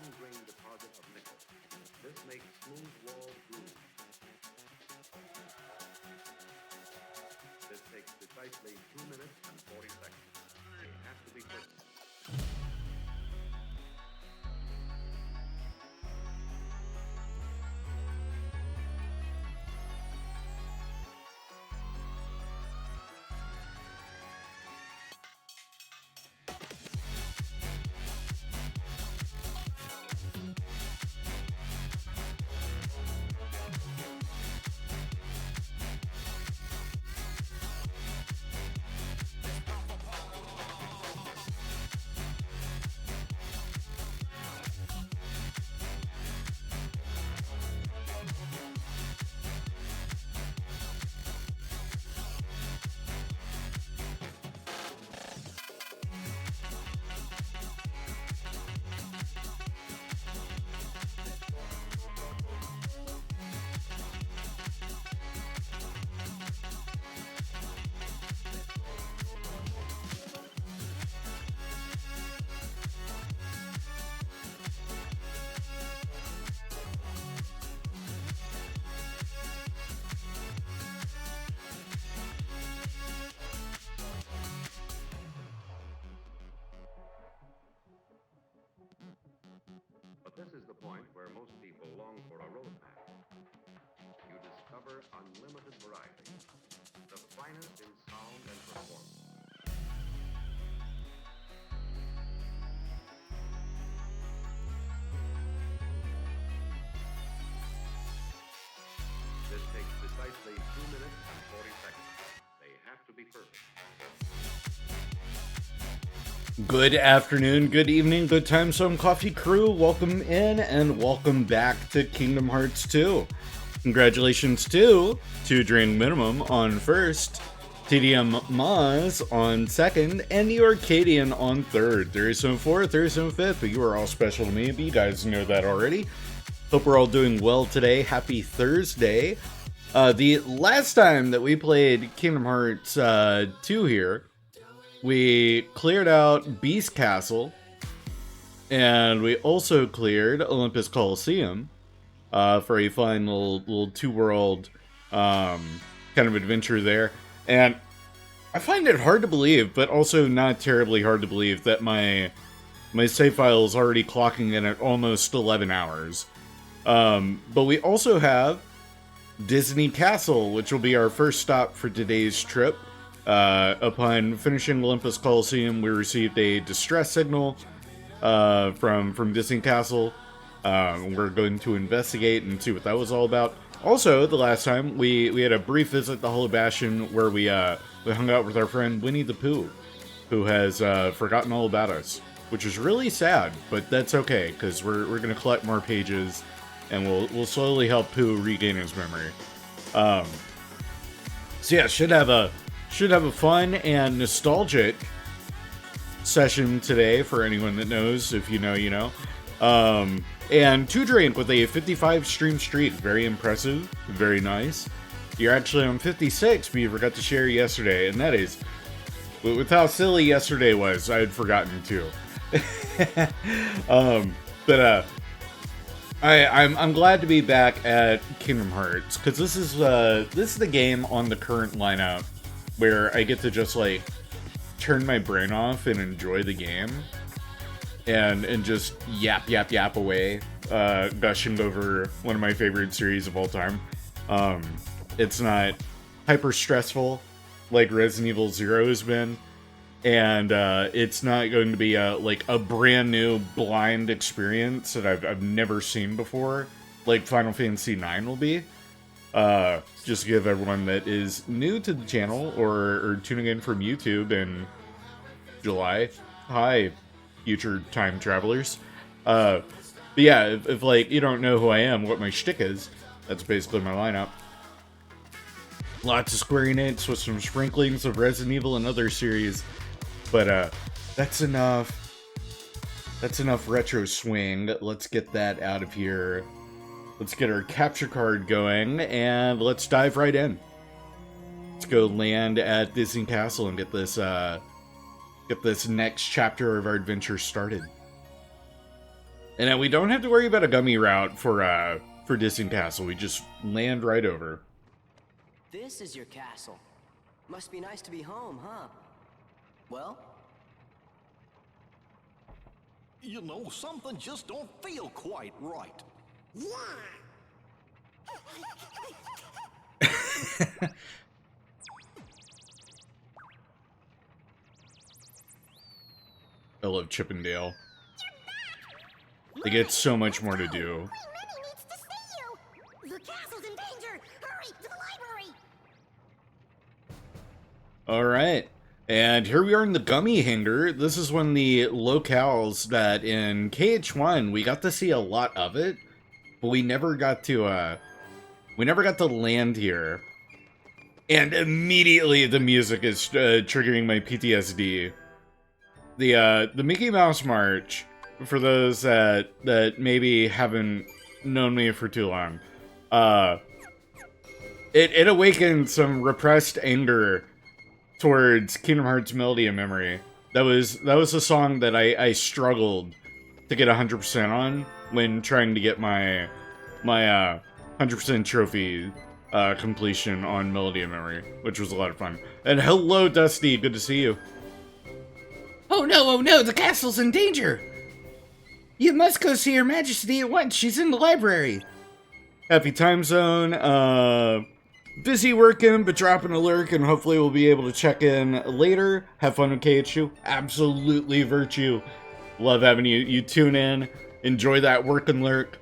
fine-grained deposit of nickel. This makes smooth wall grooves. This takes precisely 2 minutes and 40 seconds. They have to be perfect. But this is the point where most people long for a roadmap. You discover unlimited variety, the finest in sound and performance. This takes precisely 2 minutes and 40 seconds. They have to be perfect. Good afternoon, good evening, good time, some coffee crew. Welcome in and welcome back to Kingdom Hearts 2. Congratulations to Two Drink Minimum on first, TDM Maz on second, and the Arcadian on third. There is some fourth, there is some fifth, but you are all special to me, but you guys know that already. Hope we're all doing well today. Happy Thursday. The last time that we played Kingdom Hearts 2 here, we cleared out Beast Castle, and we also cleared Olympus Coliseum for a fun little two-world kind of adventure there. And I find it hard to believe, but also not terribly hard to believe, that my save file is already clocking in at almost 11 hours. But we also have Disney Castle, which will be our first stop for today's trip. Upon finishing Olympus Coliseum, we received a distress signal from Disney Castle. We're going to investigate and see what that was all about. Also, the last time, we had a brief visit to Hollow Bastion where we hung out with our friend Winnie the Pooh, who has forgotten all about us, which is really sad, but that's okay, because we're going to collect more pages, and we'll slowly help Pooh regain his memory. So yeah, should have a fun and nostalgic session today for anyone that knows. If you know, you know. And Two Drink with a 55 stream streak. Very impressive. Very nice. You're actually on 56, but you forgot to share yesterday. And that is, with how silly yesterday was, I had forgotten too. I'm glad to be back at Kingdom Hearts, because this is the game on the current lineup where I get to just, like, turn my brain off and enjoy the game. And just yap away, gushing over one of my favorite series of all time. It's not hyper stressful like Resident Evil 0 has been. And it's not going to be a brand new blind experience that I've never seen before, like Final Fantasy IX will be. Just to give everyone that is new to the channel or tuning in from YouTube in July, hi, future time travelers. But yeah, if like you don't know who I am, what my shtick is, that's basically my lineup. Lots of Square Enix with some sprinklings of Resident Evil and other series, but that's enough. That's enough retro swing. Let's get that out of here. Let's get our capture card going, and let's dive right in. Let's go land at Disney Castle and get this next chapter of our adventure started. And then we don't have to worry about a gummy route for Disney Castle. We just land right over. This is your castle. Must be nice to be home, huh? Well? You know, something just don't feel quite right. I love Chippendale. They get so much more to do. Minnie needs to see you! The castle's in danger! Hurry, to the library! Alright. And here we are in the Gummy Hangar. This is one of the locales that in KH1 we got to see a lot of it, but we never got to land here. And immediately the music is triggering my PTSD. The Mickey Mouse March, for those that maybe haven't known me for too long, it awakened some repressed anger towards Kingdom Hearts Melody of Memory. That was a song that I struggled to get 100% on when trying to get my 100% trophy completion on Melody of Memory, which was a lot of fun. And hello, Dusty, good to see you. Oh no, the castle's in danger! You must go see Her Majesty at once, she's in the library! Happy time zone, busy working, but dropping a lurk, and hopefully we'll be able to check in later. Have fun with KH2. Absolutely Virtue. Love having you tune in. Enjoy that work and lurk.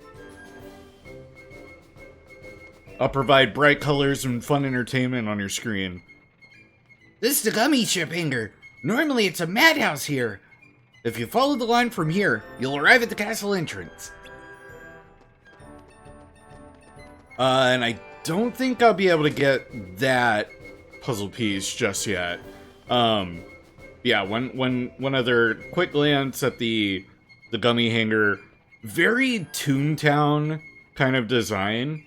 I'll provide bright colors and fun entertainment on your screen. This is the Gummy Ship Hangar. Normally it's a madhouse here. If you follow the line from here, you'll arrive at the castle entrance. And I don't think I'll be able to get that puzzle piece just yet. Yeah, one other quick glance at the Gummy Hangar. Very Toontown kind of design.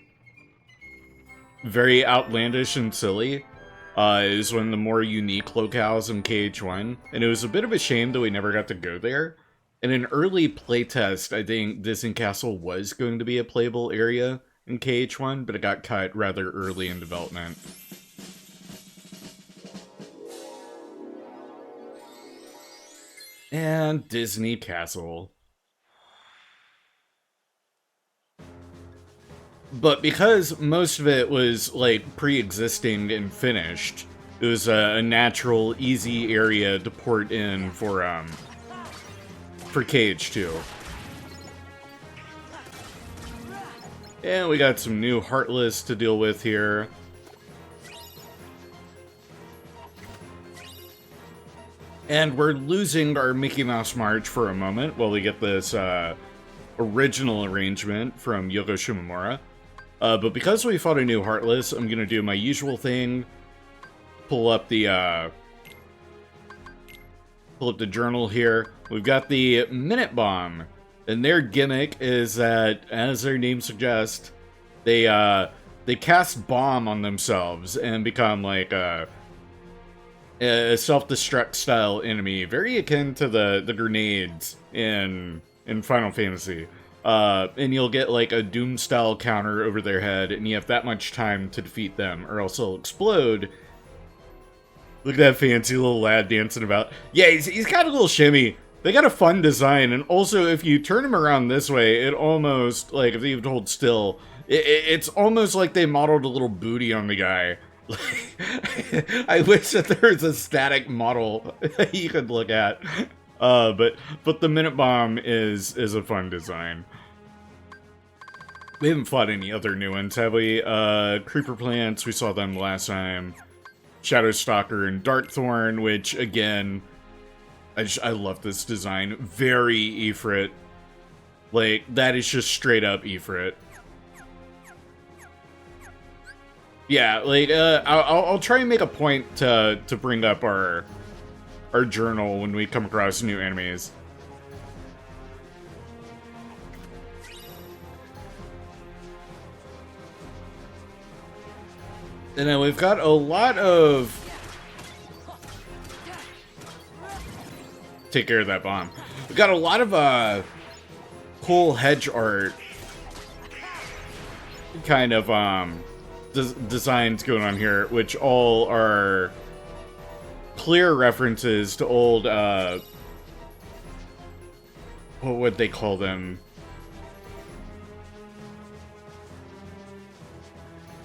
Very outlandish and silly. Is one of the more unique locales in KH1. And it was a bit of a shame that we never got to go there. In an early playtest, I think Disney Castle was going to be a playable area in KH1, but it got cut rather early in development. And Disney Castle. But because most of it was, like, pre-existing and finished, it was a natural, easy area to port in for KH2. And we got some new Heartless to deal with here. And we're losing our Mickey Mouse March for a moment while we get this original arrangement from Yoko Shimomura. But because we fought a new Heartless, I'm gonna do my usual thing. Pull up the journal here. We've got the Minute Bomb. And their gimmick is that, as their name suggests, they cast bomb on themselves and become like a self-destruct style enemy, very akin to the grenades in Final Fantasy. And you'll get like a Doom style counter over their head, and you have that much time to defeat them, or else they'll explode. Look at that fancy little lad dancing about. Yeah, he's got a little shimmy. They got a fun design, and also if you turn him around this way, it almost, like, if you hold still, it's almost like they modeled a little booty on the guy. I wish that there was a static model you could look at. But the Minute Bomb is a fun design. We haven't fought any other new ones, have we? Creeper Plants, we saw them last time. Shadow Stalker and Darkthorn, which, again, I love this design. Very Ifrit. Like, that is just straight up Ifrit. Yeah, like, I'll try and make a point to bring up our journal when we come across new enemies. And then we've got a lot of... Take care of that bomb. We've got a lot of cool hedge art kind of designs going on here, which all are clear references to old what would they call them?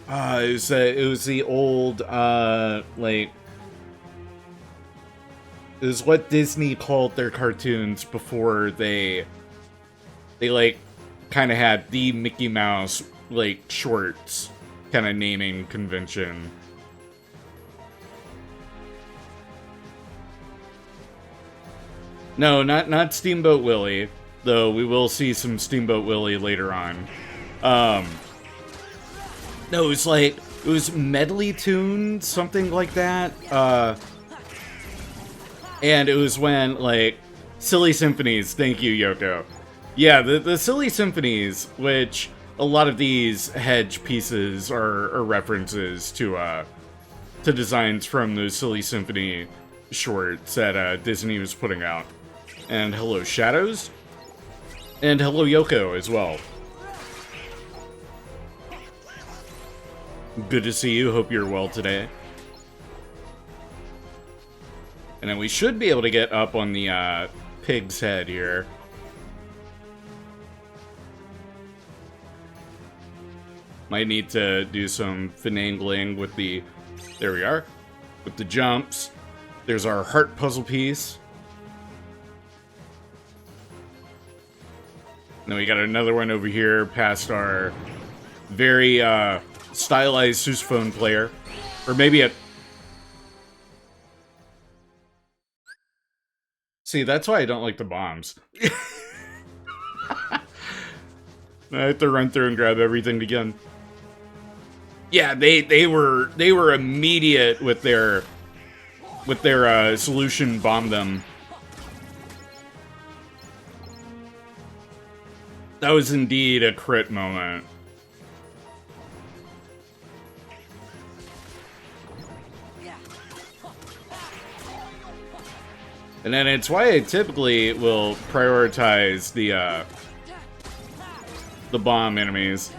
It was the old like, it was what Disney called their cartoons before they like kind of had the Mickey Mouse like shorts kind of naming convention. No, not Steamboat Willie, though we will see some Steamboat Willie later on. No, it was Medley Tune, something like that. And it was when, like, Silly Symphonies, thank you, Yoko. Yeah, the Silly Symphonies, which a lot of these hedge pieces are references to designs from those Silly Symphony shorts that Disney was putting out. And hello, Shadows. And hello, Yoko, as well. Good to see you. Hope you're well today. And then we should be able to get up on the pig's head here. Might need to do some finagling with the... There we are. With the jumps. There's our heart puzzle piece. And then we got another one over here past our very stylized sousaphone player. Or maybe a... See, that's why I don't like the bombs. I have to run through and grab everything again. Yeah, they were immediate with their solution bomb them. That was indeed a crit moment. And then it's why I typically will prioritize the bomb enemies.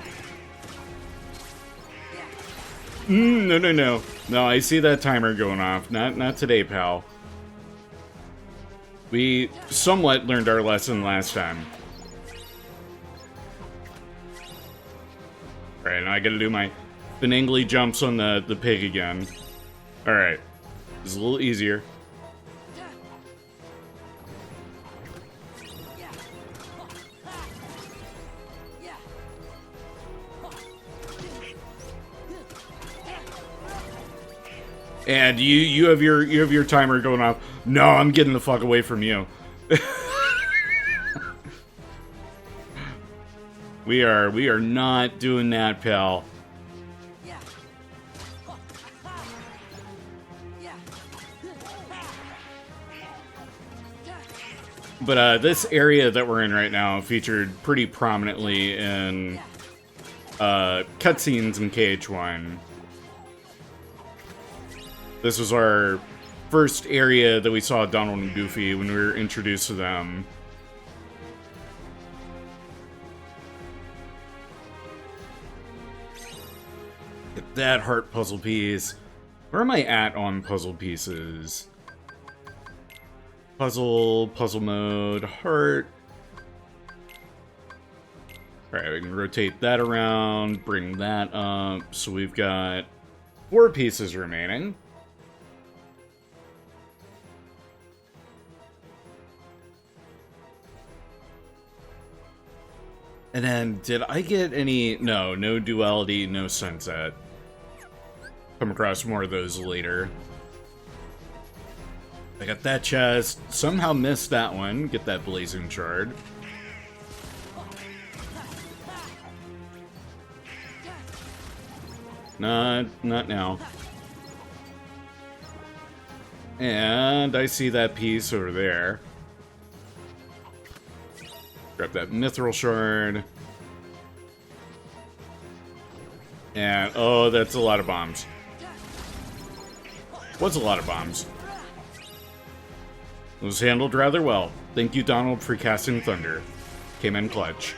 No. No, I see that timer going off. Not today, pal. We somewhat learned our lesson last time. Alright, now I gotta do my finagly jumps on the pig again. Alright. It's a little easier. And you have your timer going off. No, I'm getting the fuck away from you. We are not doing that, pal. But this area that we're in right now featured pretty prominently in cutscenes in KH1. This was our first area that we saw Donald and Goofy when we were introduced to them. Get that heart puzzle piece. Where am I at on puzzle pieces? Puzzle mode, heart. Alright, we can rotate that around, bring that up. So we've got 4 pieces remaining. And then, did I get any... No duality, no sunset. Come across more of those later. I got that chest. Somehow missed that one. Get that blazing shard. Not now. And I see that piece over there. Grab that mithril shard. And, oh, that's a lot of bombs. Was a lot of bombs. It was handled rather well. Thank you, Donald, for casting thunder. Came in clutch.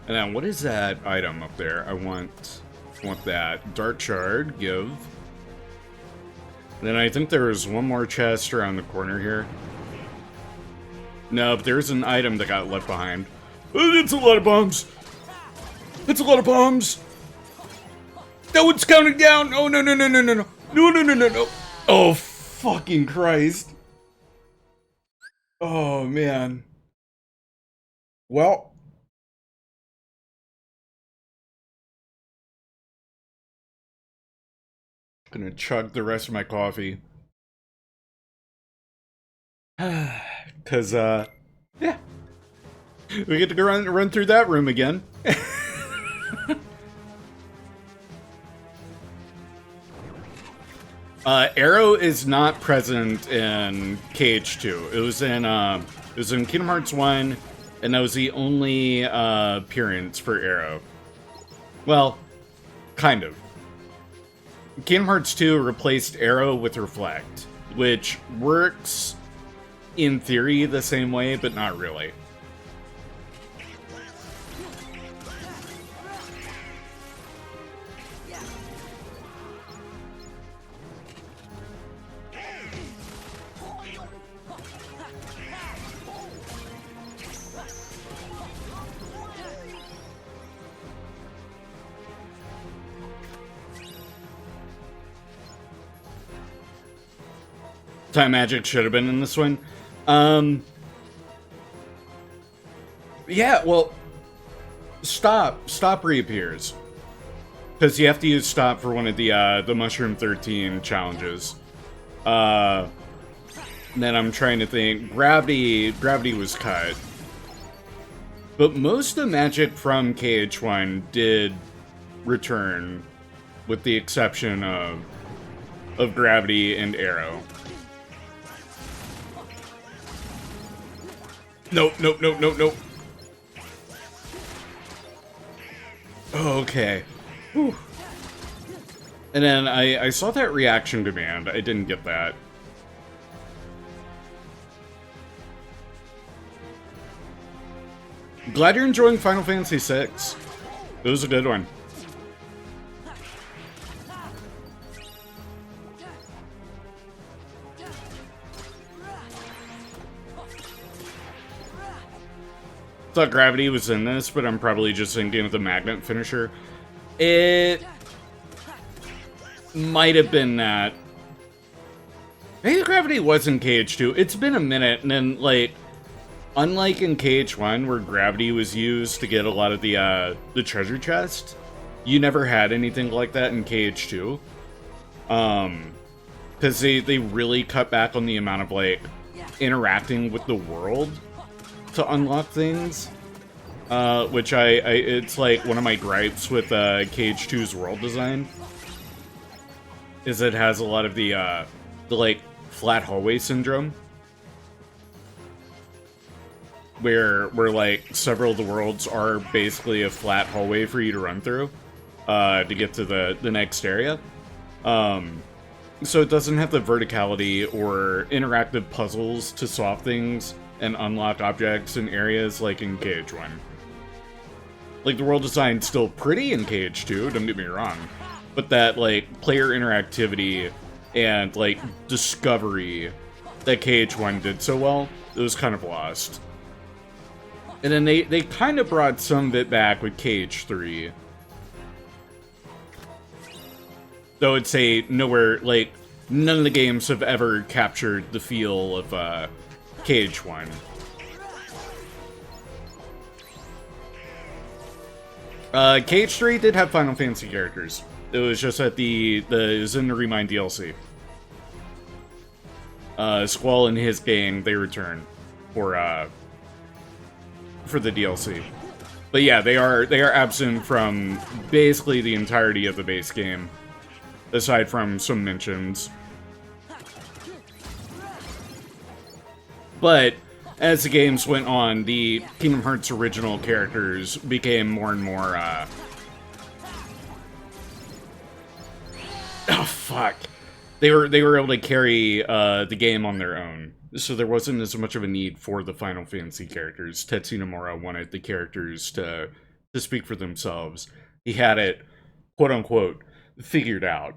And then what is that item up there? I want that. Dart shard, give. And then I think there's one more chest around the corner here. No, but there's an item that got left behind. It's a lot of bombs. It's a lot of bombs. That one's counting down. Oh, no, no, no, no, no, no. No, no, no, no, no. Oh, fucking Christ. Oh, man. Well. Gonna chug the rest of my coffee. Cause, yeah. We get to go run through that room again. Arrow is not present in KH2. It was in Kingdom Hearts 1, and that was the only appearance for Arrow. Well, kind of. Kingdom Hearts 2 replaced Arrow with Reflect, which works in theory the same way, but not really. Time Magic should have been in this one. Yeah, well, Stop reappears. Because you have to use Stop for one of the Mushroom 13 challenges. Then I'm trying to think. Gravity was cut. But most of the magic from KH1 did return, with the exception of Gravity and Arrow. Nope. Okay. Whew. And then I saw that reaction command. I didn't get that. Glad you're enjoying Final Fantasy VI. It was a good one. Thought Gravity was in this, but I'm probably just thinking of the magnet finisher. It might have been that. Maybe Gravity was in KH2. It's been a minute, and then, like, unlike in KH1, where Gravity was used to get a lot of the treasure chest, you never had anything like that in KH2. Because they really cut back on the amount of, like, interacting with the world to unlock things, which it's like one of my gripes with KH2's world design, is it has a lot of the like flat hallway syndrome, where like several of the worlds are basically a flat hallway for you to run through to get to the next area. So it doesn't have the verticality or interactive puzzles to solve things and unlock objects in areas like in KH1. Like, the world design's still pretty in KH2, don't get me wrong, but that, like, player interactivity and, like, discovery that KH1 did so well, it was kind of lost. And then they kind of brought some of it back with KH3. Though I'd say nowhere, like, none of the games have ever captured the feel of, KH1. KH3 did have Final Fantasy characters. It was just at it was in the Remind DLC. Squall and his gang, they return for the DLC. But yeah, they are absent from basically the entirety of the base game, aside from some mentions. But as the games went on, the Kingdom Hearts original characters became more and more, oh, fuck. They were able to carry the game on their own. so there wasn't as much of a need for the Final Fantasy characters. Tetsu Nomura wanted the characters to speak for themselves. He had it, quote unquote, figured out,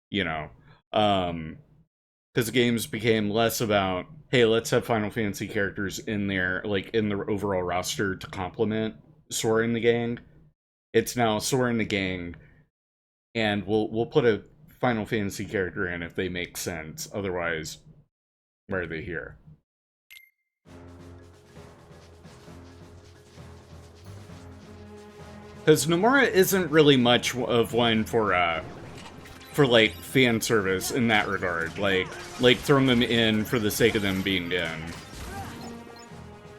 you know. Because the games became less about, hey, let's have Final Fantasy characters in there, like in the overall roster to complement Sora and the gang. It's now Sora and the gang, and we'll put a Final Fantasy character in if they make sense. Otherwise, why are they here? Because Nomura isn't really much of one for like fan service in that regard, like throwing them in for the sake of them being in.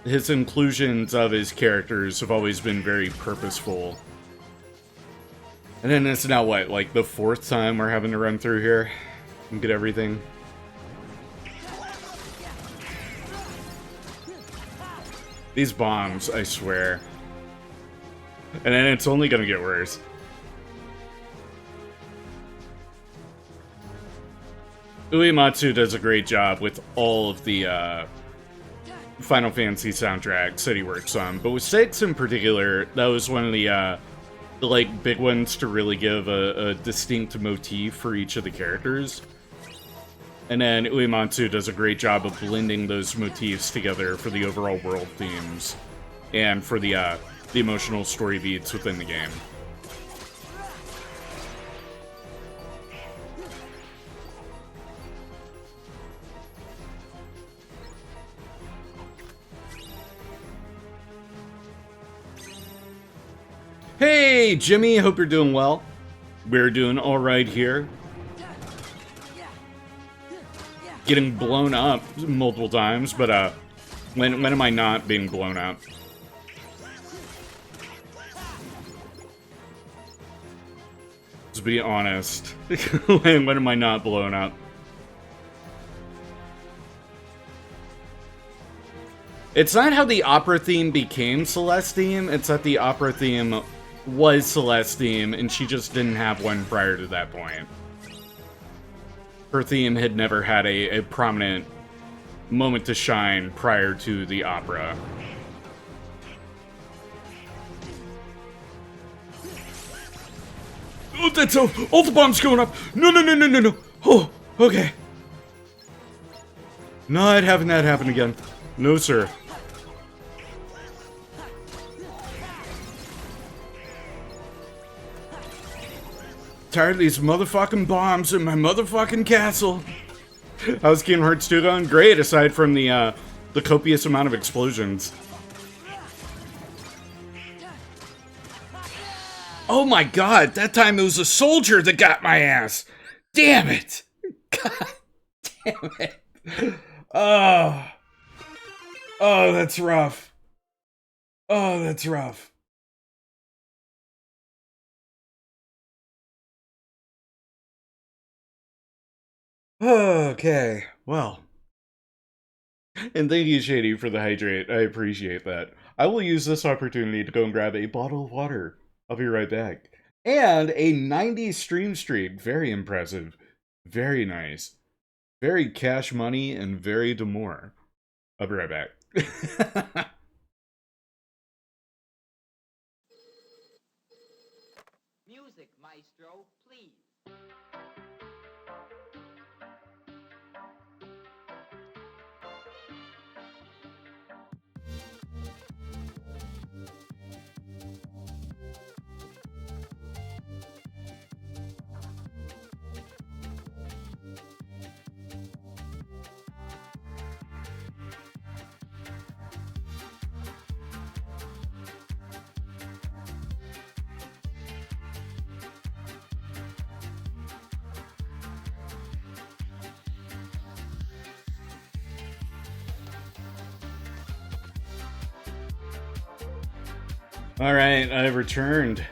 His inclusions of his characters have always been very purposeful. And then it's now what, like the 4th time we're having to run through here and get everything. These bombs, I swear. And then it's only gonna get worse. Uematsu does a great job with all of the Final Fantasy soundtracks that he works on, but with 6 in particular, that was one of the like big ones to really give a distinct motif for each of the characters. And then Uematsu does a great job of blending those motifs together for the overall world themes and for the emotional story beats within the game. Hey, Jimmy, hope you're doing well. We're doing all right here. Getting blown up multiple times, but when am I not being blown up? Let's be honest. when am I not blown up? It's not how the opera theme became Celeste's theme, it's that the opera theme was Celeste's theme, and she just didn't have one prior to that point. Her theme had never had a prominent moment to shine prior to the opera. Oh, that's all the bombs going up! No. Oh, okay. Not having that happen again. No, sir. Tired of these motherfucking bombs in my motherfucking castle. How's Kingdom Hearts 2 going? Great, aside from the copious amount of explosions. Oh my god, that time it was a soldier that got my ass. Damn it. God damn it. Oh, that's rough. Oh, that's rough. Okay, well. And thank you, Shady, for the hydrate. I appreciate that. I will use this opportunity to go and grab a bottle of water. I'll be right back. And a 90 stream streak. Very impressive. Very nice. Very cash money and very demure. I'll be right back. Music, maestro, please. Alright, I've returned.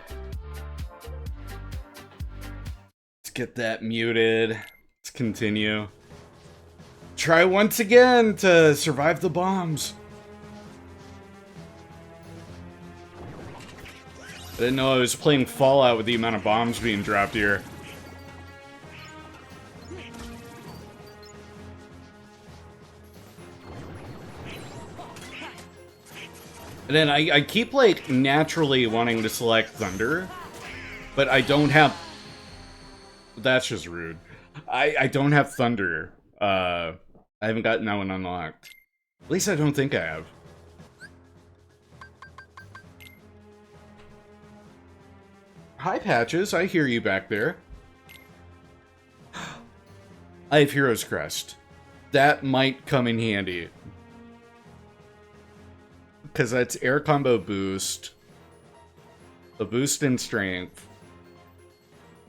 Let's get that muted. Let's continue. Try once again to survive the bombs. I didn't know I was playing Fallout with the amount of bombs being dropped here. And then I keep, like, naturally wanting to select Thunder, but I don't have... That's just rude. I don't have Thunder. I haven't gotten that one unlocked. At least I don't think I have. Hi, Patches. I hear you back there. I have Hero's Crest. That might come in handy. Because that's air combo boost. A boost in strength.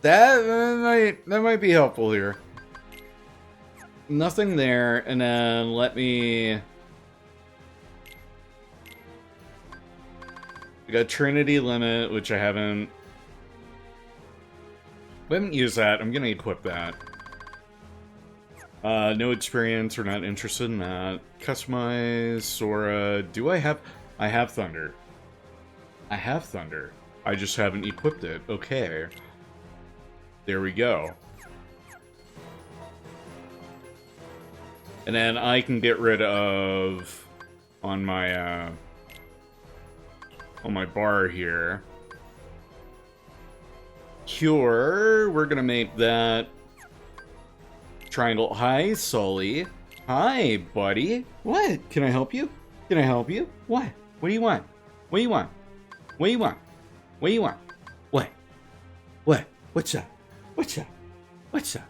That might be helpful here. Nothing there, and then let me... We got Trinity Limit, which I haven't used that. I'm gonna equip that. No experience, we're not interested in that. Customize, Sora. Do I have... I have Thunder. I have Thunder. I just haven't equipped it. Okay. There we go. And then I can get rid of... On my bar here. Cure. We're gonna make that... Triangle. Hi, Sully. Hi, buddy. What? Can I help you? Can I help you? What? What do you want? What do you want? What do you want? What do you want? What? What? What's up? What's up? What's up?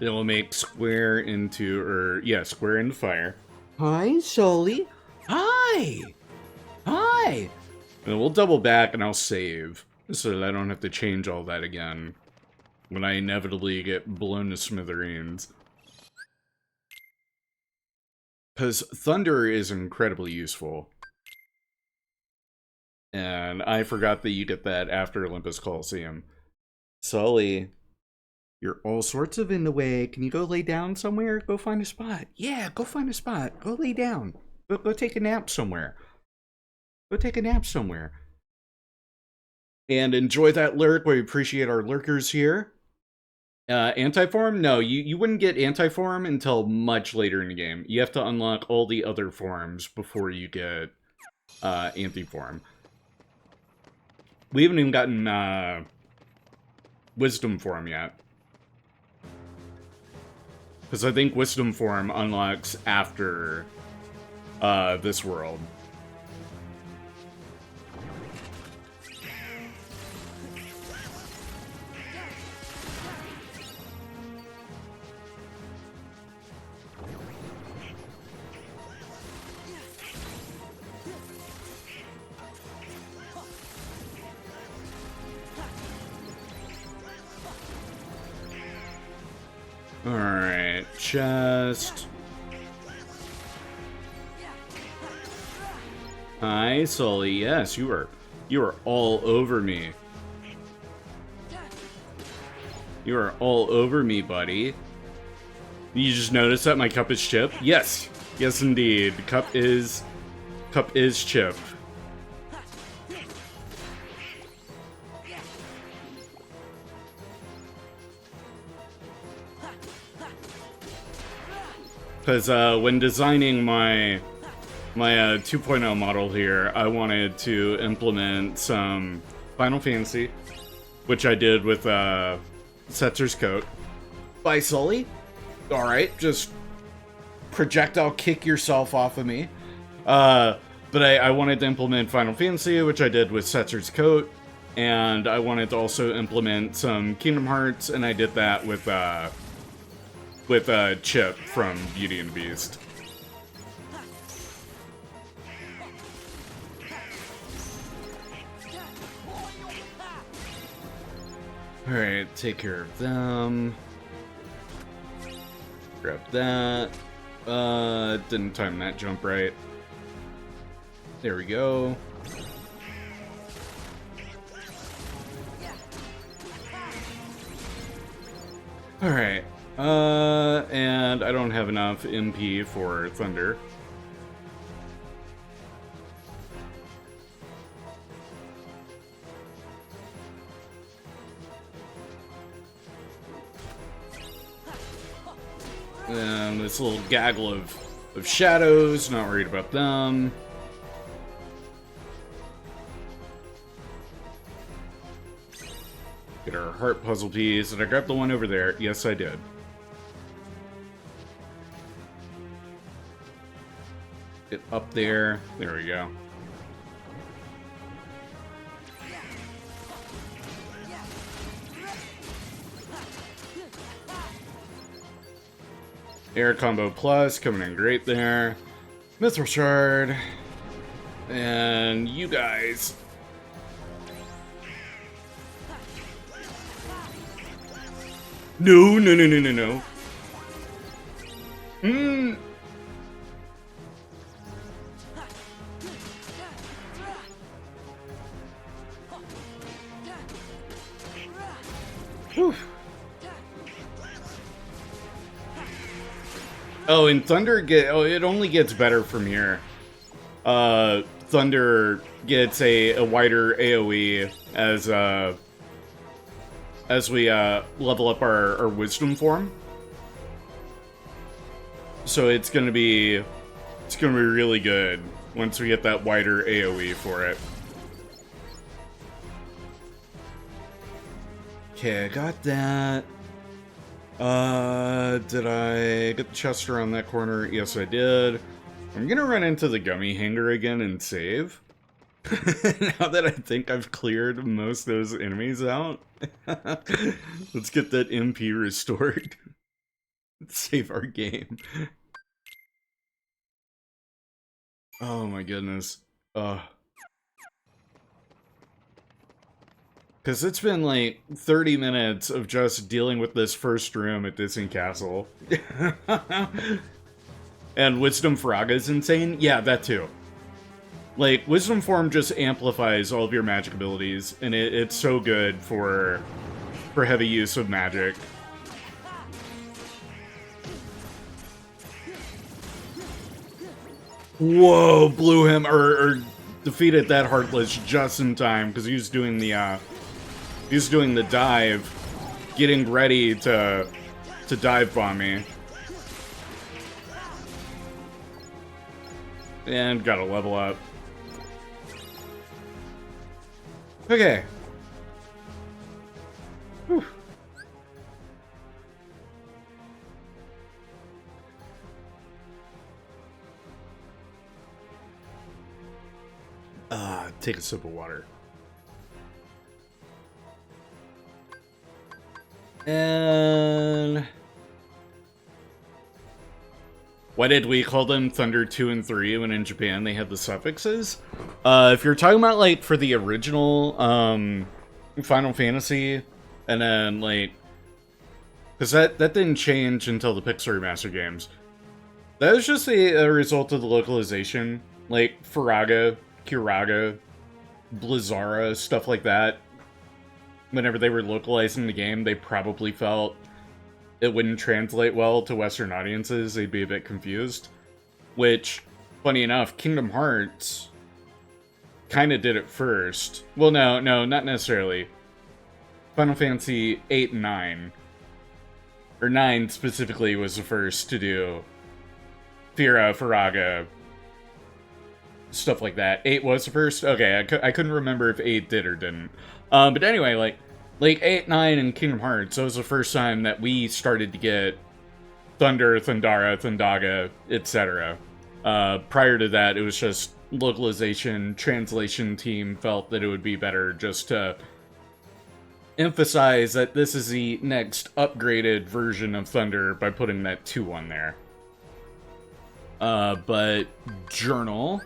It will make square into, square into fire. Hi, Sully. Hi. Hi. And then we'll double back and I'll save so that I don't have to change all that again when I inevitably get blown to smithereens. Because Thunder is incredibly useful. And I forgot that you get that after Olympus Coliseum. Sully, you're all sorts of in the way. Can you go lay down somewhere? Go find a spot. Yeah, go find a spot. Go lay down. Go take a nap somewhere. Go take a nap somewhere. And enjoy that lurk. We appreciate our lurkers here. Anti-form? No, you wouldn't get anti-form until much later in the game. You have to unlock all the other forms before you get anti-form. We haven't even gotten wisdom form yet. Because I think wisdom form unlocks after this world. Alright, chest. Hi, Sully. Yes, you are all over me. You are all over me, buddy. You just noticed that my cup is chipped? Yes. Yes, indeed. Cup is chipped. Because when designing my 2.0 model here, I wanted to implement some Final Fantasy, which I did with Setzer's Coat. Bye, Sully. Alright, just projectile kick yourself off of me. But I wanted to implement Final Fantasy, which I did with Setzer's Coat, and I wanted to also implement some Kingdom Hearts, and I did that with Chip from Beauty and the Beast. Alright, take care of them. Grab that. Didn't time that jump right. There we go. Alright. And I don't have enough MP for Thunder. And this little gaggle of of shadows, not worried about them. Get our heart puzzle piece. Did I grab the one over there? Yes, I did. Get up there. There we go. Air combo plus coming in great there. Mithril shard. And you guys. No, no, no, no, no, no. Whew. Oh, and Thunder it only gets better from here. Thunder gets a wider AoE as we level up our wisdom form. So it's gonna be really good once we get that wider AoE for it. Okay, I got that. Did I get the chest around that corner? Yes, I did. I'm gonna run into the gummy hanger again and save. Now that I think I've cleared most of those enemies out. Let's get that MP restored. Save our game. Oh my goodness. Because it's been like 30 minutes of just dealing with this first room at Disney Castle. And Wisdom Faraga is insane? Yeah, that too. Like, Wisdom Form just amplifies all of your magic abilities, and it's so good for heavy use of magic. Whoa, blew him, or defeated that Heartless just in time, because he was doing the dive, getting ready to dive bomb me. And gotta level up. Okay. Whew. Take a sip of water. And why did we call them Thunder 2 and 3 when in Japan they had the suffixes? If you're talking about, like, for the original Final Fantasy, and then, like, because that didn't change until the Pixar Remaster games. That was just a result of the localization. Like, Faraga, Kiraga, Blizzara, stuff like that. Whenever they were localizing the game, they probably felt it wouldn't translate well to Western audiences. They'd be a bit confused. Which, funny enough, Kingdom Hearts kind of did it first. Well, no, not necessarily. Final Fantasy 8 and 9, or 9 specifically, was the first to do Fira, Faraga, stuff like that. 8 was the first? Okay, I couldn't remember if 8 did or didn't. But anyway, like 8, 9, and Kingdom Hearts, that was the first time that we started to get Thunder, Thundara, Thundaga, etc. Prior to that, it was just localization, translation team felt that it would be better just to emphasize that this is the next upgraded version of Thunder by putting that 2 on there. But Journal.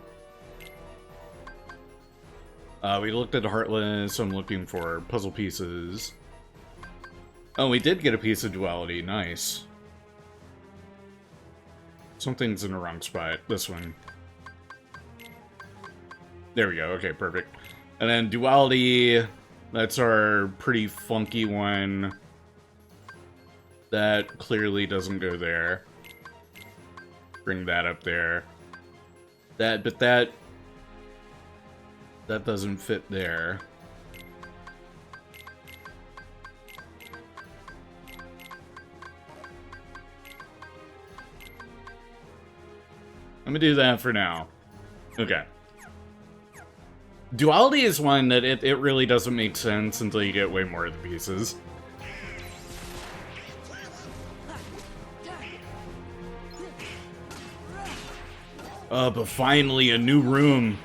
We looked at Heartless. I'm looking for puzzle pieces. Oh, we did get a piece of duality. Nice. Something's in the wrong spot. This one. There we go. Okay, perfect. And then duality. That's our pretty funky one. That clearly doesn't go there. Bring that up there. But that doesn't fit there. I'm gonna do that for now. Okay. Duality is one that it really doesn't make sense until you get way more of the pieces. But finally, a new room.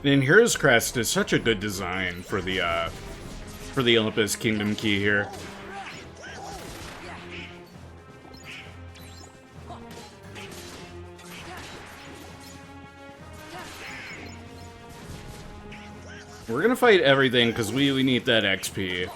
And Hero's Crest is such a good design for the Olympus Kingdom Key here. We're gonna fight everything because we need that XP.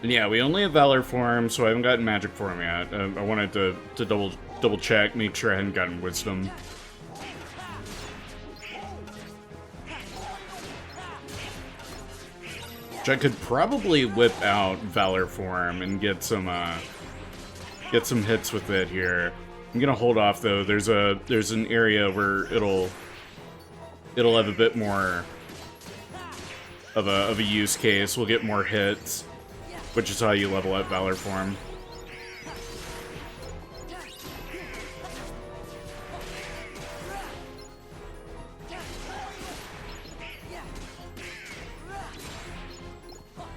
And yeah, we only have Valor form, so I haven't gotten Magic form yet. I wanted to double check, make sure I hadn't gotten Wisdom. Which I could probably whip out Valor form and get some hits with it here. I'm gonna hold off though. There's an area where it'll have a bit more of a use case. We'll get more hits, which is how you level up Valor form.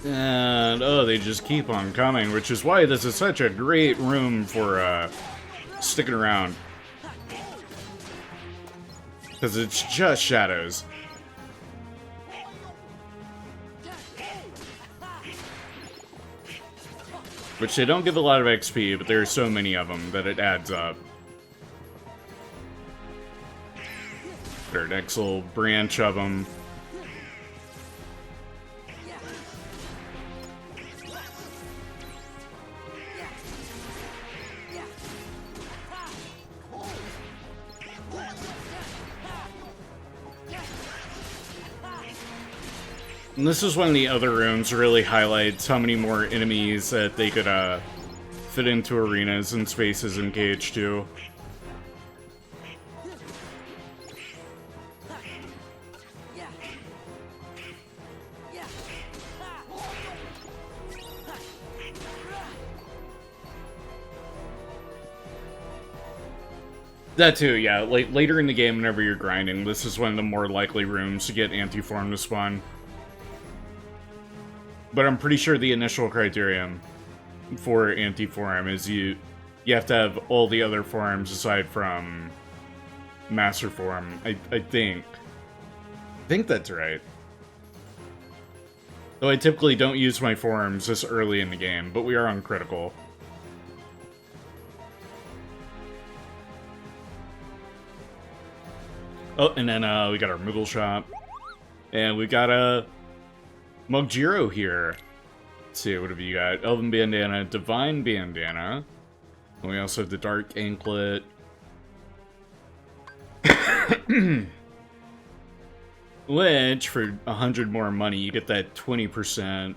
And, oh, they just keep on coming, which is why this is such a great room for, sticking around. Because it's just shadows. Which they don't give a lot of XP, but there are so many of them that it adds up. There's a next little branch of them. And this is one of the other rooms really highlights how many more enemies that they could fit into arenas and spaces in KH2. That too, yeah. Like later in the game, whenever you're grinding, this is one of the more likely rooms to get anti-form to spawn. But I'm pretty sure the initial criterion for anti-form is you have to have all the other forms aside from Master Form. I think that's right. Though I typically don't use my forms this early in the game, but we are on critical. Oh, and then we got our Moogle shop. And we got a Mugjiro here. Let's see, what have you got? Elven Bandana, Divine Bandana. And we also have the Dark Anklet. Which, for 100 more money, you get that 20%.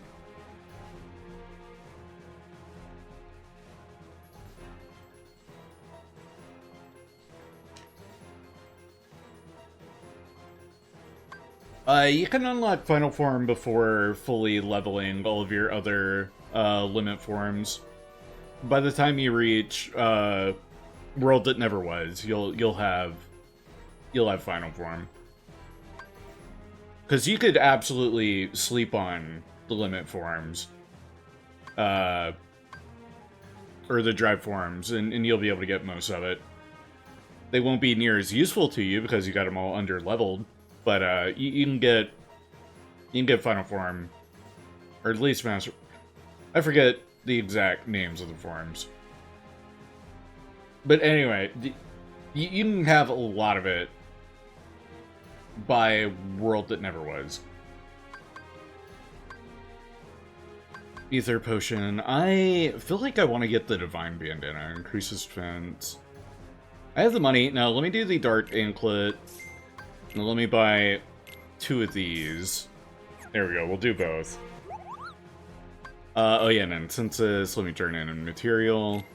You can unlock Final Form before fully leveling all of your other limit forms. By the time you reach World That Never Was, you'll have Final Form. Because you could absolutely sleep on the limit forms, or the drive forms, and you'll be able to get most of it. They won't be near as useful to you because you got them all under leveled. But you can get Final Form, or at least Master. I forget the exact names of the forms. But anyway, you can have a lot of it by World That Never Was. Ether Potion. I feel like I want to get the Divine Bandana. Increases defense. I have the money. Now, let me do the Dark Anklet. Now let me buy 2 of these. There we go, we'll do both. Oh yeah, and then census, let me turn in a material.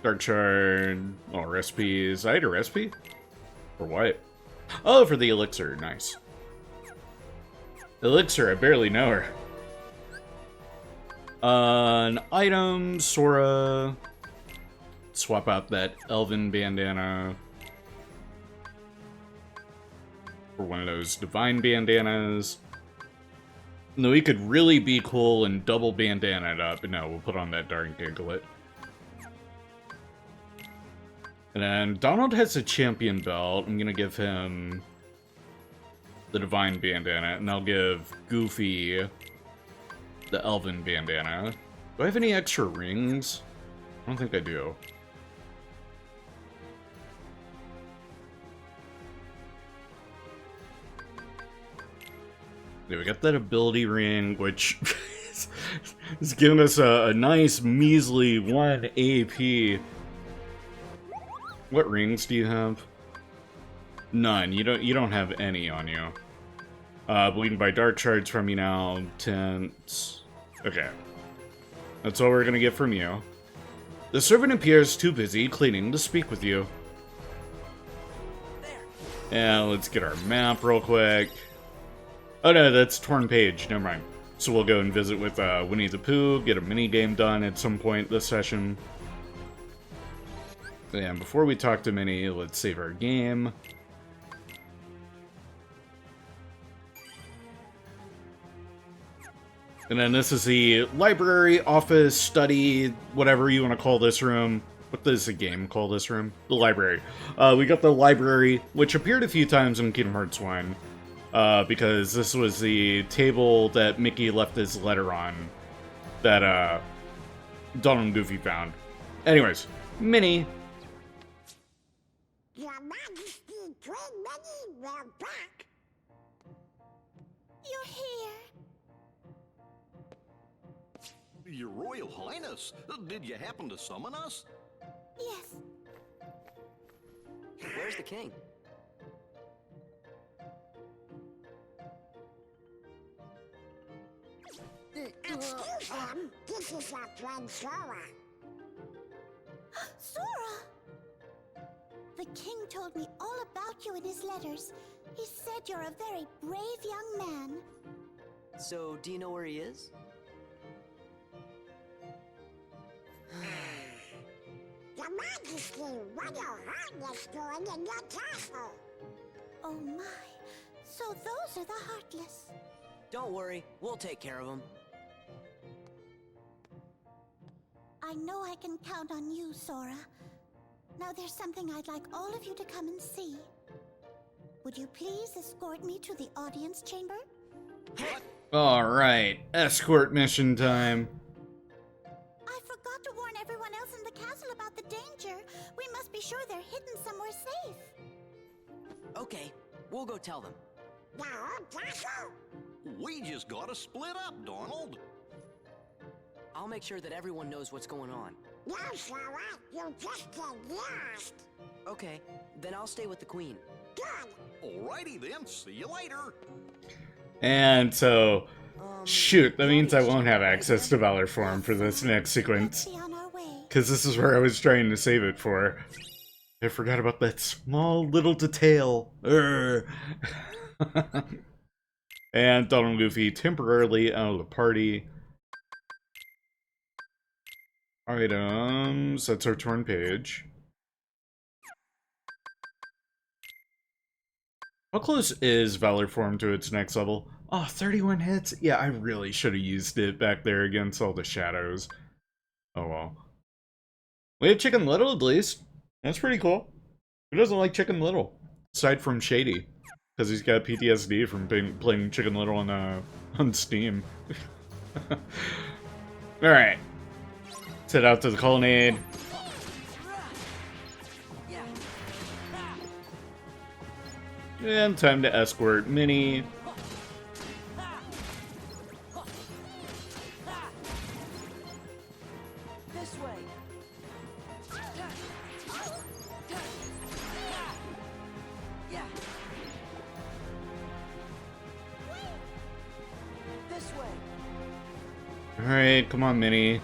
Dark shard, oh, recipes. I had a recipe? For what? Oh, for the elixir, nice. Elixir, I barely know her. An item, Sora. Swap out that elven bandana for one of those divine bandanas. No, we could really be cool and double bandana it up, but no, we'll put on that darn giglet. And then Donald has a champion belt. I'm gonna give him the divine bandana, and I'll give Goofy the elven bandana. Do I have any extra rings? I don't think I do. Yeah, we got that ability ring, which is giving us a nice measly 1 AP. What rings do you have? None. You don't have any on you. Bleeding by dark shards from you now. Tents. Okay. That's all we're gonna get from you. The servant appears too busy cleaning to speak with you. And let's get our map real quick. Oh no, that's torn page. Never mind. So we'll go and visit with Winnie the Pooh, get a mini game done at some point this session. And before we talk to Minnie, let's save our game. And then this is the library, office, study, whatever you want to call this room. What does the game call this room? The library. We got the library, which appeared a few times in Kingdom Hearts 1. Because this was the table that Mickey left his letter on that Donald and Goofy found. Anyways, Minnie. Your Majesty, Queen Minnie, we're back. You're here. Your Royal Highness, did you happen to summon us? Yes. Where's the king? Excuse them, this is our friend Sora. Sora! The king told me all about you in his letters. He said you're a very brave young man. So, do you know where he is? Your Majesty, what your Heartless doing in your castle? Oh my, so those are the Heartless. Don't worry, we'll take care of him. I know I can count on you, Sora. Now there's something I'd like all of you to come and see. Would you please escort me to the audience chamber? Alright, escort mission time. I forgot to warn everyone else in the castle about the danger. We must be sure they're hidden somewhere safe. Okay, we'll go tell them. The whole castle? We just gotta split up, Donald. I'll make sure that everyone knows what's going on. No, Sora, you just get lost. Okay, then I'll stay with the queen. Good. Alrighty then, see you later. And so, shoot, that means I won't have access to Valor Form for this next sequence. Let's be on our way. Because this is where I was trying to save it for. I forgot about that small little detail. And Donald and Goofy temporarily out of the party. Items, that's our torn page. How close is Valor Form to its next level? Oh, 31 hits? Yeah, I really should have used it back there against all the shadows. Oh well. We have Chicken Little at least. That's pretty cool. Who doesn't like Chicken Little? Aside from Shady. Because he's got PTSD from playing Chicken Little on Steam. Alright. Let's head out to the colonnade. And time to escort Minnie. This way. Yeah. Alright, come on, Minnie.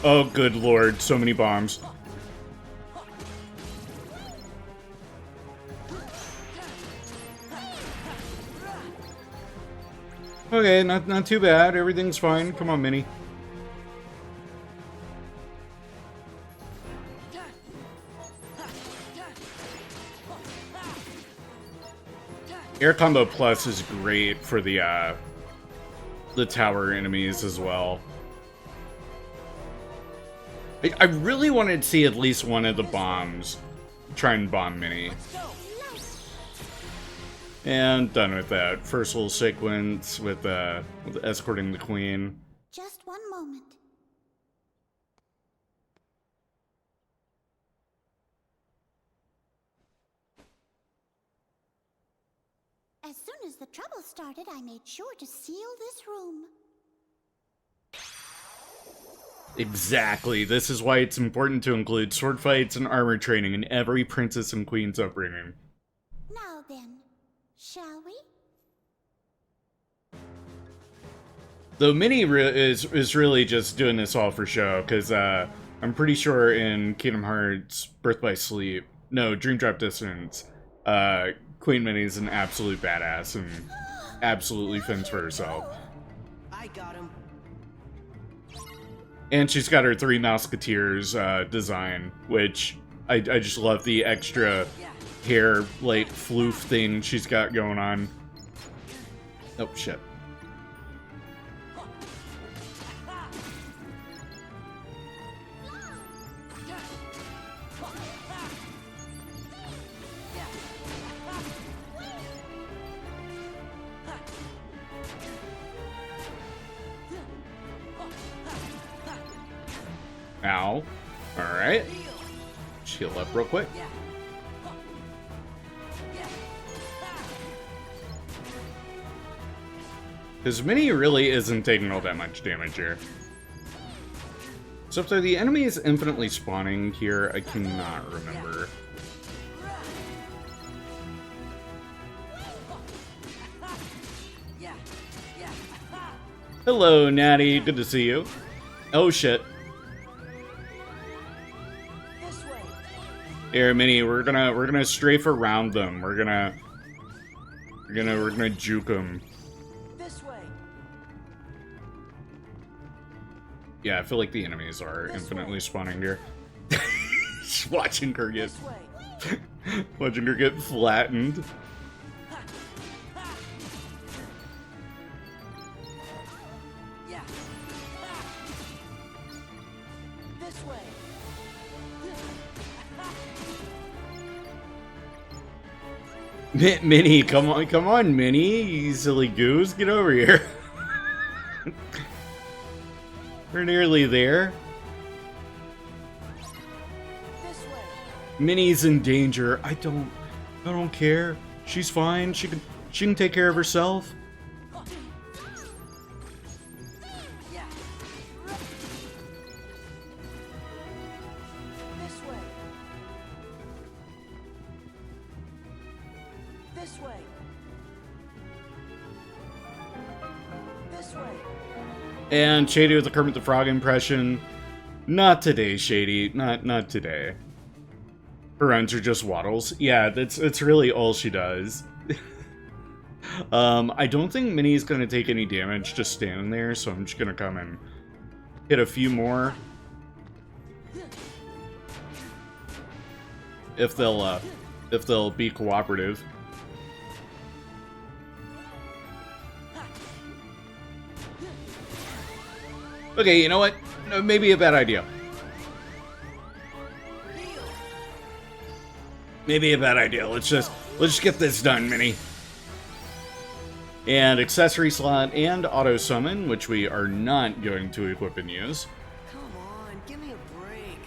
Oh, good lord, so many bombs. Okay, not too bad. Everything's fine. Come on, Minnie. Air Combo Plus is great for the tower enemies as well. I really wanted to see at least one of the bombs try and bomb Minnie. And done with that. First little sequence with escorting the queen. Just one moment. As soon as the trouble started, I made sure to seal this room. Exactly. This is why it's important to include sword fights and armor training in every princess and queen's upbringing. Now then, shall we? Though Minnie is really just doing this all for show, because I'm pretty sure in Kingdom Hearts Birth by Sleep, no, Dream Drop Distance, Queen Minnie's an absolute badass and absolutely fends for herself. I got him. And she's got her Three Musketeers design, which I just love the extra hair, like, floof thing she's got going on. Oh, shit. Ow. Alright. Heal up real quick. Because Minnie really isn't taking all that much damage here. Except are the enemies infinitely spawning here? I cannot remember. Hello, Natty. Good to see you. Oh, shit. Here, Minnie, we're gonna strafe around them. We're gonna juke them. This way. Yeah, I feel like the enemies are infinitely spawning here. Just watching her get flattened. Yeah. This way. Minnie, come on, Minnie, you silly goose, get over here. We're nearly there. This way. Minnie's in danger. I don't care. She's fine. She can take care of herself. Yeah. This way. This way. This way. And Shady with the Kermit the Frog impression. Not today, Shady. Not today. Her runs are just waddles. Yeah, it's really all she does. I don't think Minnie's gonna take any damage just standing there, so I'm just gonna come and hit a few more. If they'll be cooperative. Okay, you know what? No, maybe a bad idea. Maybe a bad idea. Let's just get this done, Minnie. And accessory slot and auto summon, which we are not going to equip and use. Come on, give me a break.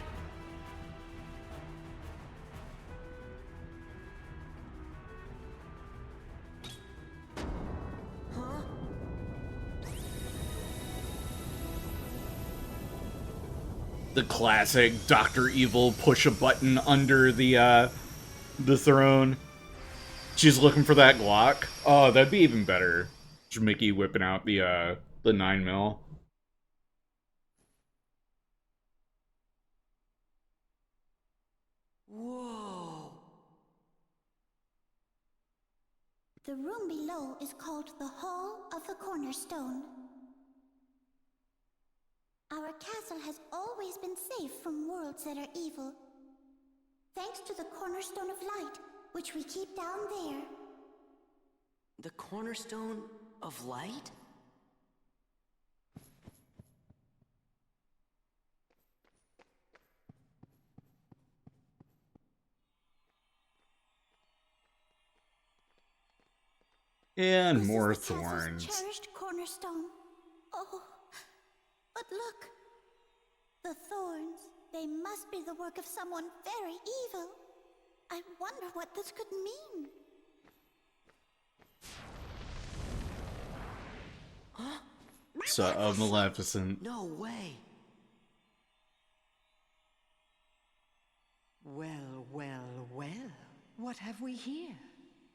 Huh? The classic Dr. Evil push a button under the throne. She's looking for that Glock. Oh, that'd be even better. Just Mickey whipping out the the 9mm. Whoa. The room below is called the Hall of the Cornerstone. Our castle has always been safe from worlds that are evil, thanks to the Cornerstone of Light, which we keep down there. The cornerstone of light? And This more is the castle's thorns. cherished cornerstone. Oh, but look. The thorns, they must be the work of someone very evil. I wonder what this could mean. Huh? So, Maleficent. No way. Well, well, well. What have we here?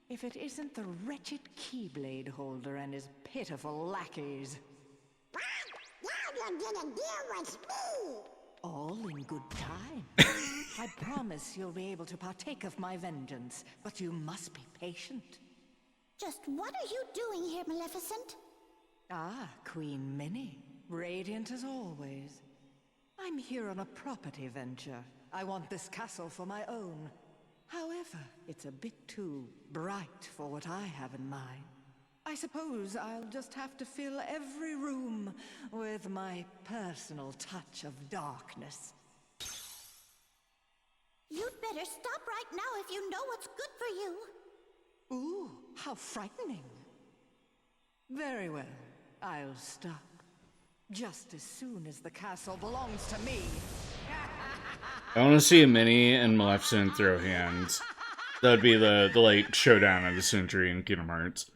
If it isn't the wretched Keyblade holder and his pitiful lackeys. Now you're gonna deal with me. All in good time. I promise you'll be able to partake of my vengeance, but you must be patient. Just what are you doing here, Maleficent? Ah, Queen Minnie. Radiant as always. I'm here on a property venture. I want this castle for my own. However, it's a bit too bright for what I have in mind. I suppose I'll just have to fill every room with my personal touch of darkness. You'd better stop right now if you know what's good for you. Ooh, how frightening. Very well, I'll stop. Just as soon as the castle belongs to me. I want to see Minnie and Maleficent throw hands. That would be the like showdown of the century in Kingdom Hearts.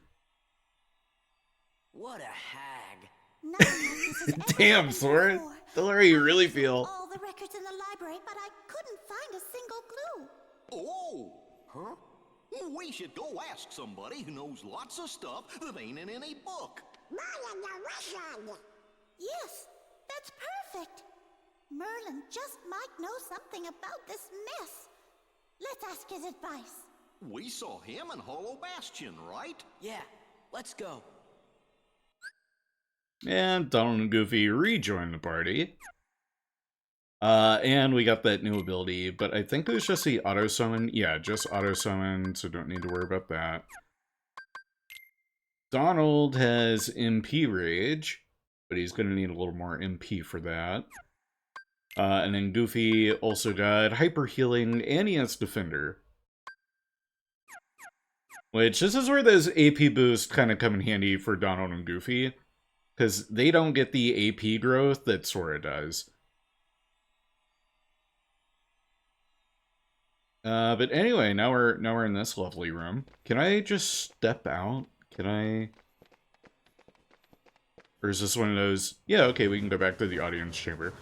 What a hag. Nothing like this has ever Damn, happened Sora. before. Tell her how you I really checked feel. all the records in the library, but I couldn't find a single clue. Oh! Huh? We should go ask somebody who knows lots of stuff that ain't in any book. Yes, that's perfect. Merlin just might know something about this mess. Let's ask his advice. We saw him in Hollow Bastion, right? Yeah, let's go. And Donald and Goofy rejoin the party. And we got that new ability, but I think it was just the auto summon. Yeah, just auto summon, so don't need to worry about that. Donald has MP Rage, but he's gonna need a little more MP for that. And then Goofy also got Hyper Healing, and he has Defender. Which, this is where those AP boosts kind of come in handy for Donald and Goofy, because they don't get the AP growth that Sora does. But anyway, now we're in this lovely room. Can I just step out? Can I? Or is this one of those? Yeah, okay, we can go back to the audience chamber.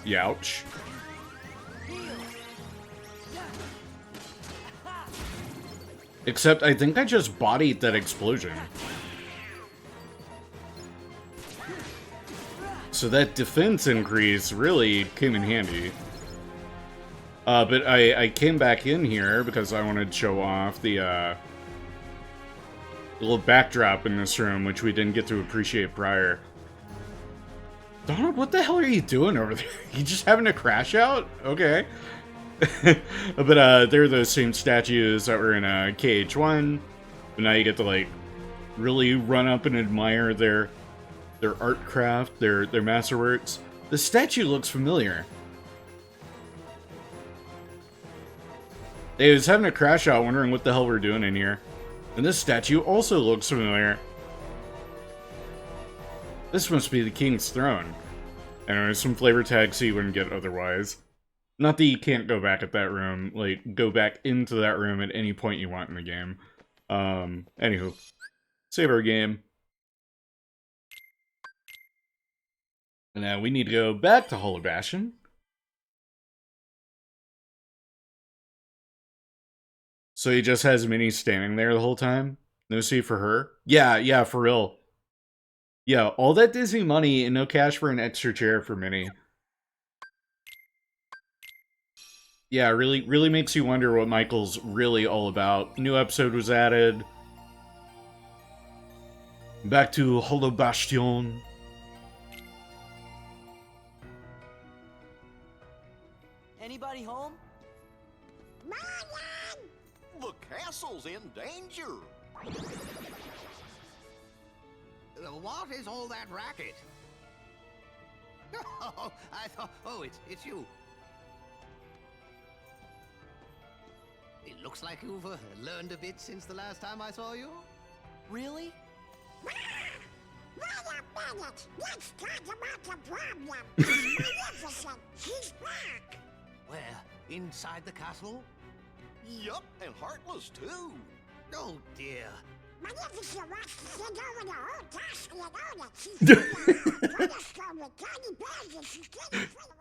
Youch. Except I think I just bodied that explosion. So that defense increase really came in handy. But I came back in here because I wanted to show off the little backdrop in this room, which we didn't get to appreciate prior. Donald, what the hell are you doing over there? You just having a crash out? Okay. But they're those same statues that were in KH1. But now you get to like really run up and admire their art craft, their masterworks. The statue looks familiar. I was having a crash out wondering what the hell we're doing in here. And this statue also looks familiar. This must be the king's throne. And there's some flavor tags so you wouldn't get otherwise. Not that you can't go back at that room, like, go back into that room at any point you want in the game. Anywho. Save our game. And now we need to go back to Hollow Bastion. So he just has Minnie standing there the whole time? No seat for her? Yeah, for real. Yeah, all that Disney money and no cash for an extra chair for Minnie. Yeah, really makes you wonder what Michael's really all about. New episode was added. Back to Hollow Bastion. Anybody home? The castle's in danger. What is all that racket? Oh, I thought. Oh, it's you. It looks like you've learned a bit since the last time I saw you. Really? Wait a minute! Let's talk about the problem! Maleficent! She's back! Where? Inside the castle? Yup, and Heartless too. Oh dear. Maleficent wants to send over the whole castle and all it. She's in the cornerstone with tiny bags and she's getting full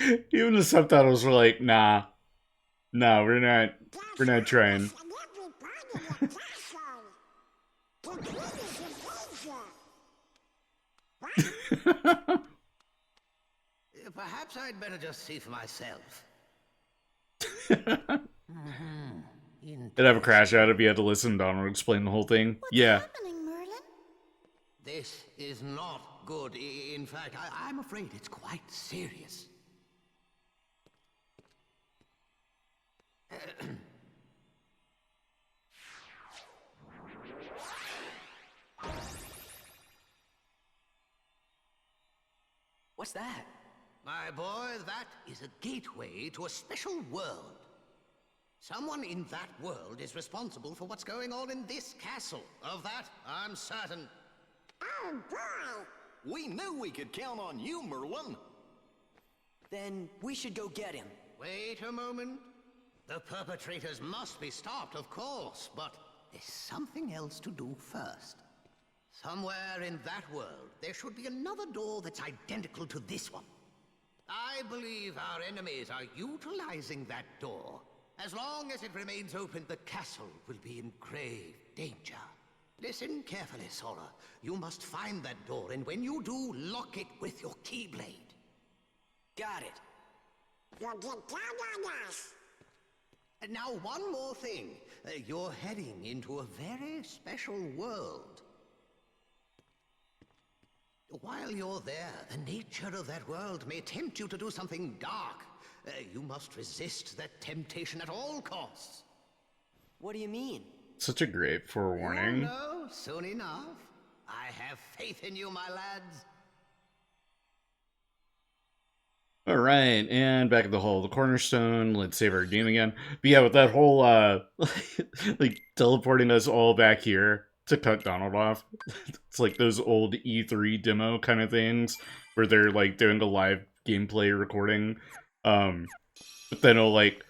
of Even the subtitles were like, nah. No, we're not trying. Perhaps I'd better just see for myself. It'd have a crash out if you had to listen to Donald explain the whole thing. What's Yeah. happening, Merlin? This is not good. In fact, I'm afraid it's quite serious. What's that? My boy, that is a gateway to a special world. Someone in that world is responsible for what's going on in this castle. Of that, I'm certain. Oh boy! We knew we could count on you, Merlin. Then we should go get him. Wait a moment. The perpetrators must be stopped, of course, but there's something else to do first. Somewhere in that world, there should be another door that's identical to this one. I believe our enemies are utilizing that door. As long as it remains open, the castle will be in grave danger. Listen carefully, Sora. You must find that door, and when you do, lock it with your keyblade. Got it. You'll get down on us! And now, one more thing. You're heading into a very special world. While you're there, the nature of that world may tempt you to do something dark. You must resist that temptation at all costs. What do you mean? Such a great forewarning. No, soon enough. I have faith in you, my lads. Alright, and back at the hall of the cornerstone, let's save our game again. But yeah, with that whole, like, teleporting us all back here to cut Donald off. It's like those old E3 demo kind of things, where they're, like, doing a live gameplay recording. But then it'll, like,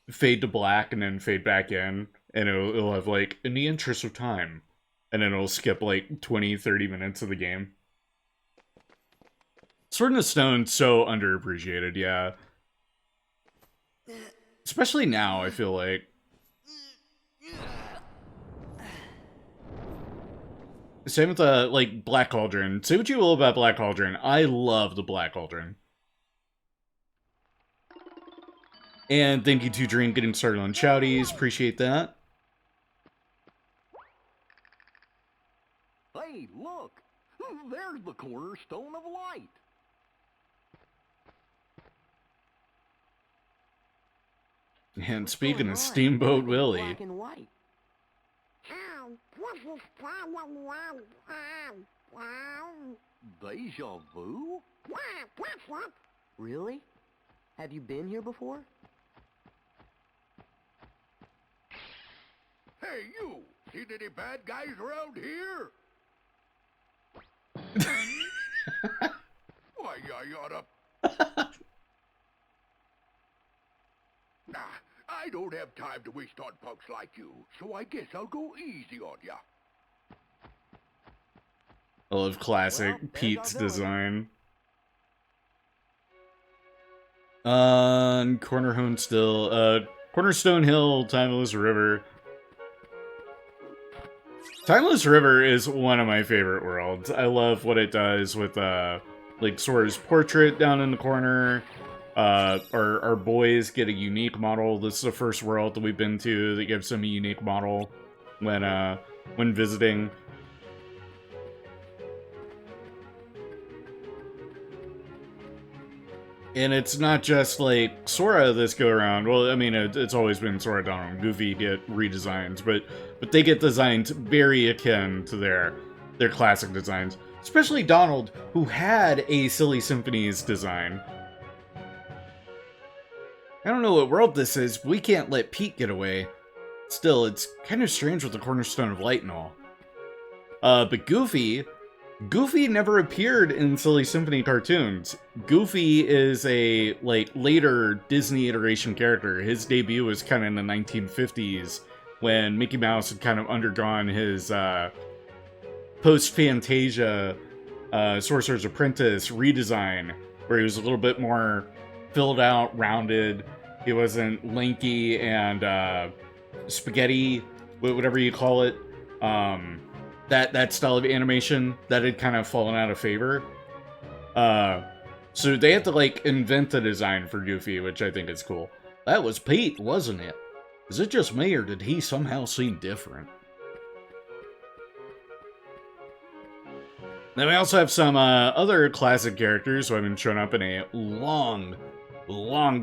fade to black and then fade back in, and it'll have, like, in the interest of time. And then it'll skip, like, 20-30 minutes of the game. Sword in the Stone's so underappreciated, yeah. Especially now, I feel like. Same with, like, Black Cauldron. Say what you will about Black Cauldron. I love the Black Cauldron. And thank you to Dream getting started on Chowdies. Appreciate that. Hey, look! There's the cornerstone of light. And speaking of Steamboat Willie. Black and white. Oh, this is problem Deja vu? Yeah, that's it. Really? Have you been here before? Hey, you! Seen any bad guys around here? Why, you oughta... Nah, I don't have time to waste on punks like you, so I guess I'll go easy on ya. I love classic Well, Pete's there's our design. Corner home still. Cornerstone Hill, Timeless River. Timeless River is one of my favorite worlds. I love what it does with, like, Sora's portrait down in the corner. Our boys get a unique model. This is the first world that we've been to that gives them a unique model when visiting. And it's not just, like, Sora this go-around. Well, I mean, it's always been Sora, Donald, and Goofy get redesigns, but they get designs very akin to their classic designs. Especially Donald, who had a Silly Symphonies design. I don't know what world this is, but we can't let Pete get away. Still, it's kind of strange with the Cornerstone of Light and all. But Goofy never appeared in Silly Symphony cartoons. Goofy is a, like, later Disney iteration character. His debut was kind of in the 1950s, when Mickey Mouse had kind of undergone his, post-Fantasia, Sorcerer's Apprentice redesign, where he was a little bit more filled out, rounded. He wasn't lanky and, spaghetti, whatever you call it. That style of animation that had kind of fallen out of favor. So they had to, like, invent a design for Goofy, which I think is cool. That was Pete, wasn't it? Is it just me, or did he somehow seem different? Then we also have some other classic characters who haven't shown up in a long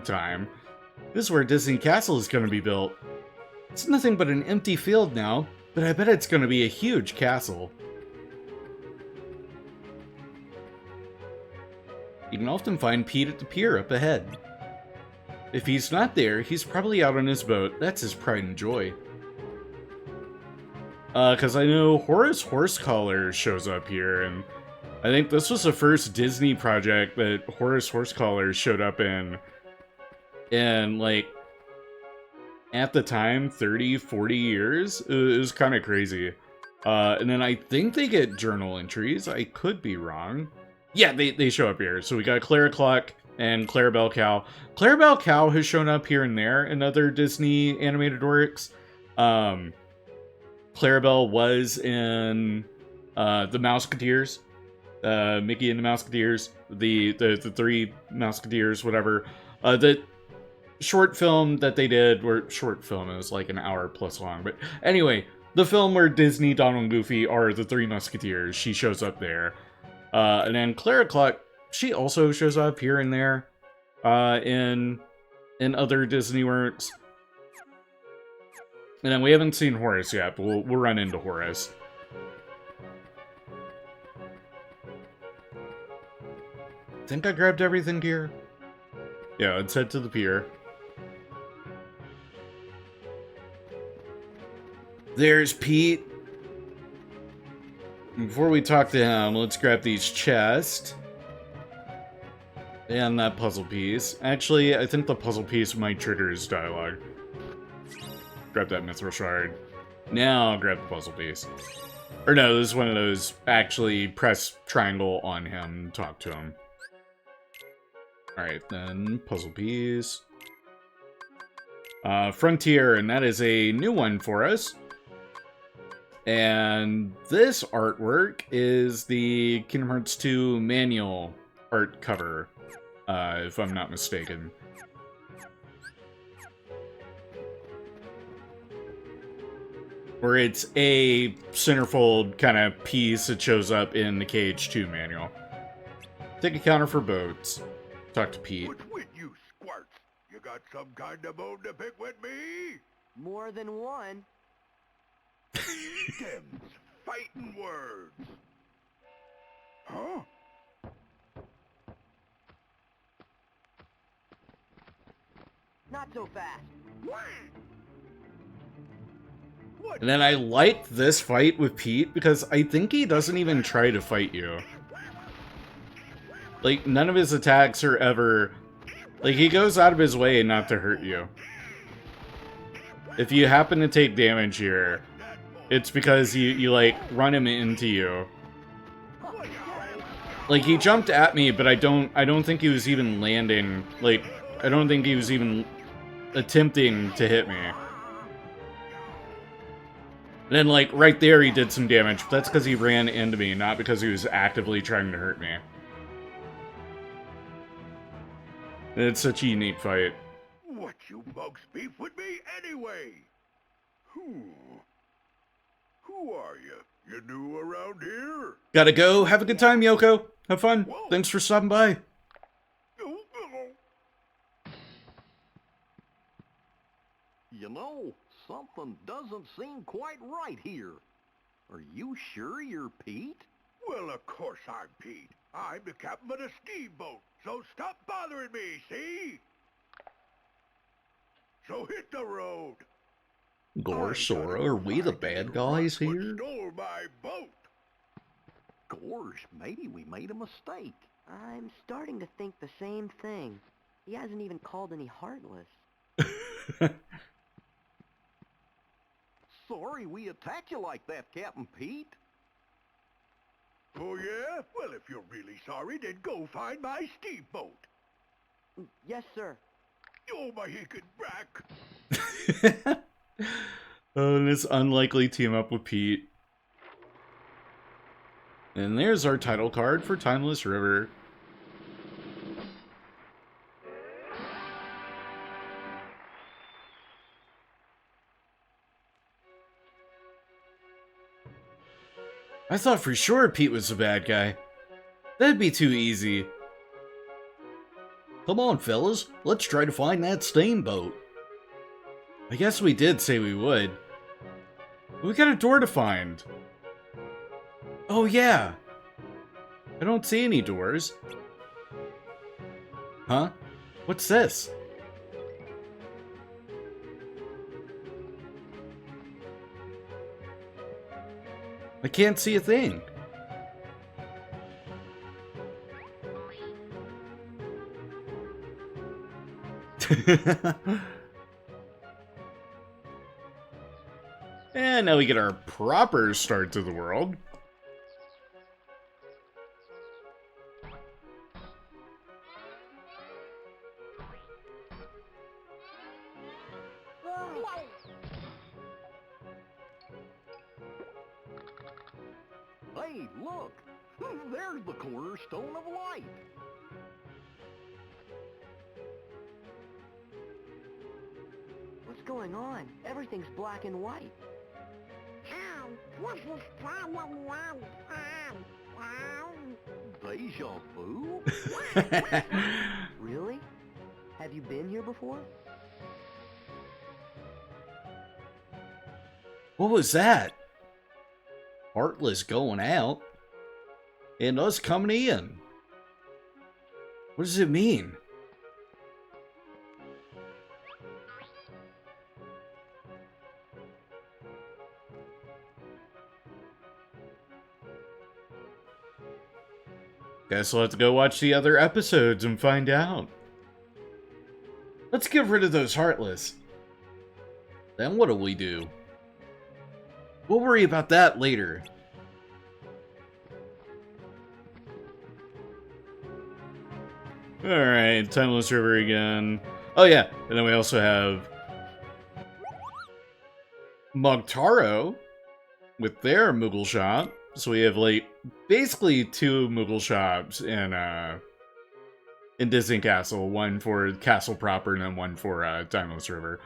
time. This is where Disney Castle is going to be built. It's nothing but an empty field now, but I bet it's going to be a huge castle. You can often find Pete at the pier up ahead. If he's not there, he's probably out on his boat. That's his pride and joy. Because I know Horace Horsecollar shows up here, and I think this was the first Disney project that Horace Horsecollar showed up in, like, at the time, 30, 40 years. It was kind of crazy. And then I think they get journal entries. I could be wrong. Yeah, they show up here. So we got Clara Cluck and Clarabelle Cow. Clarabelle Cow has shown up here and there in other Disney animated works. Clarabelle was in the Mouseketeers. Mickey and the Mouseketeers. The three Mouseketeers, whatever. The short film that they did, or short film, it was like an hour plus long, but anyway, the film where Disney, Donald, and Goofy are the three Musketeers, she shows up there. And then Clara Cluck, she also shows up here and there, in other Disney works. And then we haven't seen Horace yet, but we'll run into Horace. Think I grabbed everything here? Yeah, let's head to the pier. There's Pete. Before we talk to him, let's grab these chests. And that puzzle piece. Actually, I think the puzzle piece might trigger his dialogue. Grab that mithril shard. Now grab the puzzle piece. Or no, this is one of those, actually press triangle on him and talk to him. Alright, then puzzle piece. Frontier, and that is a new one for us. And this artwork is the Kingdom Hearts 2 manual art cover, if I'm not mistaken. Where it's a centerfold kind of piece that shows up in the KH2 manual. Take a counter for boats. Talk to Pete. What's with you, squirts? You got some kind of bone to pick with me? More than one. Them's fighting words. Huh? Not so fast. And then I like this fight with Pete because I think he doesn't even try to fight you. Like, none of his attacks are ever... Like, he goes out of his way not to hurt you. If you happen to take damage here, it's because you like, run him into you. Like, he jumped at me, but I don't think he was even landing. Like, I don't think he was even attempting to hit me. And then, like, right there he did some damage, but that's because he ran into me, not because he was actively trying to hurt me. And it's such a unique fight. What you bugs beef with me anyway? Who are you? You new around here? Gotta go. Have a good time, Yoko. Have fun. Thanks for stopping by. You know, something doesn't seem quite right here. Are you sure you're Pete? Well, of course I'm Pete. I'm the captain of the steamboat, so stop bothering me, see? So hit the road. Gore, Sora, are we the bad guys here? Stole my boat. Gorge, maybe we made a mistake. I'm starting to think the same thing. He hasn't even called any Heartless. Sorry we attacked you like that, Captain Pete. Oh, yeah? Well, if you're really sorry, then go find my steamboat. Yes, sir. Oh, my hicked back. Oh, and this unlikely team up with Pete. And there's our title card for Timeless River. I thought for sure Pete was the bad guy. That'd be too easy. Come on, fellas. Let's try to find that steamboat. I guess we did say we would. We got a door to find. Oh, yeah. I don't see any doors. Huh? What's this? I can't see a thing. And now we get our proper start to the world. Hey, look! There's the cornerstone of light! What's going on? Everything's black and white. Deja vu? Really? Have you been here before? What was that? Heartless going out, and us coming in. What does it mean? Guess we'll have to go watch the other episodes and find out. Let's get rid of those Heartless. Then what do we do? We'll worry about that later. Alright, Timeless River again. Oh yeah, and then we also have Mogtaro with their Moogle shop. So we have like basically two Moogle shops in Disney Castle. One for Castle proper and then one for Timeless River.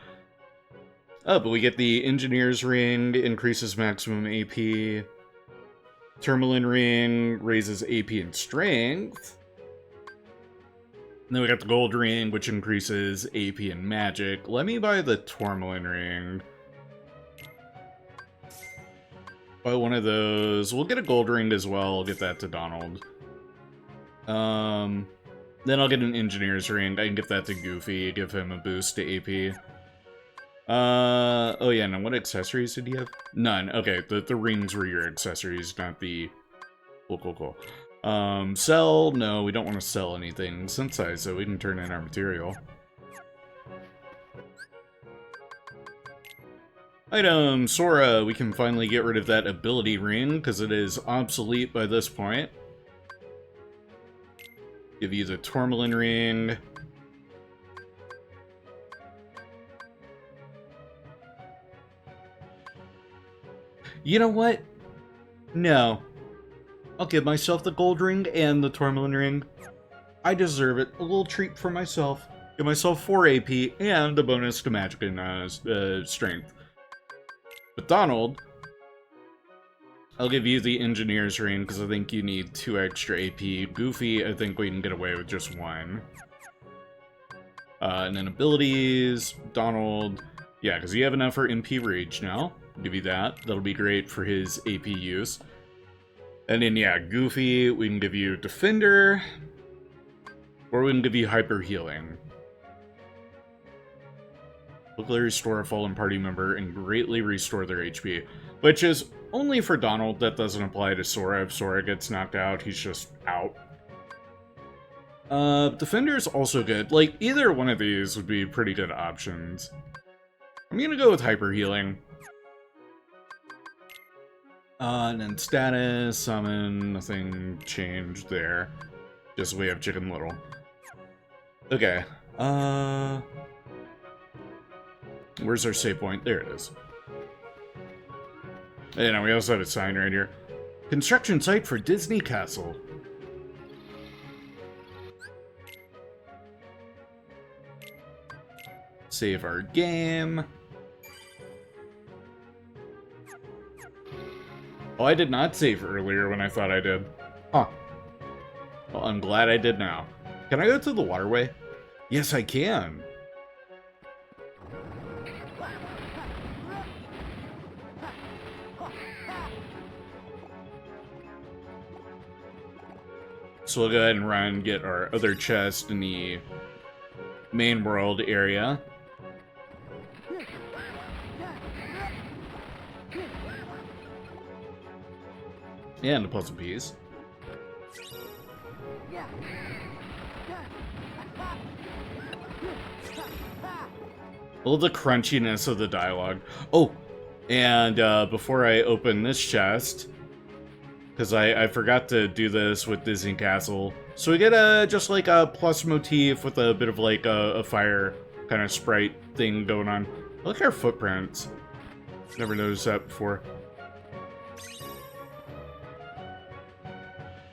Oh, but we get the Engineer's Ring, increases maximum AP. Tourmaline Ring raises AP and Strength. And then we got the Gold Ring, which increases AP and Magic. Let me buy the Tourmaline Ring. Buy one of those. We'll get a Gold Ring as well. I'll get that to Donald. Then I'll get an Engineer's Ring. I can give that to Goofy, give him a boost to AP. Oh yeah, now what accessories did he have? None. Okay, the rings were your accessories, not the... Cool. Sell? No, we don't want to sell anything. Synthesize, so we can turn in our material. Item, Sora, we can finally get rid of that ability ring, because it is obsolete by this point. Give you the Tourmaline Ring. You know what? No. I'll give myself the gold ring and the tourmaline ring. I deserve it. A little treat for myself. Give myself 4 AP and a bonus to magic and strength. But Donald, I'll give you the engineer's ring because I think you need 2 extra AP. Goofy, I think we can get away with just 1. And then abilities, Donald, yeah, because you have enough for MP Rage now. I'll give you that. That'll be great for his AP use. And then, yeah, Goofy, we can give you Defender, or we can give you Hyper Healing. Quickly restore a fallen party member and greatly restore their HP, which is only for Donald. That doesn't apply to Sora. If Sora gets knocked out, he's just out. Defender is also good. Like, either one of these would be pretty good options. I'm gonna go with Hyper Healing. And then status, summon, nothing changed there. Just we have Chicken Little. Okay, where's our save point? There it is. And we also have a sign right here. Construction site for Disney Castle. Save our game. Oh, I did not save earlier when I thought I did. Huh. Well, I'm glad I did now. Can I go to the waterway? Yes, I can. So we'll go ahead and run, get our other chest in the main world area. And a puzzle piece. I love the crunchiness of the dialogue. Oh, and before I open this chest, because I forgot to do this with Disney Castle, so we get just like a plus motif with a bit of like a fire kind of sprite thing going on. Look at our footprints. Never noticed that before.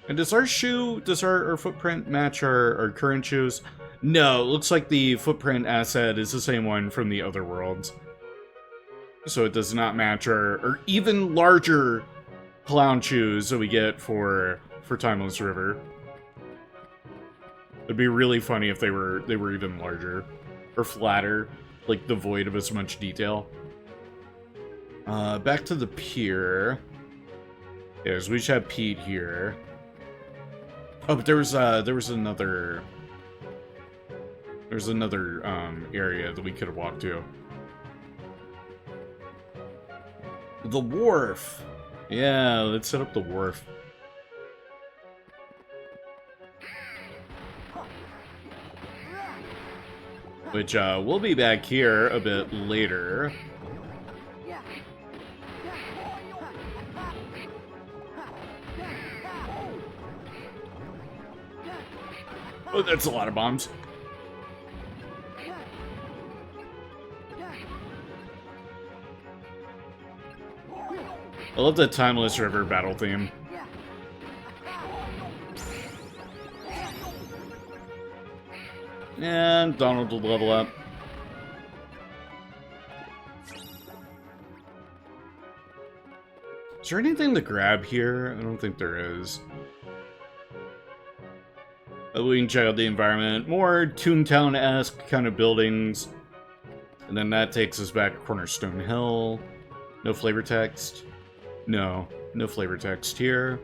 And does our footprint match our current shoes? No, it looks like the footprint asset is the same one from the other worlds. So it does not match our even larger clown shoes that we get for Timeless River. It'd be really funny if they were even larger. Or flatter, like devoid of as much detail. Back to the pier. Yeah, so we just have Pete here. Oh, but there was another area that we could have walked to. The wharf. Yeah, let's set up the wharf. Which we'll be back here a bit later. Oh, that's a lot of bombs. I love the Timeless River battle theme. And Donald will level up. Is there anything to grab here? I don't think there is. We can check out the environment. More Toontown-esque kind of buildings. And then that takes us back to Cornerstone Hill. No flavor text. No flavor text here.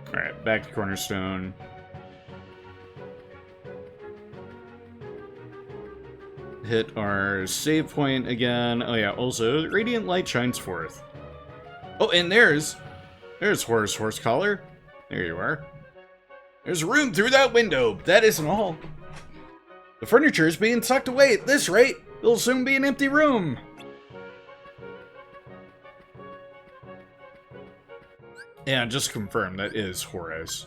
Alright, back to Cornerstone. Hit our save point again. Oh yeah, also, Radiant Light shines forth. Oh, and there's Horse Collar. There you are. There's room through that window, but that isn't all. The furniture is being sucked away at this rate. It'll soon be an empty room. And just confirm that is Horace.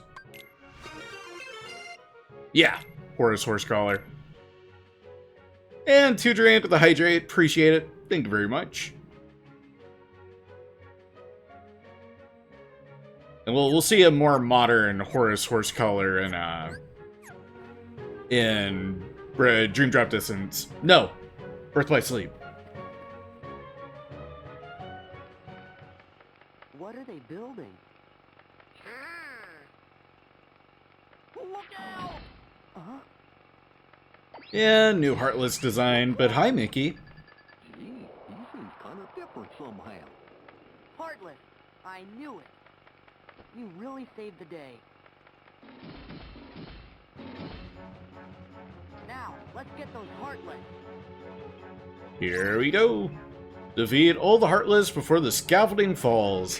Yeah, Horace Horse Collar. And 2 drink with the hydrate. Appreciate it. Thank you very much. And we'll see a more modern Horus horse color in Dream Drop Distance. No, Birth by Sleep. What are they building? Look out! Uh-huh. Yeah, new Heartless design, but hi, Mickey. Gee, he seems kind of different somehow. Heartless! I knew it! You really saved the day. Now, let's get those Heartless. Here we go. Defeat all the Heartless before the scaffolding falls.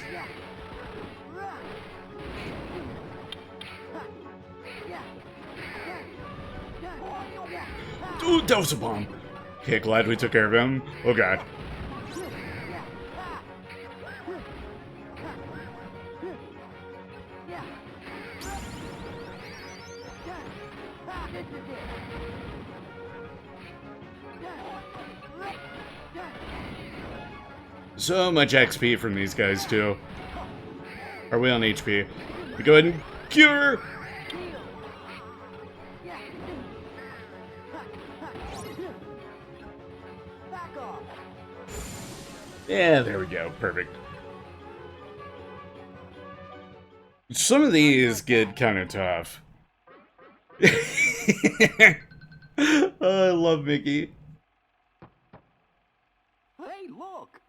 Ooh, that was a bomb. Okay, glad we took care of him. Oh god. So much XP from these guys, too. Are we on HP? We go ahead and cure! Yeah, there we go. Perfect. Some of these get kind of tough. Oh, I love Mickey. Hey, look!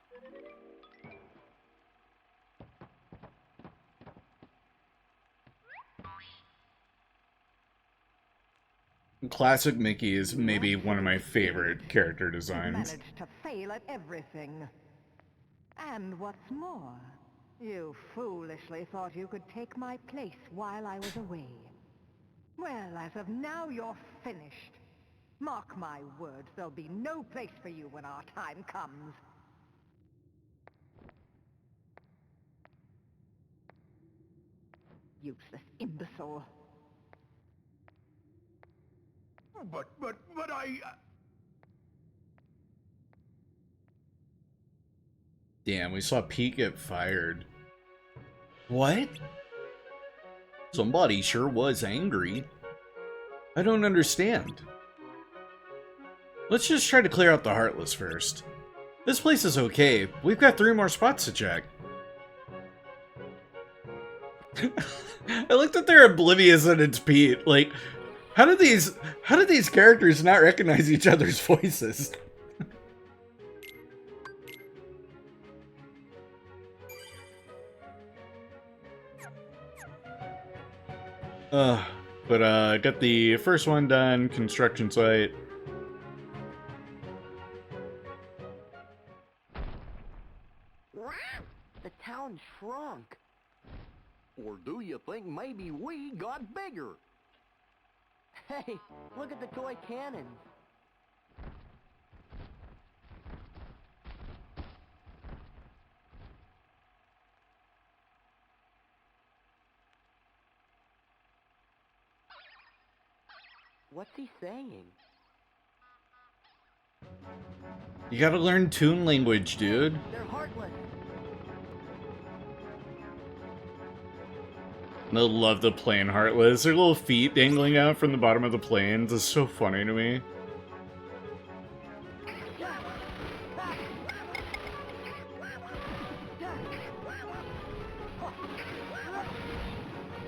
Classic Mickey is maybe one of my favorite character designs. Managed to fail at everything. And what's more, you foolishly thought you could take my place while I was away. Well, as of now, you're finished. Mark my words, there'll be no place for you when our time comes. Useless imbecile. But I... Damn, we saw Pete get fired. What? Somebody sure was angry. I don't understand. Let's just try to clear out the Heartless first. This place is okay. We've got 3 more spots to check. I like that they're oblivious that it's Pete. Like, how do these characters not recognize each other's voices? But got the first one done, construction site. The town shrunk. Or do you think maybe we got bigger? Hey, look at the toy cannons. What's he saying? You gotta learn Toon language, dude. They're Heartless. I love the plane Heartless. Their little feet dangling out from the bottom of the planes is so funny to me.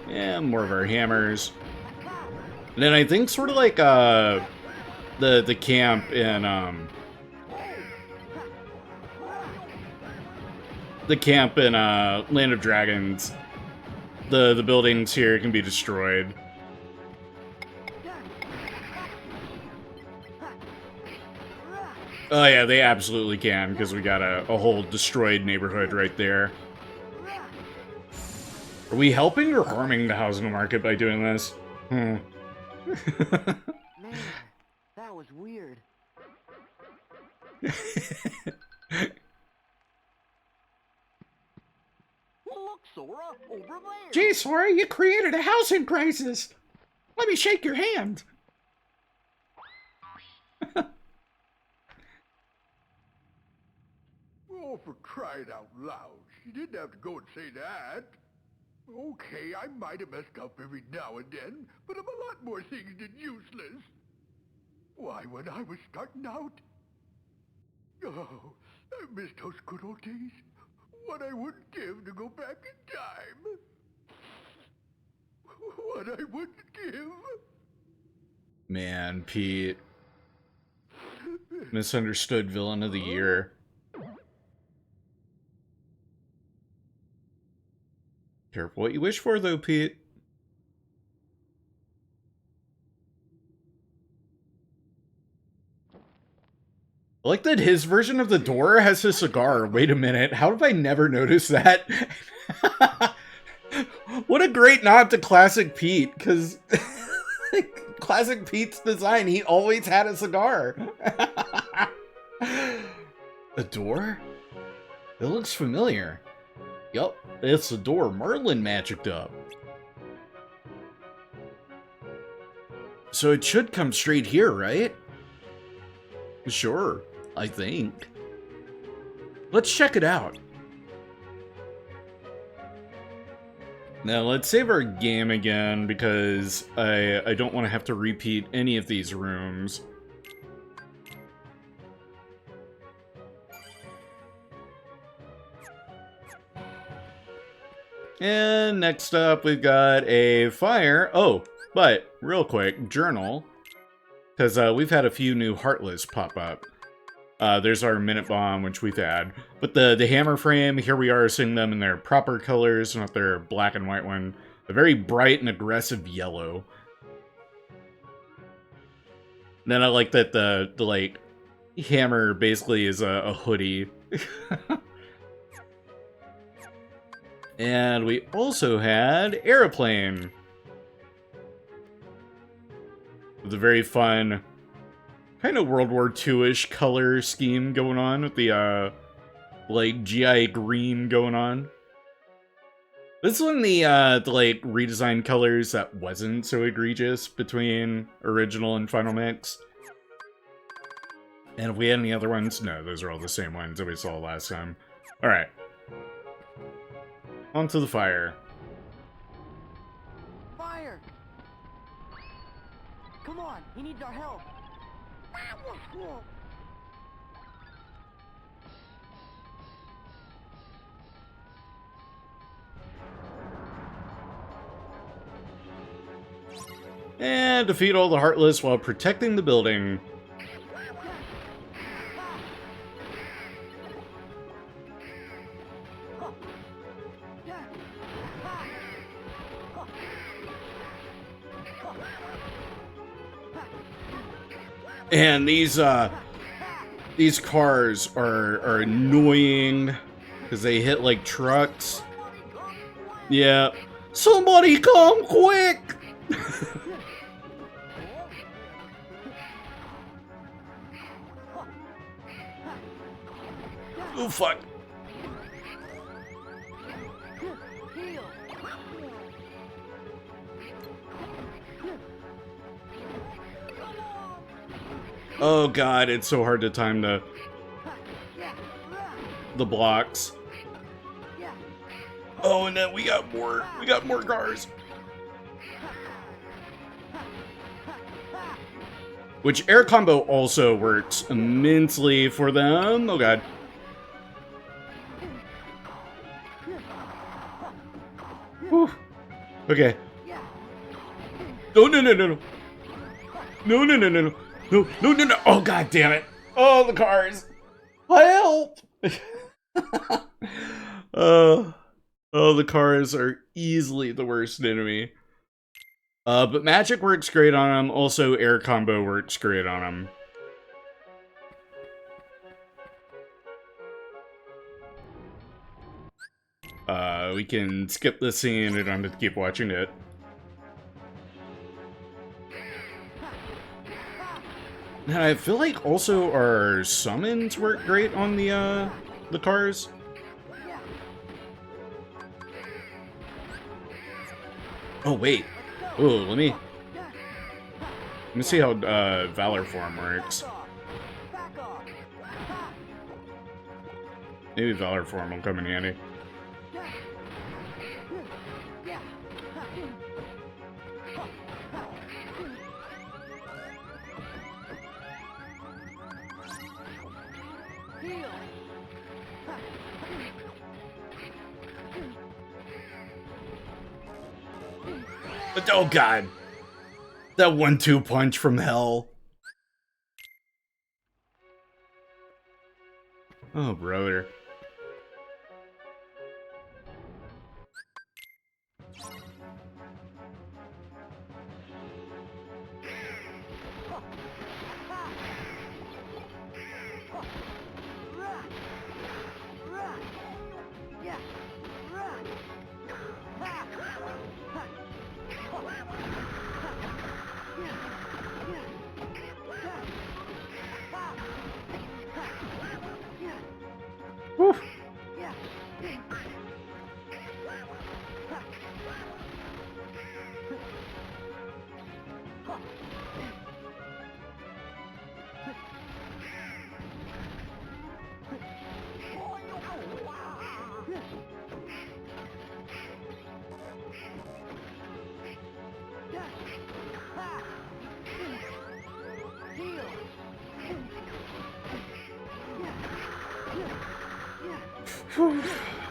Yeah, more of our hammers. And then I think sort of like the camp in Land of Dragons. The buildings here can be destroyed. Oh yeah, they absolutely can, because we got a whole destroyed neighborhood right there. Are we helping or harming the housing market by doing this? Man, that was weird. Look, Sora, over there! Gee, Sora, you created a housing crisis. Let me shake your hand. Oh, for crying out loud. She didn't have to go and say that. Okay, I might have messed up every now and then, but I'm a lot more things than useless. Why, when I was starting out... Oh, I miss those good old days. What I wouldn't give to go back in time. What I wouldn't give. Man, Pete. Misunderstood villain of the year. Careful what you wish for, though, Pete. I like that his version of the door has a cigar. Wait a minute, how have I never noticed that? What a great nod to Classic Pete, because Classic Pete's design, he always had a cigar. A door? It looks familiar. Yup, it's the door Merlin magicked up. So it should come straight here, right? Sure, I think. Let's check it out. Now let's save our game again because I don't want to have to repeat any of these rooms. And next up we've got a fire. Oh, but real quick, journal. Because we've had a few new Heartless pop up. There's our minute bomb, which we've had. But the hammer frame, here we are seeing them in their proper colors, not their black and white one. A very bright and aggressive yellow. Then I like that the like, hammer basically is a hoodie. And we also had Aeroplane. With a very fun, kind of World War II-ish color scheme going on with the, like, GI green going on. This is one of the like, redesigned colors that wasn't so egregious between original and Final Mix. And if we had any other ones, no, those are all the same ones that we saw last time. Alright. Onto the fire. Fire! Come on, he needs our help. And defeat all the Heartless while protecting the building. And these cars are annoying because they hit like trucks. Yeah. Somebody come quick! Oh fuck. Oh god, it's so hard to time the blocks. Oh, and then we got more cars. Which air combo also works immensely for them. Oh god. Whew. Okay. No, no, no, no, no. No, no, no, no, no. No, no, no, no. Oh, god damn it. Oh, the cars. Help. Oh, the cars are easily the worst enemy. But magic works great on them. Also, air combo works great on them. We can skip this scene. We don't have to keep watching it. And I feel like also our summons work great on the cars. Oh wait. Oh, let me see how Valor Form works. Maybe Valor form will come in handy. But, oh god. That 1-2 punch from hell. Oh, brother. Whew.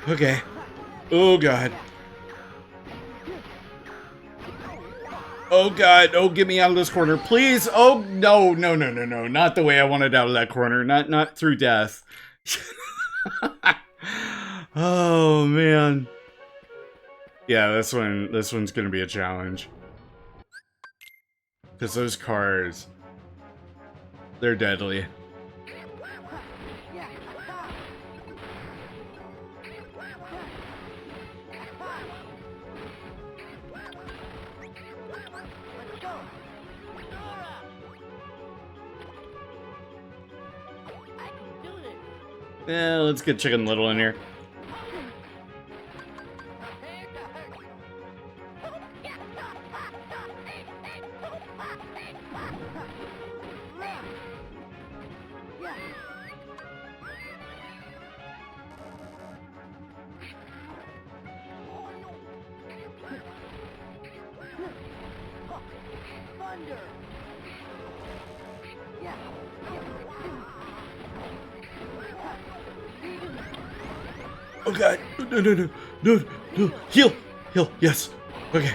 Okay. Oh god. Oh god. Oh, get me out of this corner, please. Oh no, no, no, no, no. Not the way I wanted out of that corner. Not through death. Oh man. Yeah, this one's gonna be a challenge. Because those cars, they're deadly. Yeah, let's get Chicken Little in here. Oh god, no, no, no, no, no, heal, heal, yes, okay.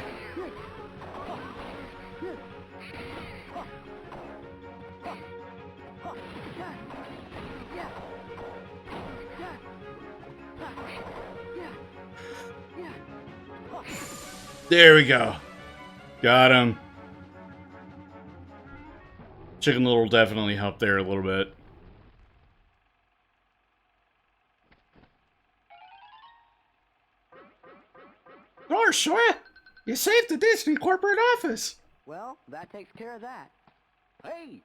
There we go. Got him. Chicken Little will definitely help there a little bit. Oh, Sora, you saved the Disney corporate office. Well, that takes care of that. Hey!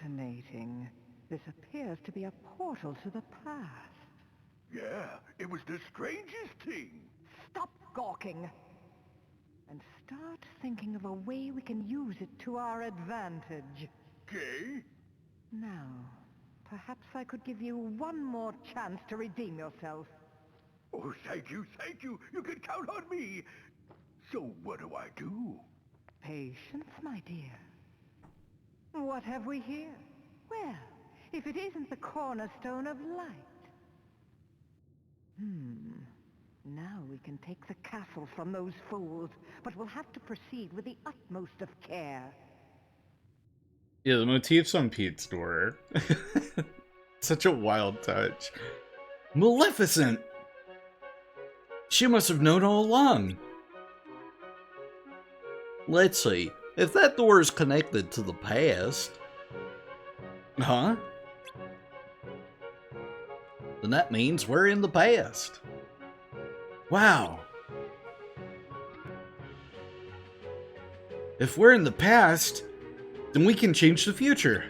Fascinating. This appears to be a portal to the past. Yeah, it was the strangest thing. Stop gawking! And start thinking of a way we can use it to our advantage. Okay? Now, perhaps I could give you one more chance to redeem yourself. Oh, thank you, thank you. You can count on me. So what do I do? Patience, my dear. What have we here? Well, if it isn't the cornerstone of light. Now we can take the castle from those fools, but we'll have to proceed with the utmost of care. Yeah, the motifs on Pete's door. Such a wild touch. Maleficent! She must have known all along. Let's see. If that door is connected to the past... Huh? Then that means we're in the past. Wow. If we're in the past, then we can change the future.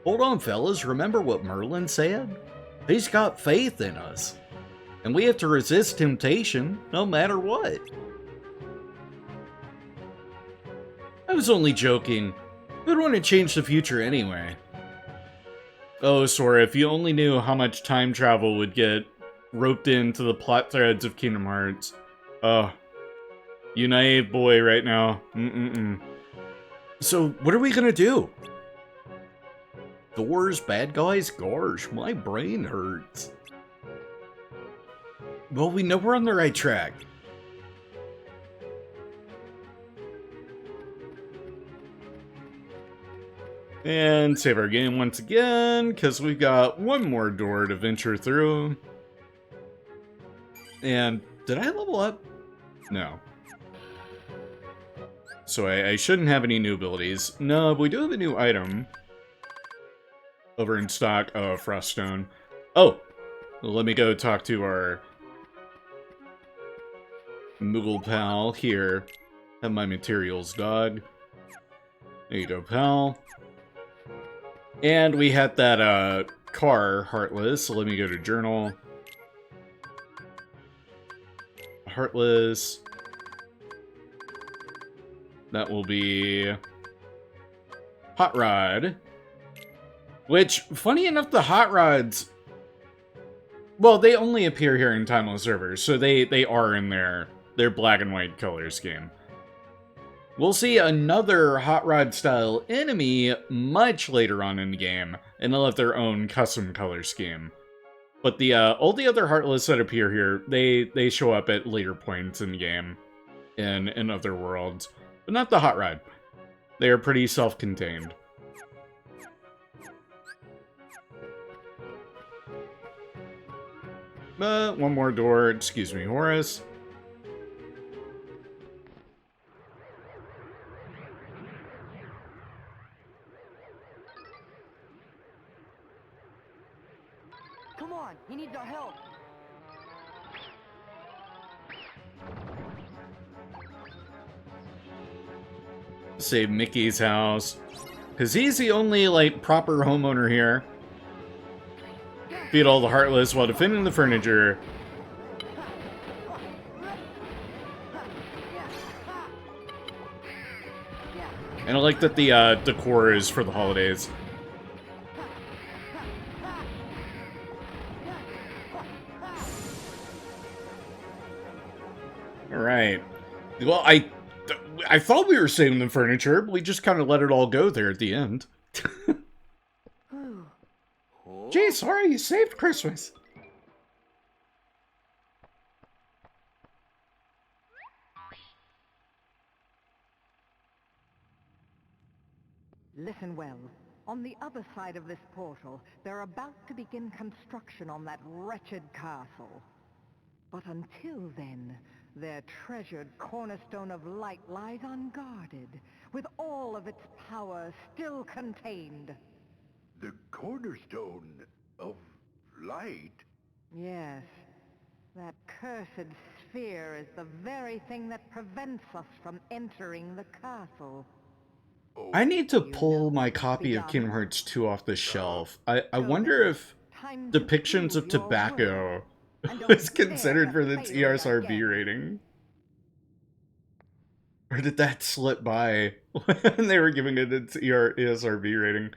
Hold on, fellas. Remember what Merlin said? He's got faith in us. And we have to resist temptation, no matter what. I was only joking. Who'd want to change the future anyway? Oh, Sora, if you only knew how much time travel would get roped into the plot threads of Kingdom Hearts. Oh, you naive boy right now. So, what are we gonna do? Doors, bad guys? Gosh, my brain hurts. Well, we know we're on the right track. And save our game once again, because we've got one more door to venture through. And did I level up? No. So I shouldn't have any new abilities. No, but we do have a new item. Over in stock. Oh, Froststone. Oh! Well, let me go talk to our Moogle pal here. Have my materials, dog. There you go, pal. And we had that car, Heartless. So let me go to Journal. Heartless. That will be Hot Rod. Which, funny enough, the Hot Rods, well, they only appear here in Timeless Servers, so they are in their black and white color scheme. We'll see another Hot Rod style enemy much later on in the game, and they'll have their own custom color scheme. But all the other Heartless that appear here, they show up at later points in the game, in other worlds. But not the Hot Rod. They are pretty self-contained. One more door. Excuse me, Horace. Come on, he needs our help. Save Mickey's house. Because he's the only, like, proper homeowner here. Feed all the Heartless while defending the furniture. And I like that the decor is for the holidays. Alright. Well, I thought we were saving the furniture, but we just kind of let it all go there at the end. Gee, sorry, you saved Christmas. Listen well. On the other side of this portal, they're about to begin construction on that wretched castle. But until then, their treasured cornerstone of light lies unguarded, with all of its power still contained. The cornerstone of light? Yes. That cursed sphere is the very thing that prevents us from entering the castle. I need to pull my copy of Kingdom Hearts 2 off the shelf. I wonder if depictions of tobacco was considered for its ESRB rating. Or did that slip by when they were giving it its ESRB rating?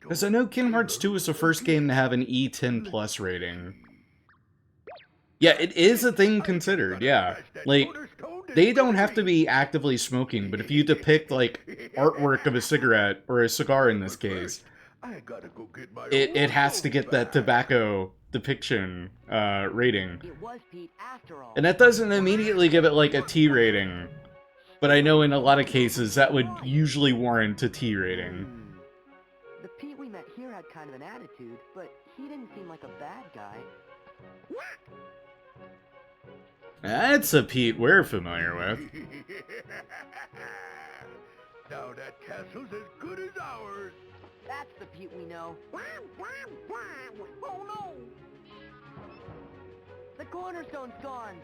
Because I know Kingdom Hearts 2 was the first game to have an E10 plus rating. Yeah, it is a thing considered, yeah. Like, they don't have to be actively smoking, but if you depict, like, artwork of a cigarette, or a cigar in this case, it has to get that tobacco depiction rating. And that doesn't immediately give it, like, a T rating. But I know in a lot of cases that would usually warrant a T rating. The Pete we met here had kind of an attitude, but he didn't seem like a bad guy. That's a Pete we're familiar with. Now that castle's as good as ours. That's the Pete we know. Oh no! The cornerstone's gone.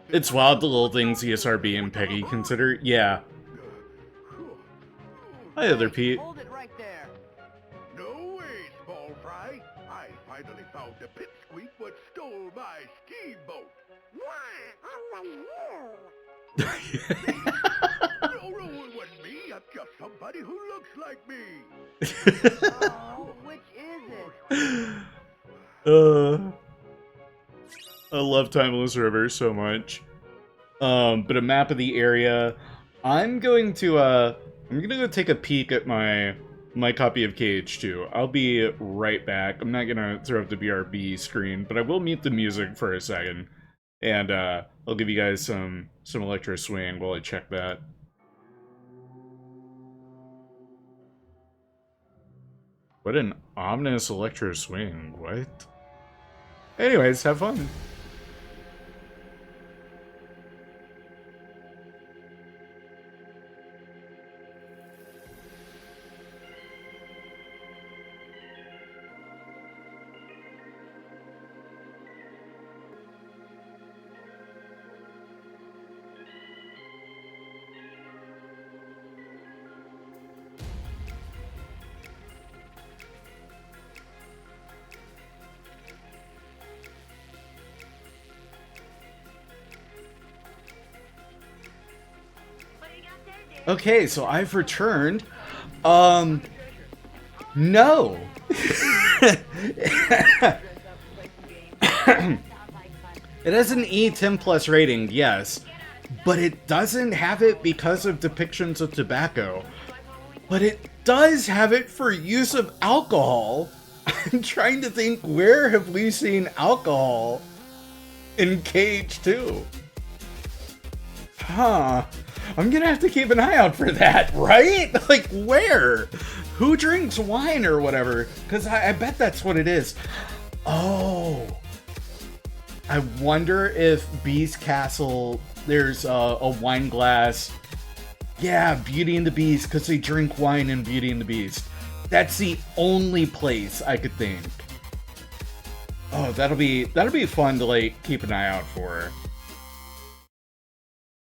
It's wild the little things ESRB and Peggy consider. Yeah. Hi, other Pete. Hold it right there. No way, small finally found the pipsqueak what stole my steamboat. Yeah, it was No, it wasn't me. I'm just somebody who looks like me. Oh, which is it? I love Timeless River so much. But a map of the area. I'm gonna go take a peek at my copy of KH2. I'll be right back. I'm not gonna throw up the BRB screen, but I will mute the music for a second. And I'll give you guys some electro swing while I check that. What an ominous electro swing. What? Anyways, have fun. Okay, so I've returned. No. It has an E10 plus rating, yes, but it doesn't have it because of depictions of tobacco. But it does have it for use of alcohol. I'm trying to think, where have we seen alcohol in KH2? Huh. I'm gonna have to keep an eye out for that, right? Like, where? Who drinks wine or whatever? Because I bet that's what it is. Oh. I wonder if Beast Castle, there's a wine glass. Yeah, Beauty and the Beast, because they drink wine in Beauty and the Beast. That's the only place I could think. Oh, that'll be fun to, like, keep an eye out for.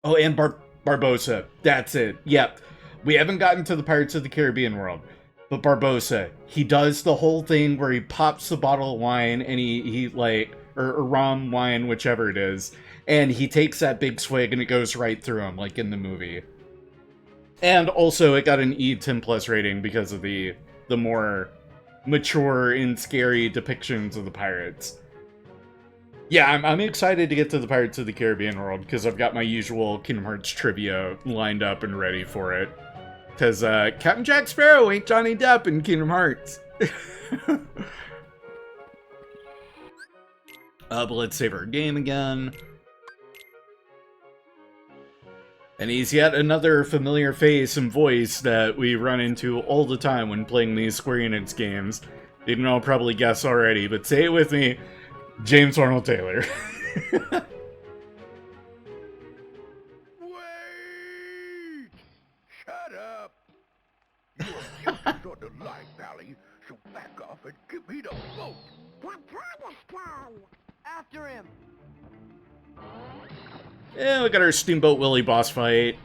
Oh, and Barbossa. That's it. Yep. We haven't gotten to the Pirates of the Caribbean world. But Barbossa, he does the whole thing where he pops the bottle of wine and he like, or rum, wine, whichever it is, and he takes that big swig and it goes right through him, like in the movie. And also, it got an E10 plus rating because of the more mature and scary depictions of the pirates. Yeah, I'm excited to get to the Pirates of the Caribbean world because I've got my usual Kingdom Hearts trivia lined up and ready for it. Because Captain Jack Sparrow ain't Johnny Depp in Kingdom Hearts. But let's save our game again. And he's yet another familiar face and voice that we run into all the time when playing these Square Enix games. You can all probably guess already, but say it with me. James Arnold Taylor. Wait! Shut up! You're useless on the line, Pally, so back off and give me the boat! After him! Yeah, we got our Steamboat Willie boss fight.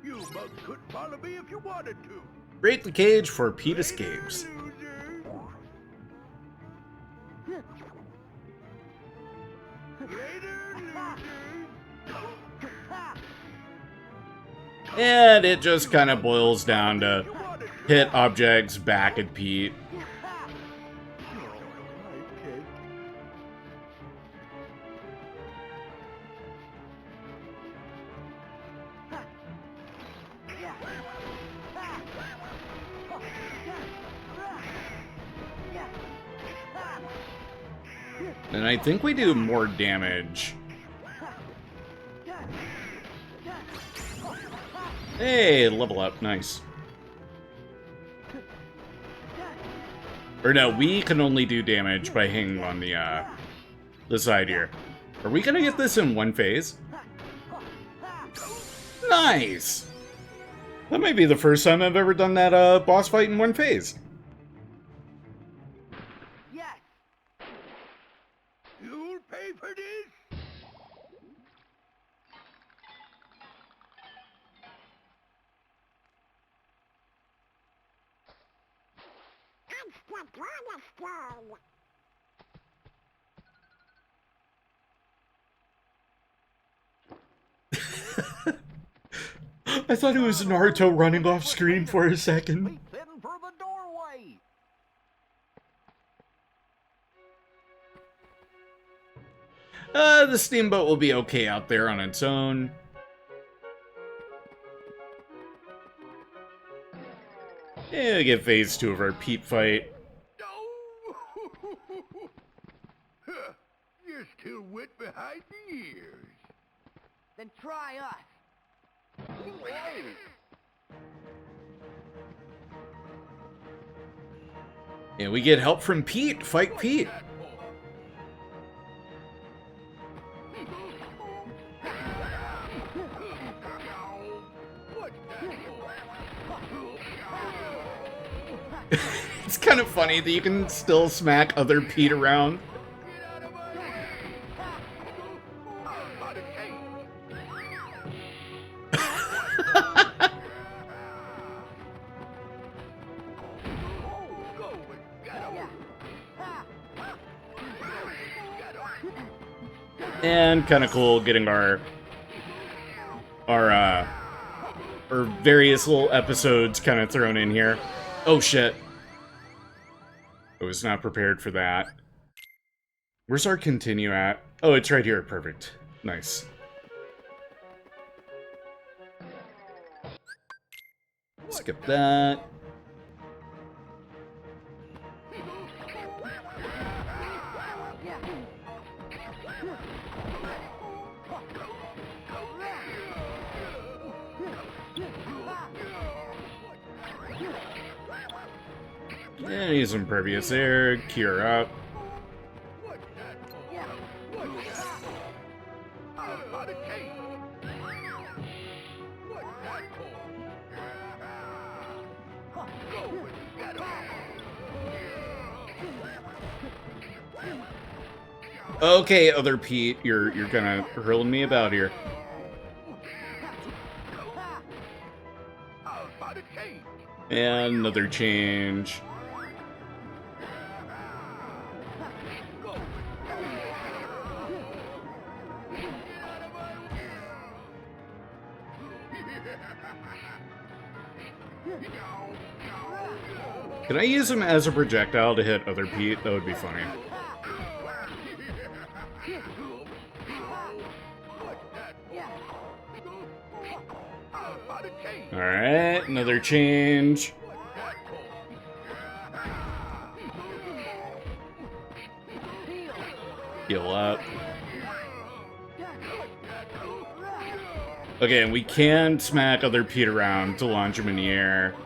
You mugs couldn't follow me if you wanted to! Break the cage for Pete escapes. And it just kind of boils down to hit objects back at Pete. And I think we do more damage. Hey, level up, nice. Or no, we can only do damage by hanging on the side here. Are we gonna get this in one phase? Nice! That might be the first time I've ever done that boss fight in one phase. Yes! You'll pay for this? I'm the cornerstone. I thought it was Naruto running off screen for a second. He's heading for the doorway. The steamboat will be okay out there on its own. Yeah, we get phase 2 of our Pete fight. Huh, you're still wet behind the ears. Then try us. And we get help from Pete. Fight Pete. It's kind of funny that you can still smack other Pete around. And kind of cool getting our various little episodes kind of thrown in here. Oh shit. I was not prepared for that. Where's our continue at? Oh, it's right here. Perfect. Nice. Skip that. And he's impervious there. Cure up. Okay, other Pete, you're kind of hurling me about here. And another change. Can I use him as a projectile to hit other Pete? That would be funny. Alright, another change. Heal up. Okay, and we can smack other Pete around to launch him in the air.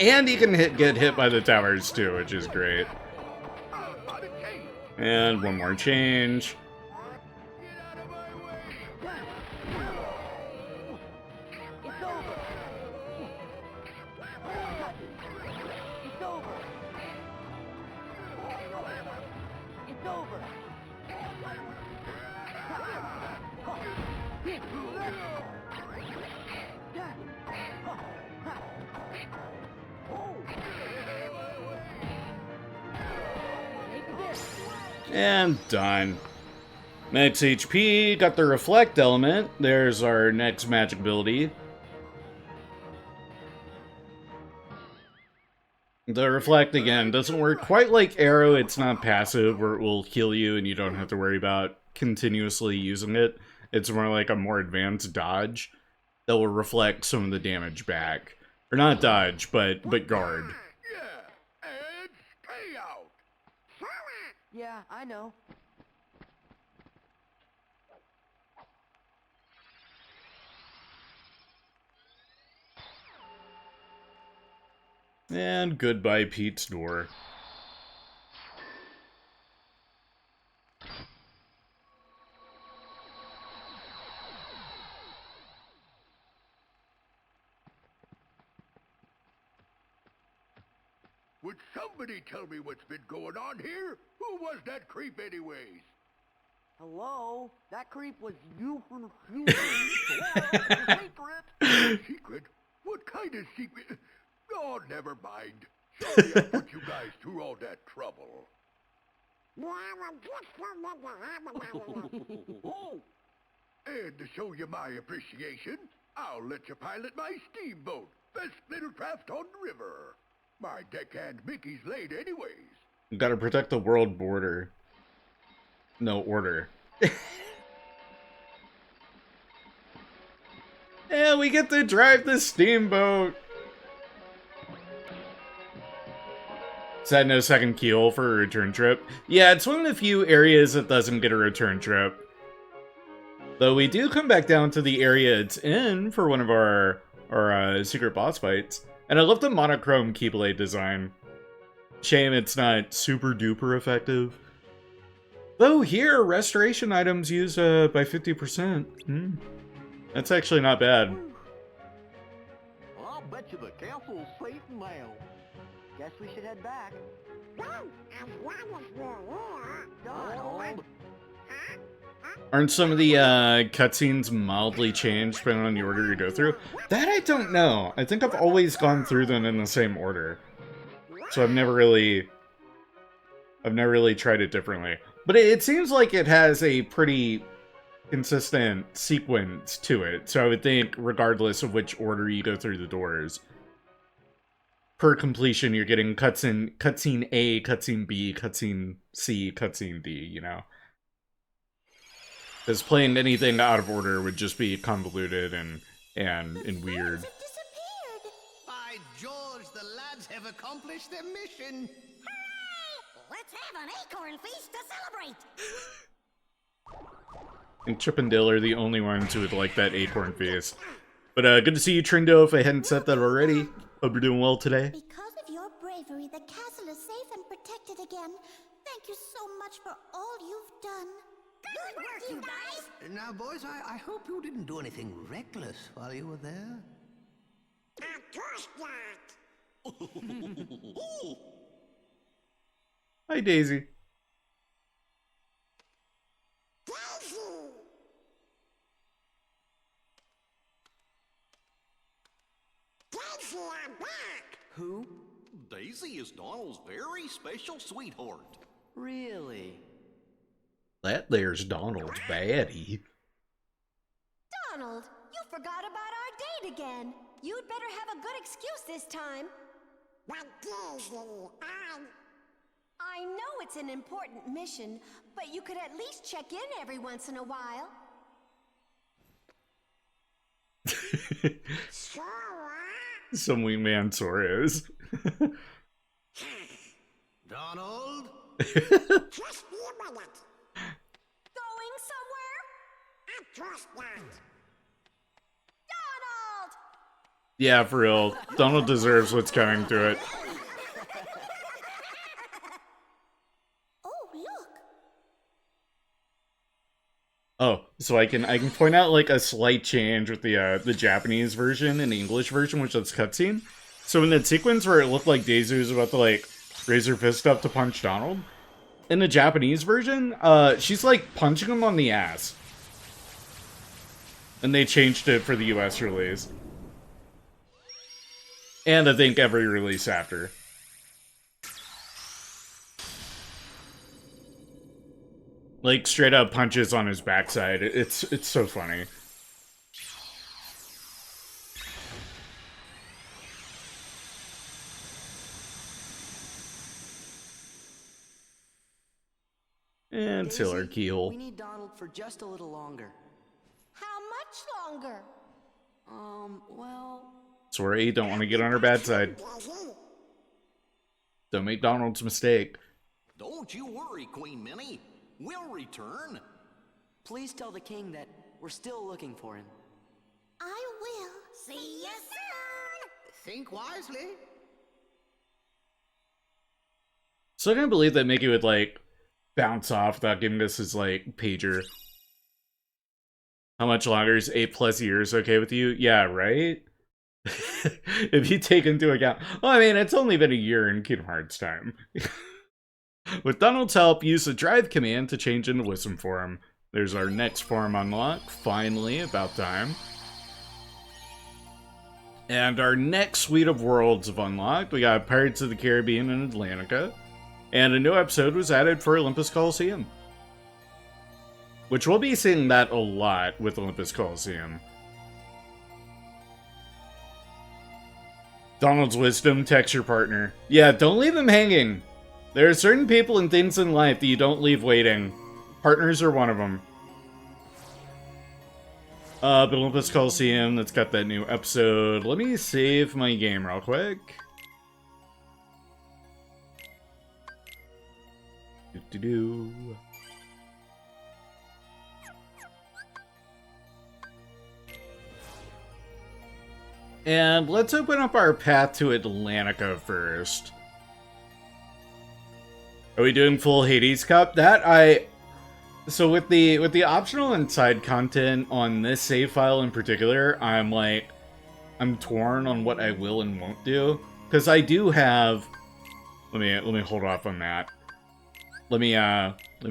And he can get hit by the towers too, which is great. And one more change. And done. Max HP, got the reflect element. There's our next magic ability. The reflect, again, doesn't work quite like arrow. It's not passive where it will heal you and you don't have to worry about continuously using it. It's more like a more advanced dodge that will reflect some of the damage back. Or not dodge, but guard. Yeah, I know. And goodbye, Pete's door. Would somebody tell me what's been going on here? Who was that creep anyways? Hello? That creep was you from Secret? What never mind. Sorry I put you guys through all that trouble. And to show you my appreciation, I'll let you pilot my steamboat. Best little craft on the river. My deckhand Mickey's late anyways. You gotta protect the world border. No, order. Yeah, we get to drive the steamboat. Is that no second keel for a return trip? Yeah, it's one of the few areas that doesn't get a return trip. Though we do come back down to the area it's in for one of our secret boss fights. And I love the monochrome Keyblade design. Shame it's not super duper effective. Though here, restoration items used by 50%. That's actually not bad. I'll bet you the castle's safe now. Guess we should head back. Donald. Aren't some of the cutscenes mildly changed depending on the order you go through? That I don't know. I think I've always gone through them in the same order. So I've never really tried it differently. But it seems like it has a pretty consistent sequence to it. So I would think regardless of which order you go through the doors, per completion you're getting cutscene A, cutscene B, cutscene C, cutscene D, you know? Because playing anything out of order would just be convoluted and weird. By George, the lads have accomplished their mission. Hooray! Let's have an acorn feast to celebrate. And Chip and Dale are the only ones who would like that acorn feast. But good to see you, Trindo, if I hadn't said that already. Hope you're doing well today. Because of your bravery, the castle is safe and protected again. Thank you so much for all you've done. Good work, you guys. Now, boys, I hope you didn't do anything reckless while you were there. Of course not. Hi, Daisy. Daisy! Daisy, I'm back! Who? Daisy is Donald's very special sweetheart. Really? That there's Donald's baddie. Donald, you forgot about our date again. You'd better have a good excuse this time. But Daisy, I know it's an important mission, but you could at least check in every once in a while. Sora? Some wingman Sora is. Donald? Just be a minute. Going somewhere? Of course not. Donald! Yeah, for real. Donald deserves what's coming to it. Oh, look. Oh, so I can point out like a slight change with the Japanese version and the English version, which is cutscene. So in that sequence where it looked like Daisy was about to like raise her fist up to punch Donald, in the Japanese version, she's like punching him on the ass. And they changed it for the US release. And I think every release after. Like straight up punches on his backside. It's so funny. And Sailor Keel. We need Donald for just a little longer. How much longer? Well... Sora, you don't want to get on her bad side. Don't make Donald's mistake. Don't you worry, Queen Minnie. We'll return. Please tell the king that we're still looking for him. I will. See you soon. Think wisely. So I can't believe that Mickey would, like, bounce off without giving us his, like, pager. How much longer is 8+ years okay with you? Yeah, right? If you take into account... Well, I mean, it's only been a year in Kingdom Hearts time. With Donald's help, use the drive command to change into Wisdom form. There's our next form unlock. Finally, about time. And our next suite of worlds have unlocked. We got Pirates of the Caribbean and Atlantica. And a new episode was added for Olympus Coliseum. Which we'll be seeing that a lot with Olympus Coliseum. Donald's wisdom, text your partner. Yeah, don't leave them hanging. There are certain people and things in life that you don't leave waiting. Partners are one of them. But Olympus Coliseum, that's got that new episode. Let me save my game real quick. Do-do-do. And let's open up our path to Atlantica first. Are we doing full Hades Cup? So with the optional and side content on this save file in particular, I'm torn on what I will and won't do. Because I do have, let me hold off on that. Let me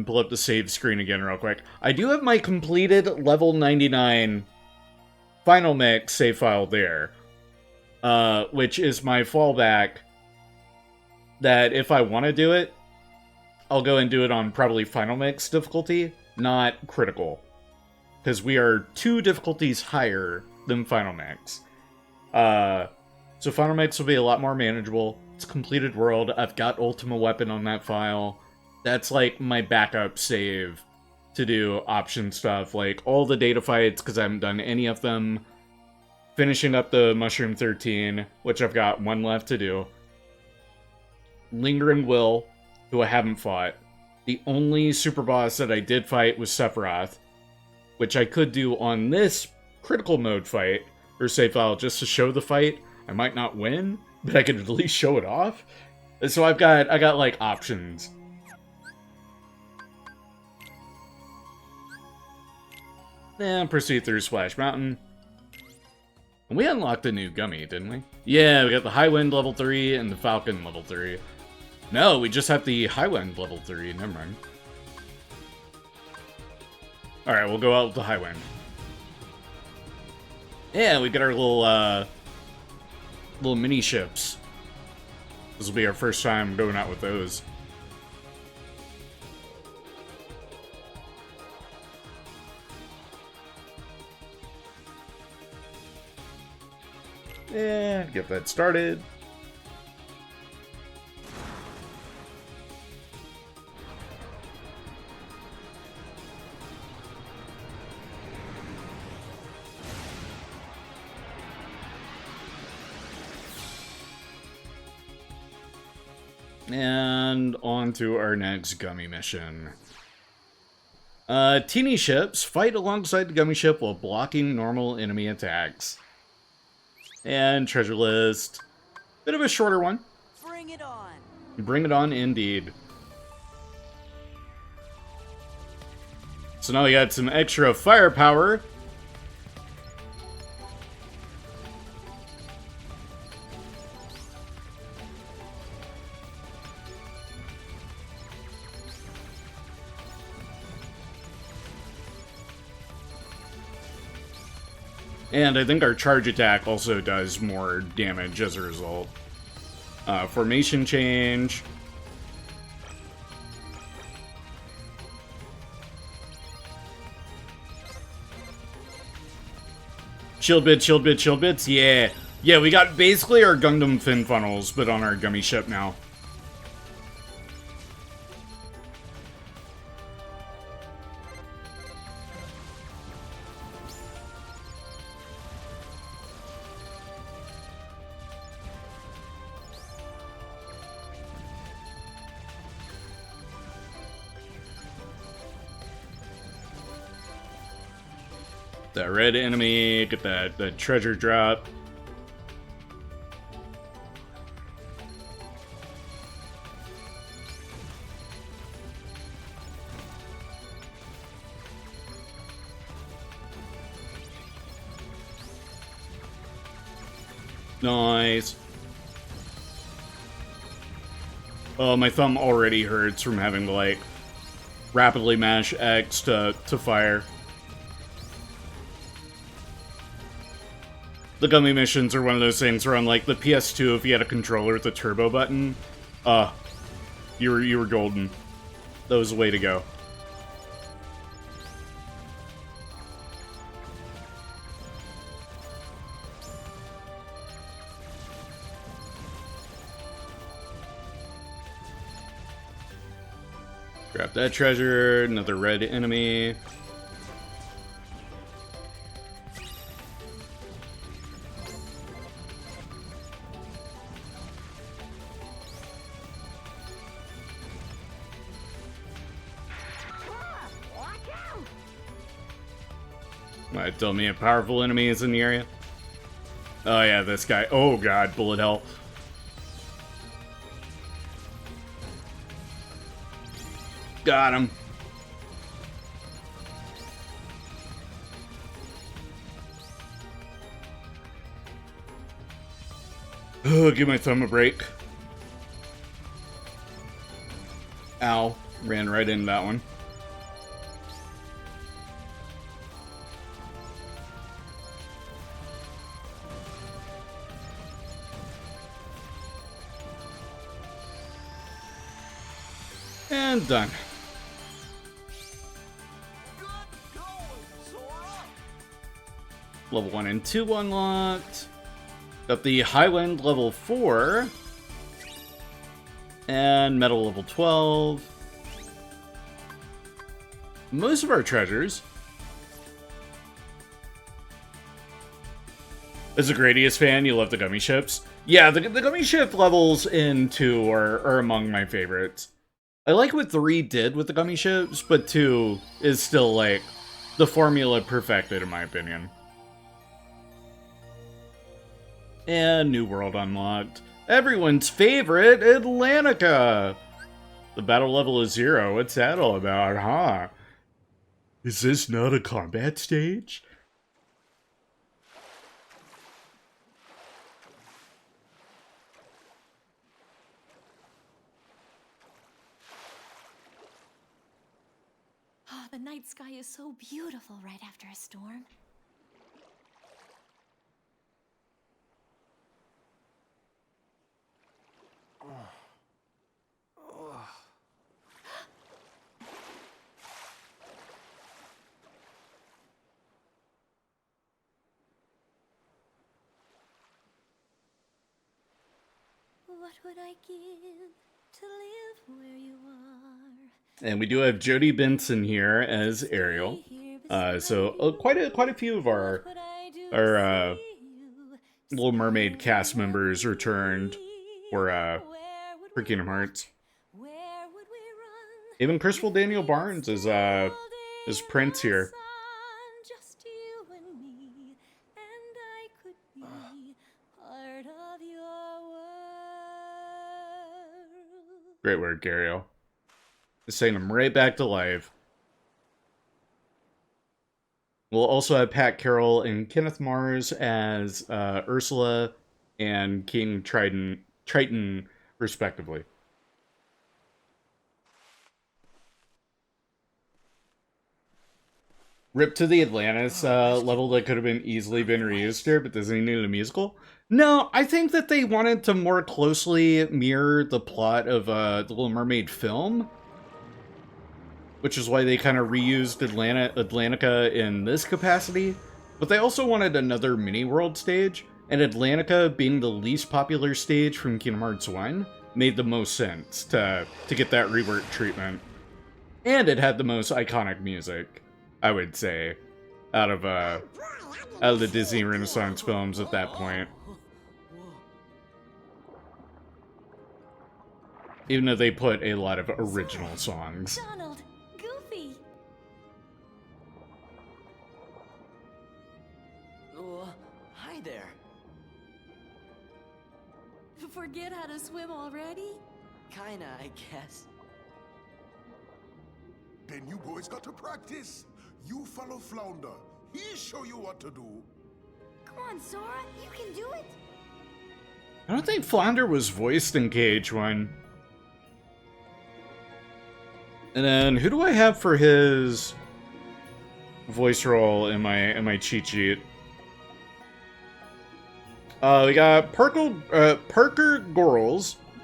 pull up the save screen again real quick. I do have my completed level 99 Final Mix save file there. Which is my fallback, that if I want to do it, I'll go and do it on probably Final Mix difficulty, not Critical. Because we are 2 difficulties higher than Final Mix. So Final Mix will be a lot more manageable. It's a completed world. I've got Ultima Weapon on that file. That's like my backup save to do option stuff, like all the data fights, because I haven't done any of them. Finishing up the Mushroom 13, which I've got 1 left to do. Lingering Will, who I haven't fought. The only super boss that I did fight was Sephiroth, which I could do on this critical mode fight, or save file, just to show the fight. I might not win, but I could at least show it off. So I got like options. Then proceed through Splash Mountain. And we unlocked a new gummy, didn't we? Yeah, we got the High Wind level 3 and the Falcon level 3. No, we just have the High Wind level 3, never mind. Alright, we'll go out with the High Wind. Yeah, we got our little mini ships. This will be our first time going out with those. And get that started. And on to our next gummy mission. Teeny ships fight alongside the gummy ship while blocking normal enemy attacks. And treasure list. Bit of a shorter one. Bring it on. Bring it on indeed. So now we got some extra firepower. And I think our charge attack also does more damage as a result. Formation change. Shield bits, shield bits, shield bits. Yeah. Yeah, we got basically our Gundam fin funnels, but on our gummy ship now. That red enemy, get that treasure drop. Nice. Oh, my thumb already hurts from having to, like, rapidly mash X to fire. The gummy missions are one of those things where on like the PS2, if you had a controller with a turbo button, you were golden. That was the way to go. Grab that treasure, another red enemy. Might tell me a powerful enemy is in the area. Oh yeah, this guy. Oh god, bullet hell. Got him. Oh, give my thumb a break. Ow. Ran right into that one. And done. Level 1 and 2 unlocked. Got the Highland level 4. And Metal level 12. Most of our treasures. As a Gradius fan, you love the gummy ships. Yeah, the gummy ship levels in 2 are among my favorites. I like what 3 did with the gummy ships, but 2 is still, like, the formula perfected, in my opinion. And new world unlocked. Everyone's favorite, Atlantica! The battle level is 0. What's that all about, huh? Is this not a combat stage? Oh, the night sky is so beautiful right after a storm. What would I give to live where you are? And we do have Jodie Benson here as Ariel. So quite a few of our Little Mermaid cast members returned for Kingdom Hearts. Even Crystal Daniel Barnes is Prince here. Great work, Ariel. Just saying him right back to life. We'll also have Pat Carroll and Kenneth Mars as Ursula and King Triton, respectively. Rip to the Atlantis level that could have been easily been reused here, but does he need a musical? No, I think that they wanted to more closely mirror the plot of the Little Mermaid film, which is why they kind of reused Atlantica in this capacity. But they also wanted another mini-world stage, and Atlantica being the least popular stage from Kingdom Hearts 1 made the most sense to get that rework treatment. And it had the most iconic music, I would say, out of the Disney Renaissance films at that point. Even though they put a lot of original songs. Donald, Goofy. Hi there. Forget how to swim already? Kinda, I guess. Then you boys got to practice. You follow Flounder. He'll show you what to do. Come on, Sora, you can do it. I don't think Flounder was voiced in KH1. And then, who do I have for his voice role in my cheat sheet? We got Parker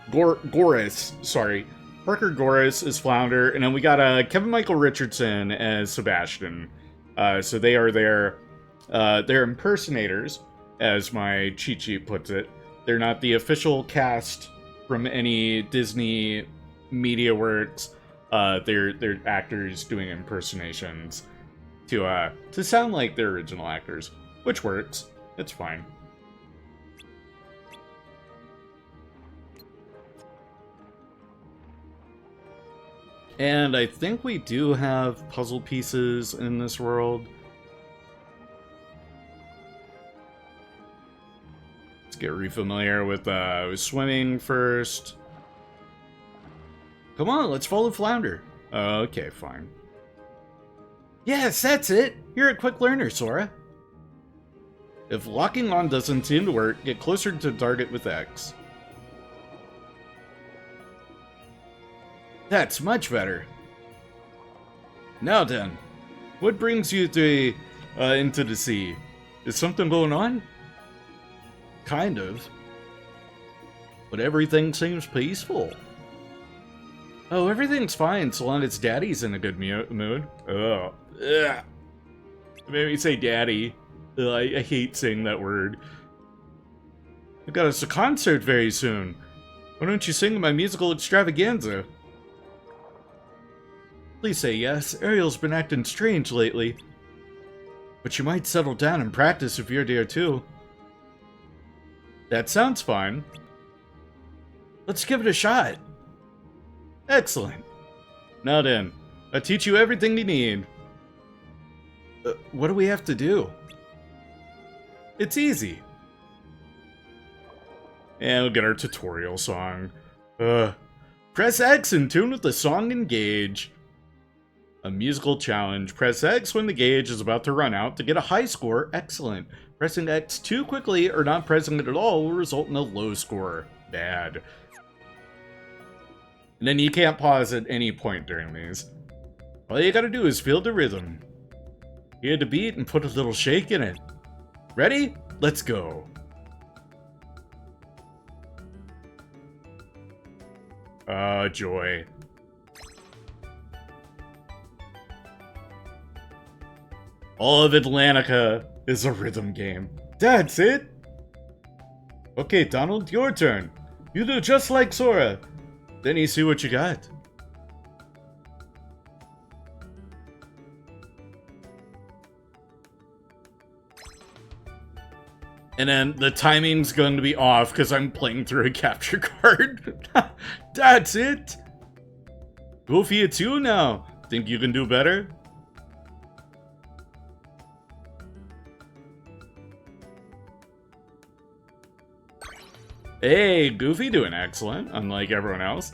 Goris, sorry. Parker Goris is Flounder, and then we got Kevin Michael Richardson as Sebastian. So they are they're impersonators, as my cheat sheet puts it. They're not the official cast from any Disney media works. They're actors doing impersonations to sound like their original actors, which works. It's fine. And I think we do have puzzle pieces in this world. Let's get re-familiar with swimming first. Come on, let's follow Flounder. Okay, fine. Yes, that's it. You're a quick learner, Sora. If locking on doesn't seem to work, get closer to the target with X. That's much better. Now then, what brings you to into the sea? Is something going on? Kind of. But everything seems peaceful. Oh, everything's fine so long as Daddy's in a good mood. Oh, ugh. Made me say Daddy. Ugh, I hate saying that word. I've got us a concert very soon. Why don't you sing my musical extravaganza? Please say yes. Ariel's been acting strange lately. But you might settle down and practice if you're there too. That sounds fine. Let's give it a shot. Excellent. Now then, I'll teach you everything you need. What do we have to do? It's easy. And we'll get our tutorial song. Press X in tune with the song and gauge. A musical challenge. Press X when the gauge is about to run out to get a high score. Excellent. Pressing X too quickly or not pressing it at all will result in a low score. Bad. And then you can't pause at any point during these. All you gotta do is feel the rhythm. Hear the beat and put a little shake in it. Ready? Let's go. Ah, joy. All of Atlantica is a rhythm game. That's it! Okay, Donald, your turn. You do just like Sora. Then you see what you got. And then the timing's going to be off because I'm playing through a capture card. That's it! Goofy, it's you now. Think you can do better? Hey, Goofy doing excellent, unlike everyone else.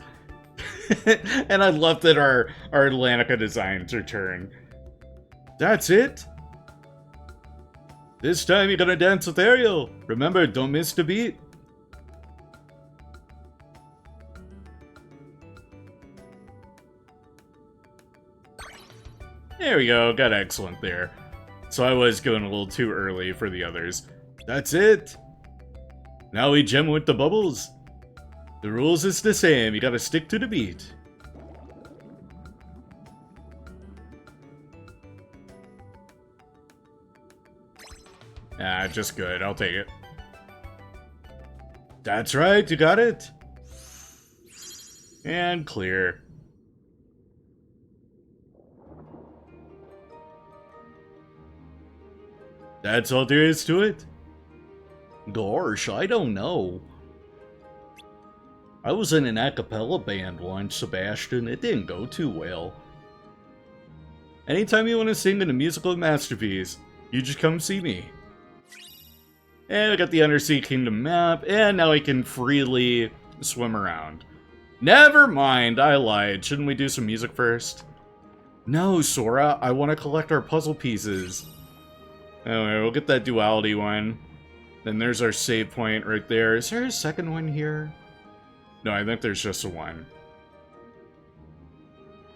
And I love that our Atlantica designs return. That's it? This time you're gonna dance with Ariel. Remember, don't miss the beat. There we go, got excellent there. So I was going a little too early for the others. That's it. Now we gem with the bubbles. The rules is the same, you gotta stick to the beat. Ah, just good, I'll take it. That's right, you got it. And clear. That's all there is to it. Gosh, I don't know. I was in an a cappella band once, Sebastian. It didn't go too well. Anytime you want to sing in a musical masterpiece, you just come see me. And I got the Undersea Kingdom map, and now I can freely swim around. Never mind, I lied. Shouldn't we do some music first? No, Sora, I want to collect our puzzle pieces. Anyway, we'll get that duality one. Then there's our save point right there. Is there a second one here? No, I think there's just a one.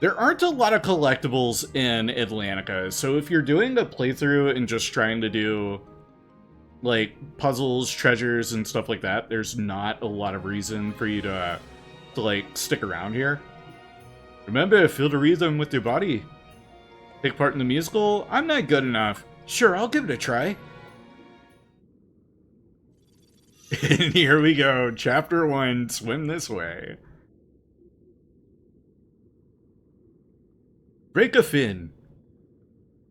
There aren't a lot of collectibles in Atlantica, so if you're doing a playthrough and just trying to do like puzzles, treasures, and stuff like that, there's not a lot of reason for you to like stick around here. Remember, feel the rhythm with your body. Take part in the musical? I'm not good enough. Sure, I'll give it a try. And here we go. Chapter 1, swim this way. Break a fin.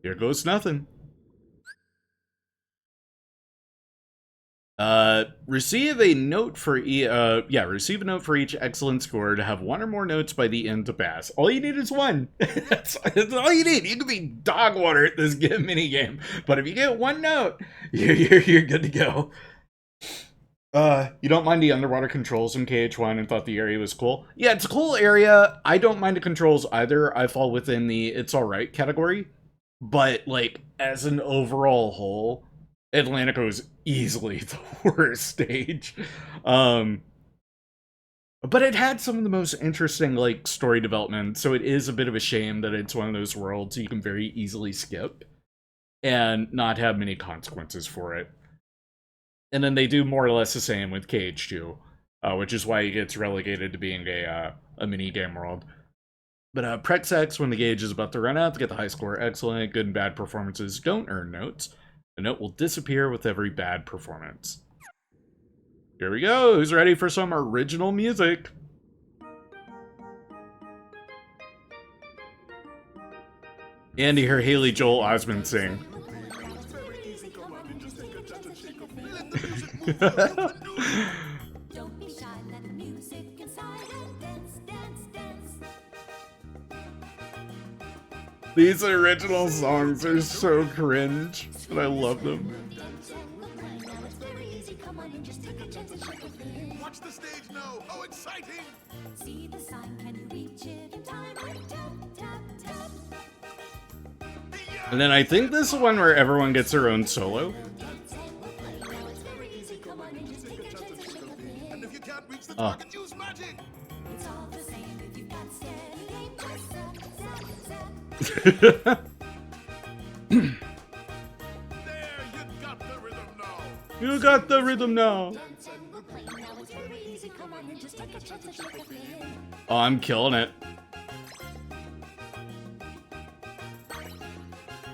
Here goes nothing. Receive a note for receive a note for each excellent score to have one or more notes by the end to pass. All you need is one. that's all you need. You can be dog water at this mini game, but if you get one note, you're good to go. You don't mind the underwater controls in KH1 and thought the area was cool? Yeah, it's a cool area. I don't mind the controls either. I fall within the it's alright category. But, like, as an overall whole, Atlantico is easily the worst stage. But it had some of the most interesting, like, story development, so it is a bit of a shame that it's one of those worlds you can very easily skip and not have many consequences for it. And then they do more or less the same with KH2, which is why it gets relegated to being a mini-game world. But Prex X, when the gauge is about to run out, to get the high score. Excellent. Good and bad performances don't earn notes. The note will disappear with every bad performance. Here we go. Who's ready for some original music? And to hear Haley Joel Osment sing. Don't be shy, let the music inside and dance, dance, dance. These original songs are so cringe, but I love them. Watch the stage now. How exciting! See the sign, can you reach it in time? Tap, tap, tap. And then I think this is one where everyone gets their own solo. And if you can't reach the Oh. target, use magic. It's all the same if you've got steady aim. Just zap, zap, zap. There, you got the rhythm now. You got the rhythm now. Oh, I'm killing it.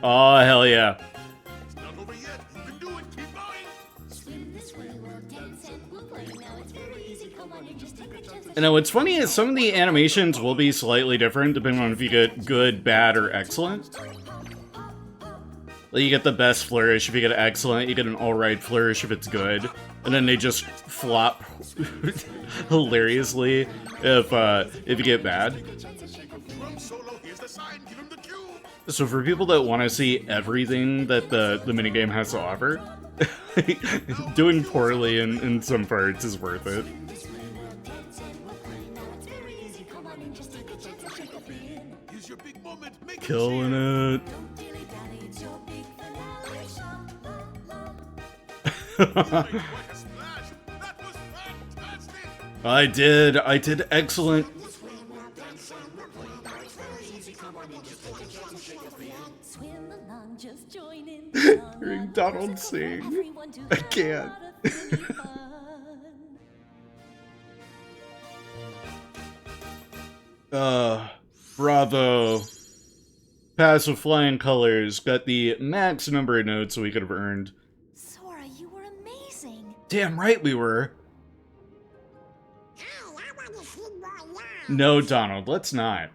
Oh, hell yeah. It's not over yet. You can do it. Keep going. Swim this way, we'll dance and we'll play. Now it's very easy. Come on and just take a chance. And now what's funny is some of the animations will be slightly different depending on if you get good, bad, or excellent. Like you get the best flourish if you get excellent, you get an alright flourish if it's good, and then they just flop hilariously if you get bad. Drum solo. Here's the sign. Give him the cue. So for people that want to see everything that the minigame has to offer, doing poorly in some parts is worth it. Here's your big moment. Make Killing it. I did excellent. Swim along, just join in. Hearing Donald sing. I can't. Bravo. Pass with flying colors. Got the max number of notes we could have earned. Sora, you were amazing. Damn right we were. Hey, I want to see more live. No, Donald, let's not.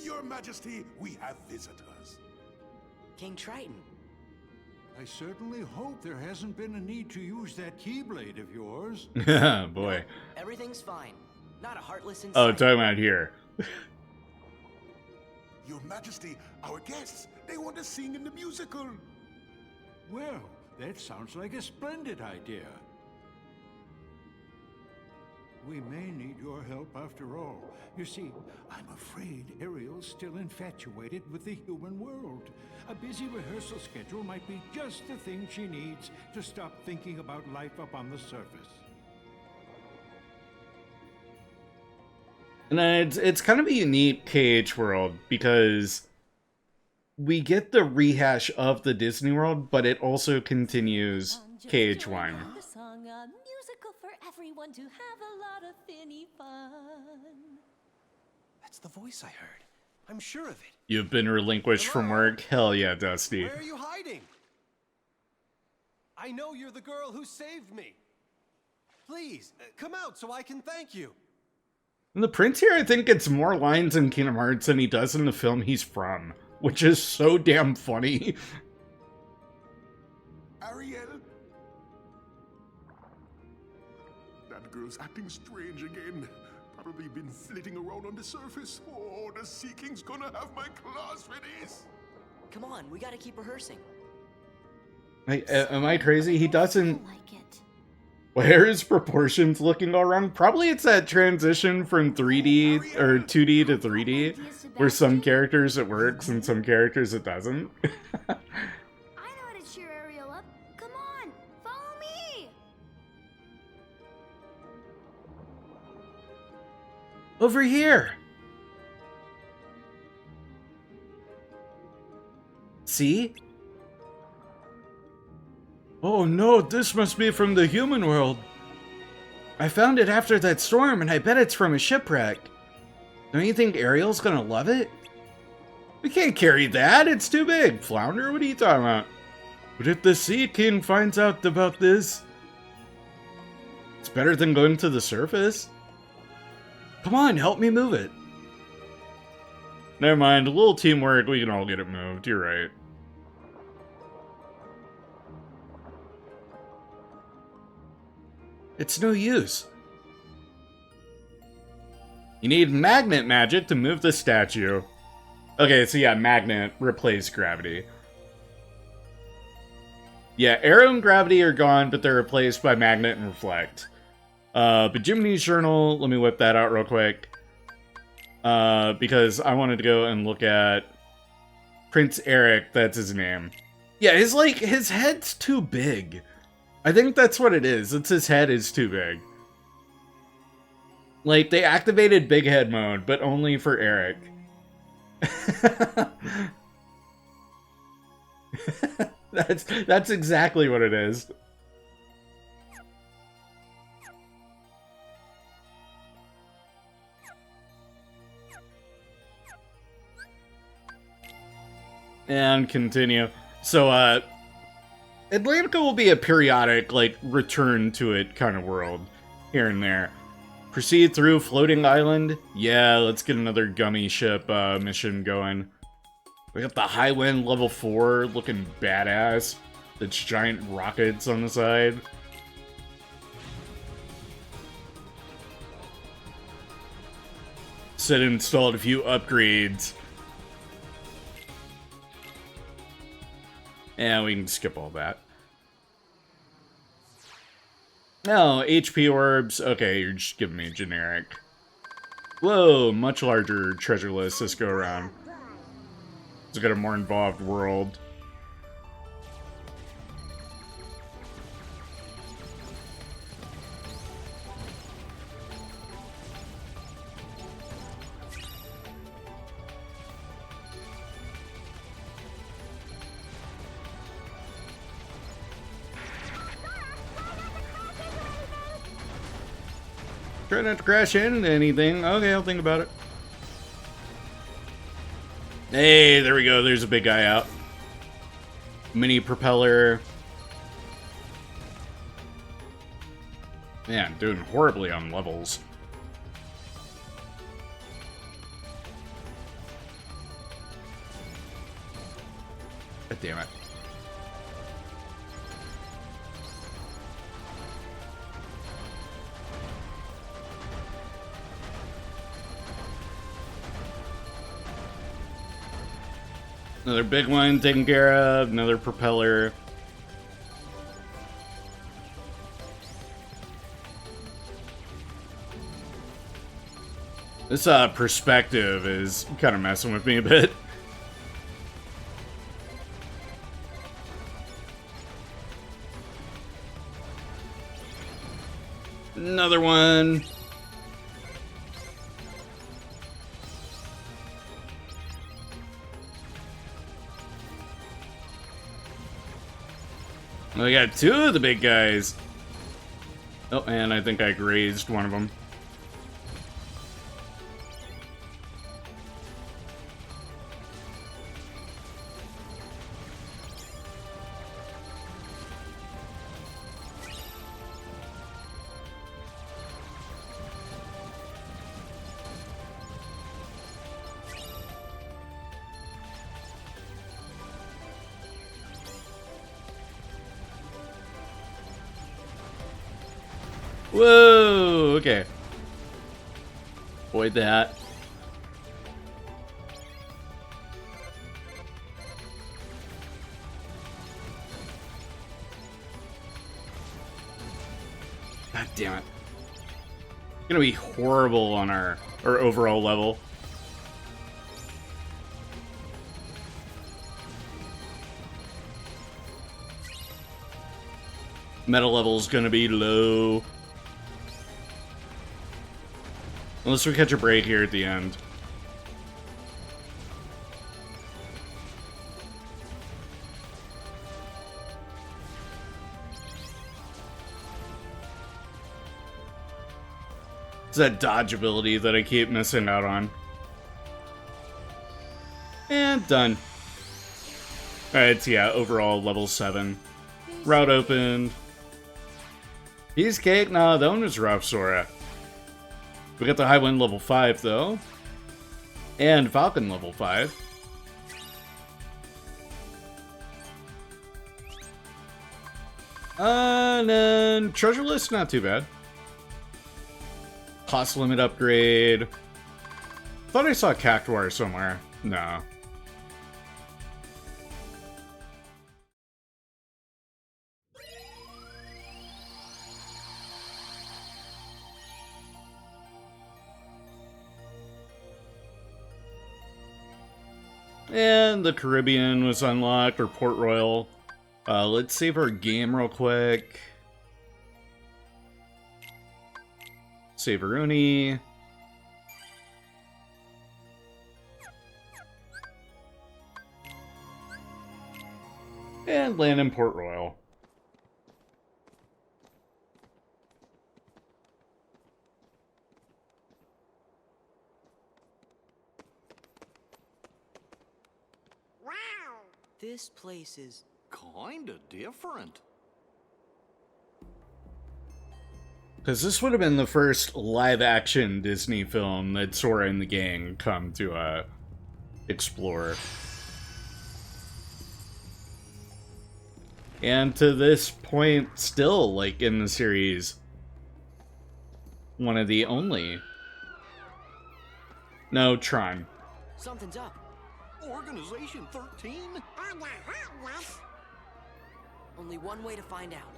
Your Majesty, we have visitors. King Triton. I certainly hope there hasn't been a need to use that keyblade of yours. Boy. Everything's fine. Not a Heartless inside. Oh, talking about here. Your Majesty, our guests, they want to sing in the musical. Well, that sounds like a splendid idea. We may need your help after all. You see, I'm afraid Ariel's still infatuated with the human world. A busy rehearsal schedule might be just the thing she needs to stop thinking about life up on the surface. And then it's kind of a unique KH world because we get the rehash of the Disney World, but it also continues KH1. The song, a musical for everyone to have a lot of finny fun. That's the voice I heard. I'm sure of it. You've been relinquished from work? Hell yeah, Dusty. Where are you hiding? I know you're the girl who saved me. Please, come out so I can thank you. And the prince here, I think, gets more lines in Kingdom Hearts than he does in the film he's from, which is so damn funny. Ariel? That girl's acting strange again. Probably been flitting around on the surface. Oh, the Sea King's gonna have my claws for this. Come on, we gotta keep rehearsing. Am I crazy? He doesn't... Why are his proportions looking all wrong? Probably it's that transition from 3D or 2D to 3D, where some characters it works and some characters it doesn't. I know how to cheer Ariel up. Come on, follow me. Over here! See? Oh no, this must be from the human world. I found it after that storm, and I bet it's from a shipwreck. Don't you think Ariel's gonna love it? We can't carry that, it's too big. Flounder, what are you talking about? But if the Sea King finds out about this, it's better than going to the surface. Come on, help me move it. Never mind, a little teamwork, we can all get it moved, you're right. It's no use. You need magnet magic to move the statue. Okay, so yeah, magnet replace gravity. Yeah, arrow and gravity are gone, but they're replaced by magnet and reflect. But Jiminy's journal, let me whip that out real quick. Because I wanted to go and look at Prince Eric, that's his name. Yeah, his head's too big. I think that's what it is. It's his head is too big. Like, they activated big head mode, but only for Eric. That's exactly what it is. And continue. So, Atlantica will be a periodic, like, return to it kind of world, here and there. Proceed through Floating Island. Yeah, let's get another gummy ship mission going. We got the High Wind level 4 looking badass. That's giant rockets on the side. Said installed a few upgrades. Yeah, we can skip all that. No, HP orbs. Okay, you're just giving me a generic. Whoa, much larger treasure list this go around. It's got a more involved world. Try not to crash into anything. Okay, I'll think about it. Hey, there we go. There's a big guy out. Mini propeller. Man, doing horribly on levels. God damn it. Another big one taken care of. Another propeller. This perspective is kind of messing with me a bit. Another one. We got two of the big guys. Oh, and I think I grazed one of them. Whoa, okay. Avoid that. God damn it. It's gonna be horrible on our overall level. Meta level's gonna be low. Unless we catch a break here at the end. It's that dodge ability that I keep missing out on. And done. Alright, so yeah, overall level 7. Route opened. Cheesecake? Nah, that one was rough, Sora. We got the High Wind level 5, though. And Falcon level 5. And then Treasure List, not too bad. Cost limit upgrade. Thought I saw Cactuar somewhere. No. And the Caribbean was unlocked, or Port Royal. Let's save our game real quick. Save Rooney. And land in Port Royal. This place is kinda different. Because this would have been the first live-action Disney film that Sora and the gang come to explore. And to this point, still, like, in the series, one of the only. No, Tron. Something's up. Organization 13? Only one way to find out.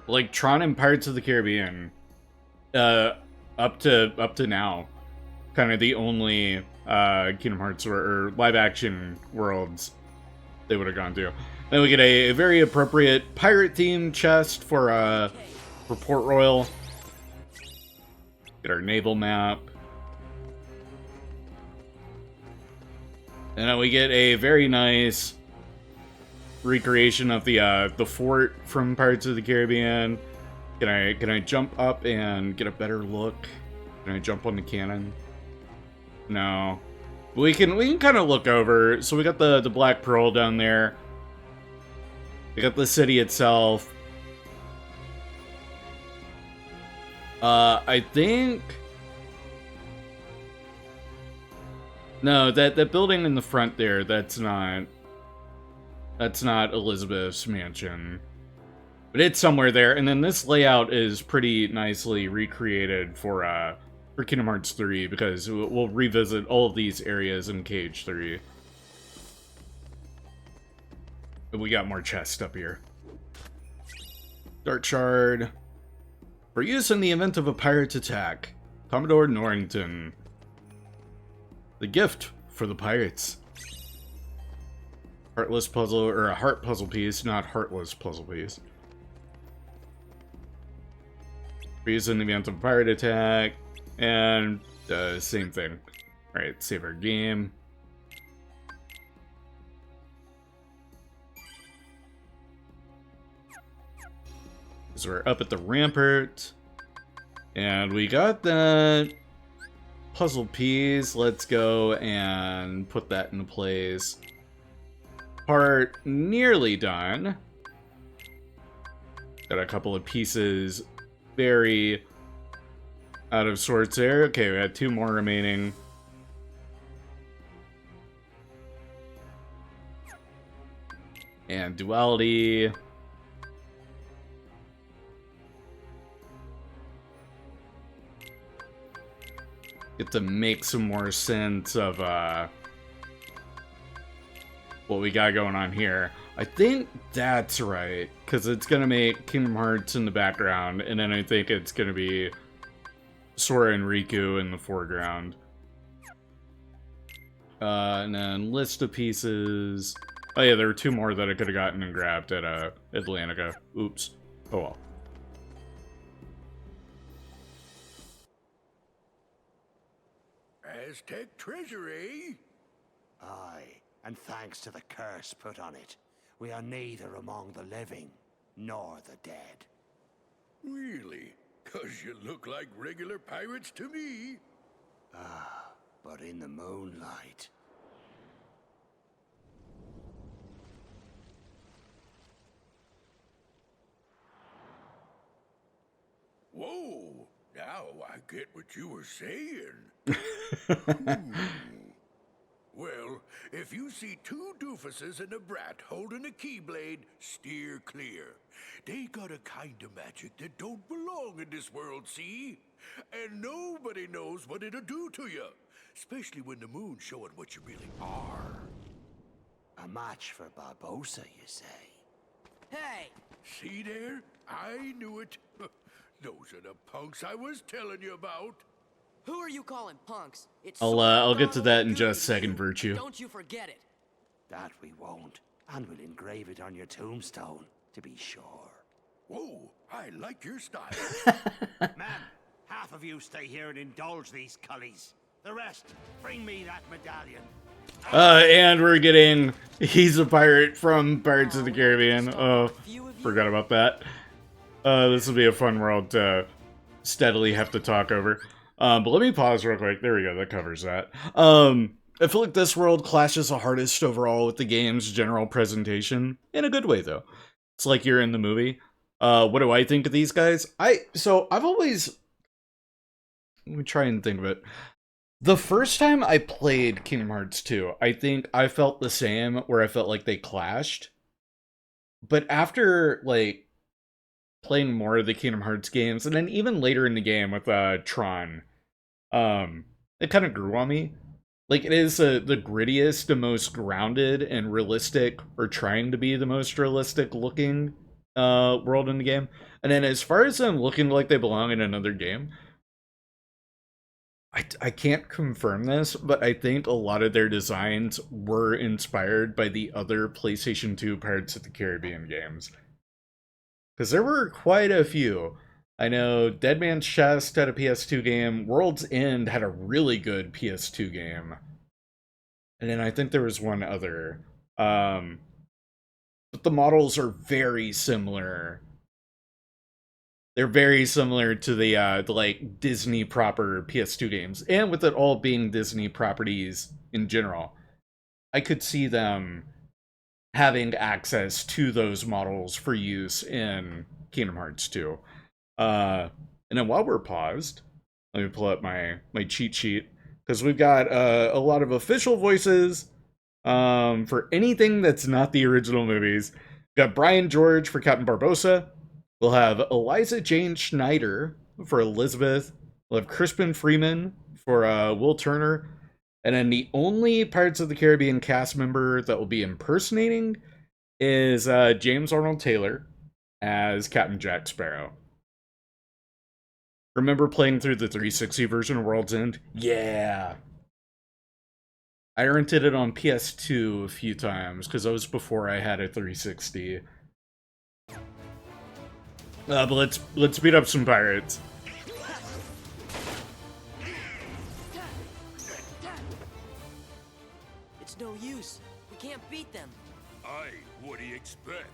Like Tron and Pirates of the Caribbean, up to now, kind of the only Kingdom Hearts or live-action worlds they would have gone to. Then we get a very appropriate pirate-themed chest for Port Royal. Get our naval map. And then we get a very nice recreation of the thwart from Pirates of the Caribbean. Can I jump up and get a better look? Can I jump on the cannon? No. We can kind of look over. So we got the Black Pearl down there. We got the city itself. I think. No, that building in the front there, that's not Elizabeth's mansion. But it's somewhere there, and then this layout is pretty nicely recreated for Kingdom Hearts 3, because we'll revisit all of these areas in Cage 3. And we got more chests up here. Dark Shard. For use in the event of a pirate's attack. Commodore Norrington. The gift for the pirates. Heartless puzzle, or a heart puzzle piece, not Heartless puzzle piece. For use in the event of a pirate attack. And same thing. Alright, save our game. So we're up at the rampart. And we got that puzzle piece. Let's go and put that into place. Part nearly done. Got a couple of pieces very out of sorts there. Okay, we had 2 more remaining. And duality. Get to make some more sense of what we got going on here. I think that's right, because it's going to make Kingdom Hearts in the background, and then I think it's going to be Sora and Riku in the foreground. And then list of pieces. Oh yeah, there were 2 more that I could have gotten and grabbed at Atlantica. Oops. Oh well. Aztec treasury? Aye, and thanks to the curse put on it, we are neither among the living nor the dead. Really? 'Cause you look like regular pirates to me. Ah, but in the moonlight. Whoa! Now I get what you were saying. Well, if you see 2 doofuses and a brat holding a keyblade, steer clear. They got a kind of magic that don't belong in this world, see? And nobody knows what it'll do to you, especially when the moon's showing what you really are. A match for Barbossa, you say? Hey! See there? I knew it. Those are the punks I was telling you about. Who are you calling punks? It's I'll get to that in just a second, Virtue. Don't you forget it. That we won't. And we'll engrave it on your tombstone, to be sure. Whoa, I like your style. Man, half of you stay here and indulge these cullies. The rest, bring me that medallion. And we're getting... He's a pirate from Pirates of the Caribbean. Oh, forgot about that. This will be a fun world to steadily have to talk over. But let me pause real quick. There we go. That covers that. I feel like this world clashes the hardest overall with the game's general presentation. In a good way, though. It's like you're in the movie. What do I think of these guys? So I've always... Let me try and think of it. The first time I played Kingdom Hearts 2, I think I felt the same, where I felt like they clashed. But after, like, playing more of the Kingdom Hearts games, and then even later in the game with Tron, it kind of grew on me. Like, it is the grittiest, the most grounded and realistic, or trying to be the most realistic looking world in the game. And then as far as them looking like they belong in another game, I can't confirm this, but I think a lot of their designs were inspired by the other PlayStation 2 Pirates of the Caribbean games. Because there were quite a few. I know Dead Man's Chest had a PS2 game. World's End had a really good PS2 game. And then I think there was one other. But the models are very similar. They're very similar to the like Disney proper PS2 games. And with it all being Disney properties in general, I could see them having access to those models for use in Kingdom Hearts 2. And then while we're paused, let me pull up my cheat sheet, because we've got a lot of official voices for anything that's not the original movies. We've got Brian George for Captain Barbossa. We'll have Eliza Jane Schneider for Elizabeth. We'll have Crispin Freeman for Will Turner. And then the only Pirates of the Caribbean cast member that will be impersonating is James Arnold Taylor as Captain Jack Sparrow. Remember playing through the 360 version of World's End? Yeah! I rented it on PS2 a few times, because that was before I had a 360. But let's beat up some pirates. It's no use. We can't beat them. Aye, what do you expect?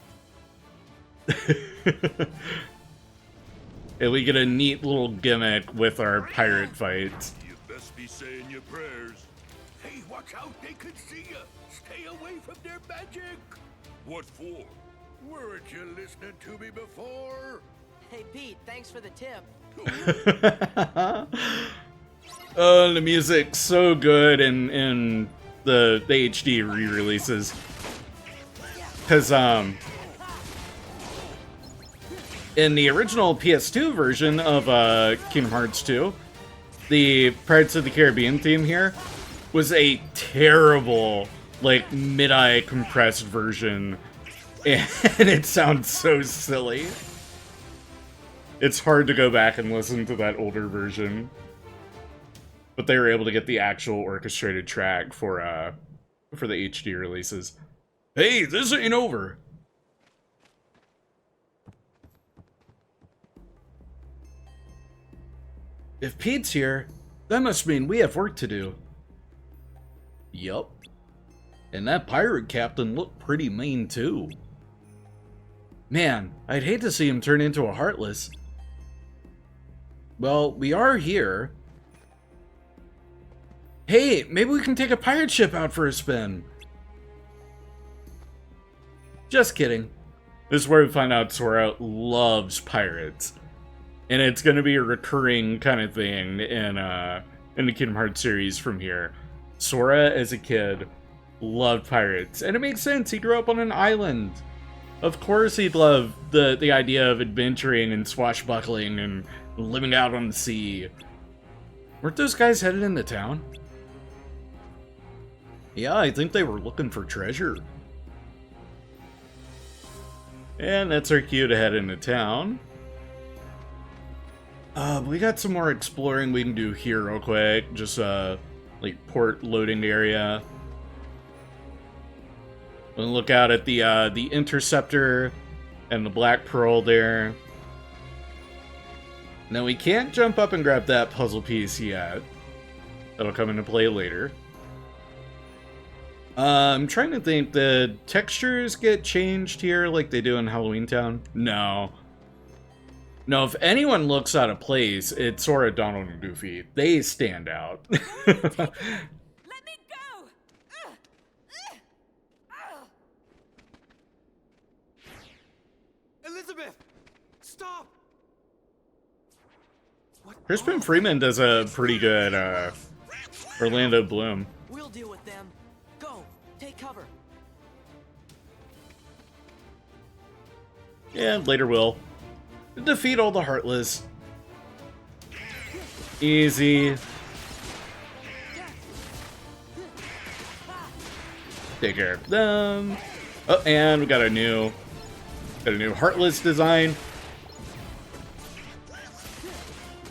And we get a neat little gimmick with our pirate fights. You best be saying your prayers. Hey, watch out, they could see you. Stay away from their magic. What for? Weren't you listening to me before? Hey, Pete, thanks for the tip. Oh, the music's so good in the HD re-releases. Because, in the original PS2 version of Kingdom Hearts 2, the Pirates of the Caribbean theme here was a terrible, like, mid-eye compressed version. And it sounds so silly. It's hard to go back and listen to that older version. But they were able to get the actual orchestrated track for the HD releases. Hey, this ain't over. If Pete's here, that must mean we have work to do. Yup. And that pirate captain looked pretty mean too. Man, I'd hate to see him turn into a Heartless. Well, we are here. Hey, maybe we can take a pirate ship out for a spin. Just kidding. This is where we find out Sora loves pirates. And it's going to be a recurring kind of thing in the Kingdom Hearts series from here. Sora, as a kid, loved pirates. And it makes sense. He grew up on an island. Of course he'd love the idea of adventuring and swashbuckling and living out on the sea. Weren't those guys headed into town? Yeah, I think they were looking for treasure. And that's our cue to head into town. We got some more exploring we can do here real quick. Just, like, port loading area. We'll look out at the Interceptor and the Black Pearl there. Now, we can't jump up and grab that puzzle piece yet. That'll come into play later. I'm trying to think, the textures get changed here like they do in Halloween Town? No. No, if anyone looks out of place, it's Sora, Donald, and Goofy. They stand out. Let me go! Elizabeth! Stop! Crispin Freeman does a pretty good Orlando Bloom. We'll deal with them. Go, take cover. And later we'll defeat all the Heartless. Easy. Take care of them. Oh, and we got a new Heartless design.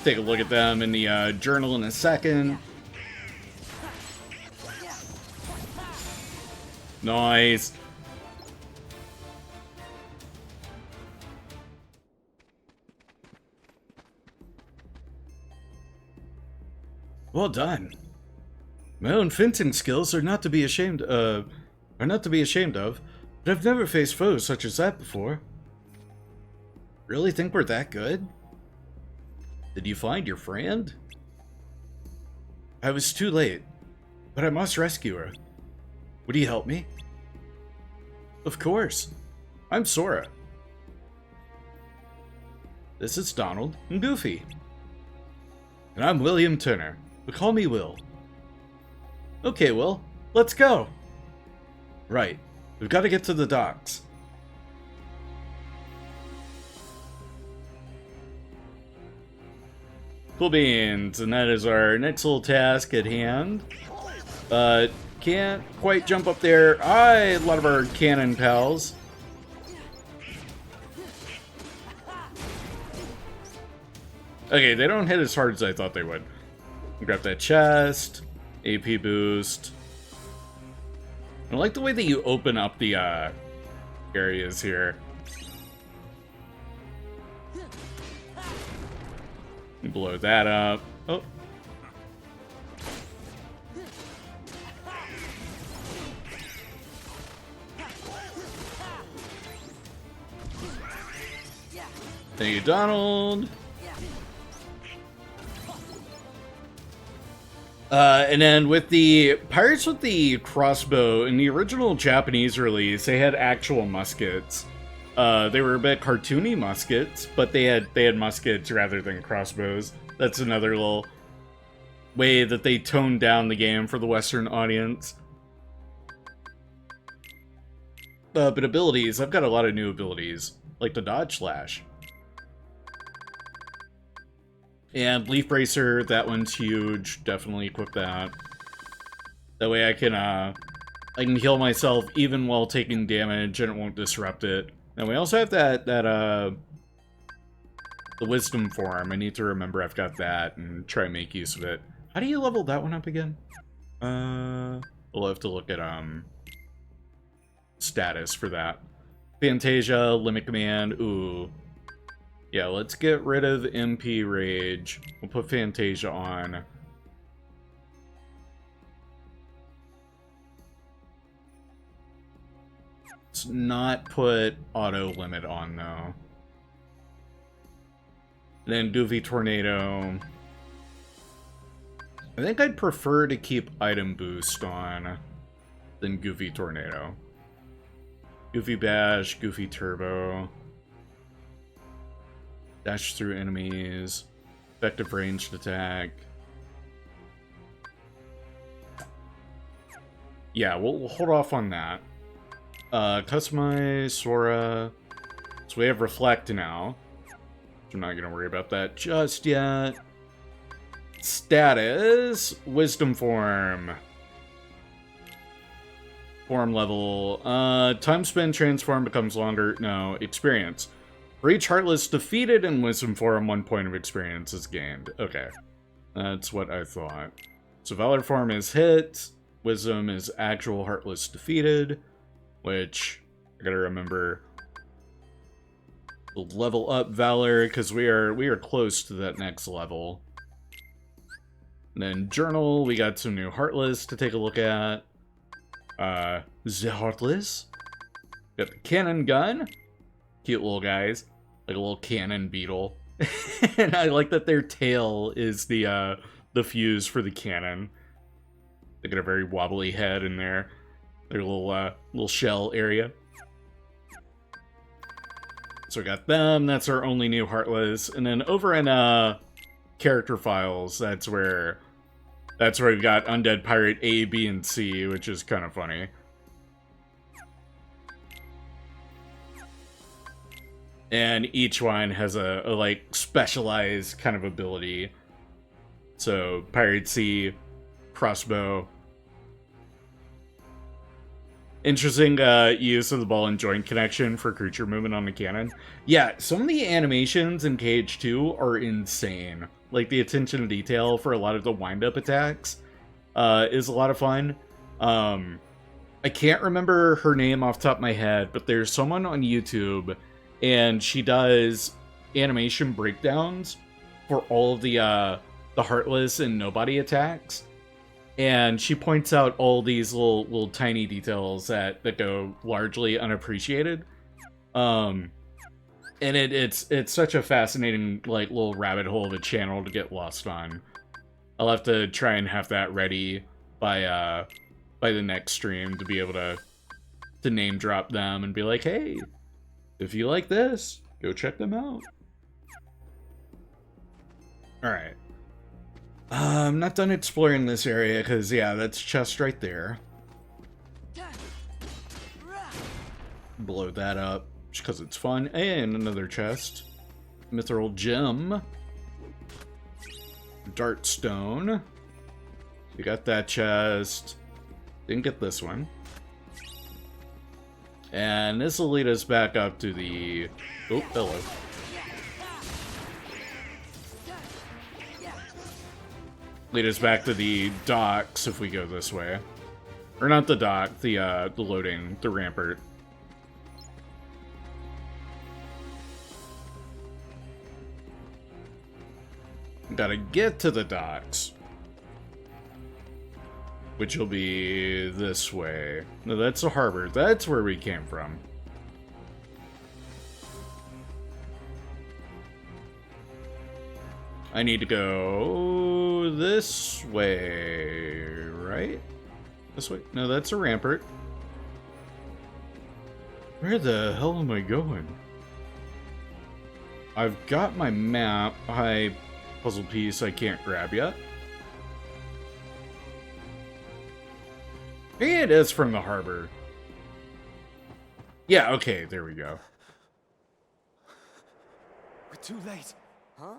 Take a look at them in the journal in a second. Nice. Well done. My own fencing skills are not to be ashamed of, but I've never faced foes such as that before. Really think we're that good? Did you find your friend? I was too late, but I must rescue her. Would you help me? Of course. I'm Sora. This is Donald and Goofy. And I'm William Turner, but call me Will. Okay, Will, let's go. Right, we've got to get to the docks. Cool beans, and that is our next little task at hand. Can't quite jump up there. A lot of our cannon pals. Okay, they don't hit as hard as I thought they would. Grab that chest. AP boost. I like the way that you open up the areas here. Blow that up. Oh. Thank you, Donald. And then with the Pirates with the Crossbow, in the original Japanese release, they had actual muskets. They were a bit cartoony muskets, but they had muskets rather than crossbows. That's another little way that they toned down the game for the Western audience. But abilities, I've got a lot of new abilities, like the Dodge Slash. And Leaf Bracer, that one's huge. Definitely equip that. That way I can heal myself even while taking damage and it won't disrupt it. And we also have the Wisdom Form. I need to remember I've got that and try and make use of it. How do you level that one up again? We'll have to look at status for that. Fantasia, Limit Command, ooh. Yeah, let's get rid of MP Rage. We'll put Fantasia on. Let's not put Auto Limit on, though. Then Goofy Tornado. I think I'd prefer to keep Item Boost on than Goofy Tornado. Goofy Bash, Goofy Turbo. Dash through enemies. Effective ranged attack. Yeah, we'll hold off on that. Customize Sora. So we have Reflect now. I'm not going to worry about that just yet. Status. Wisdom Form. Form level. Time spent transform becomes longer. No, experience. For each Heartless defeated in Wisdom Form, 1 point of experience is gained. Okay. That's what I thought. So Valor Form is hit. Wisdom is actual Heartless defeated. Which, I gotta remember. We'll level up Valor, because we are close to that next level. And then Journal, we got some new Heartless to take a look at. The Heartless. Got the Cannon Gun. Cute little guys. Like a little cannon beetle. And I like that their tail is the fuse for the cannon. They got a very wobbly head in their little shell area. So we got them. That's our only new Heartless. And then over in character files, that's where we've got Undead Pirate A, B, and C, which is kind of funny. And each one has a like specialized kind of ability. So Pirate C, crossbow. Interesting use of the ball and joint connection for creature movement on the cannon. Yeah, some of the animations in KH2 are insane. Like the attention to detail for a lot of the wind-up attacks is a lot of fun. I can't remember her name off the top of my head, but there's someone on YouTube and she does animation breakdowns for all of the Heartless and Nobody attacks. And she points out all these little tiny details that go largely unappreciated. And it's such a fascinating like little rabbit hole of a channel to get lost on. I'll have to try and have that ready by the next stream to be able to name drop them and be like, hey, if you like this, go check them out. Alright. I'm not done exploring this area, because, yeah, that's chest right there. Blow that up, just because it's fun. And another chest. Mithril Gem. Dart Stone. We got that chest. Didn't get this one. And this will lead us back up to the... Oh, hello. Lead us back to the docks if we go this way. Or not the dock, the loading, the rampart. Gotta get to the docks. Which will be this way. No, that's the harbor. That's where we came from. I need to go this way, right? This way? No, that's a rampart. Where the hell am I going? I've got my map. Hi, puzzle piece I can't grab yet. Maybe it is from the harbor. Yeah, okay, there we go. We're too late. Huh?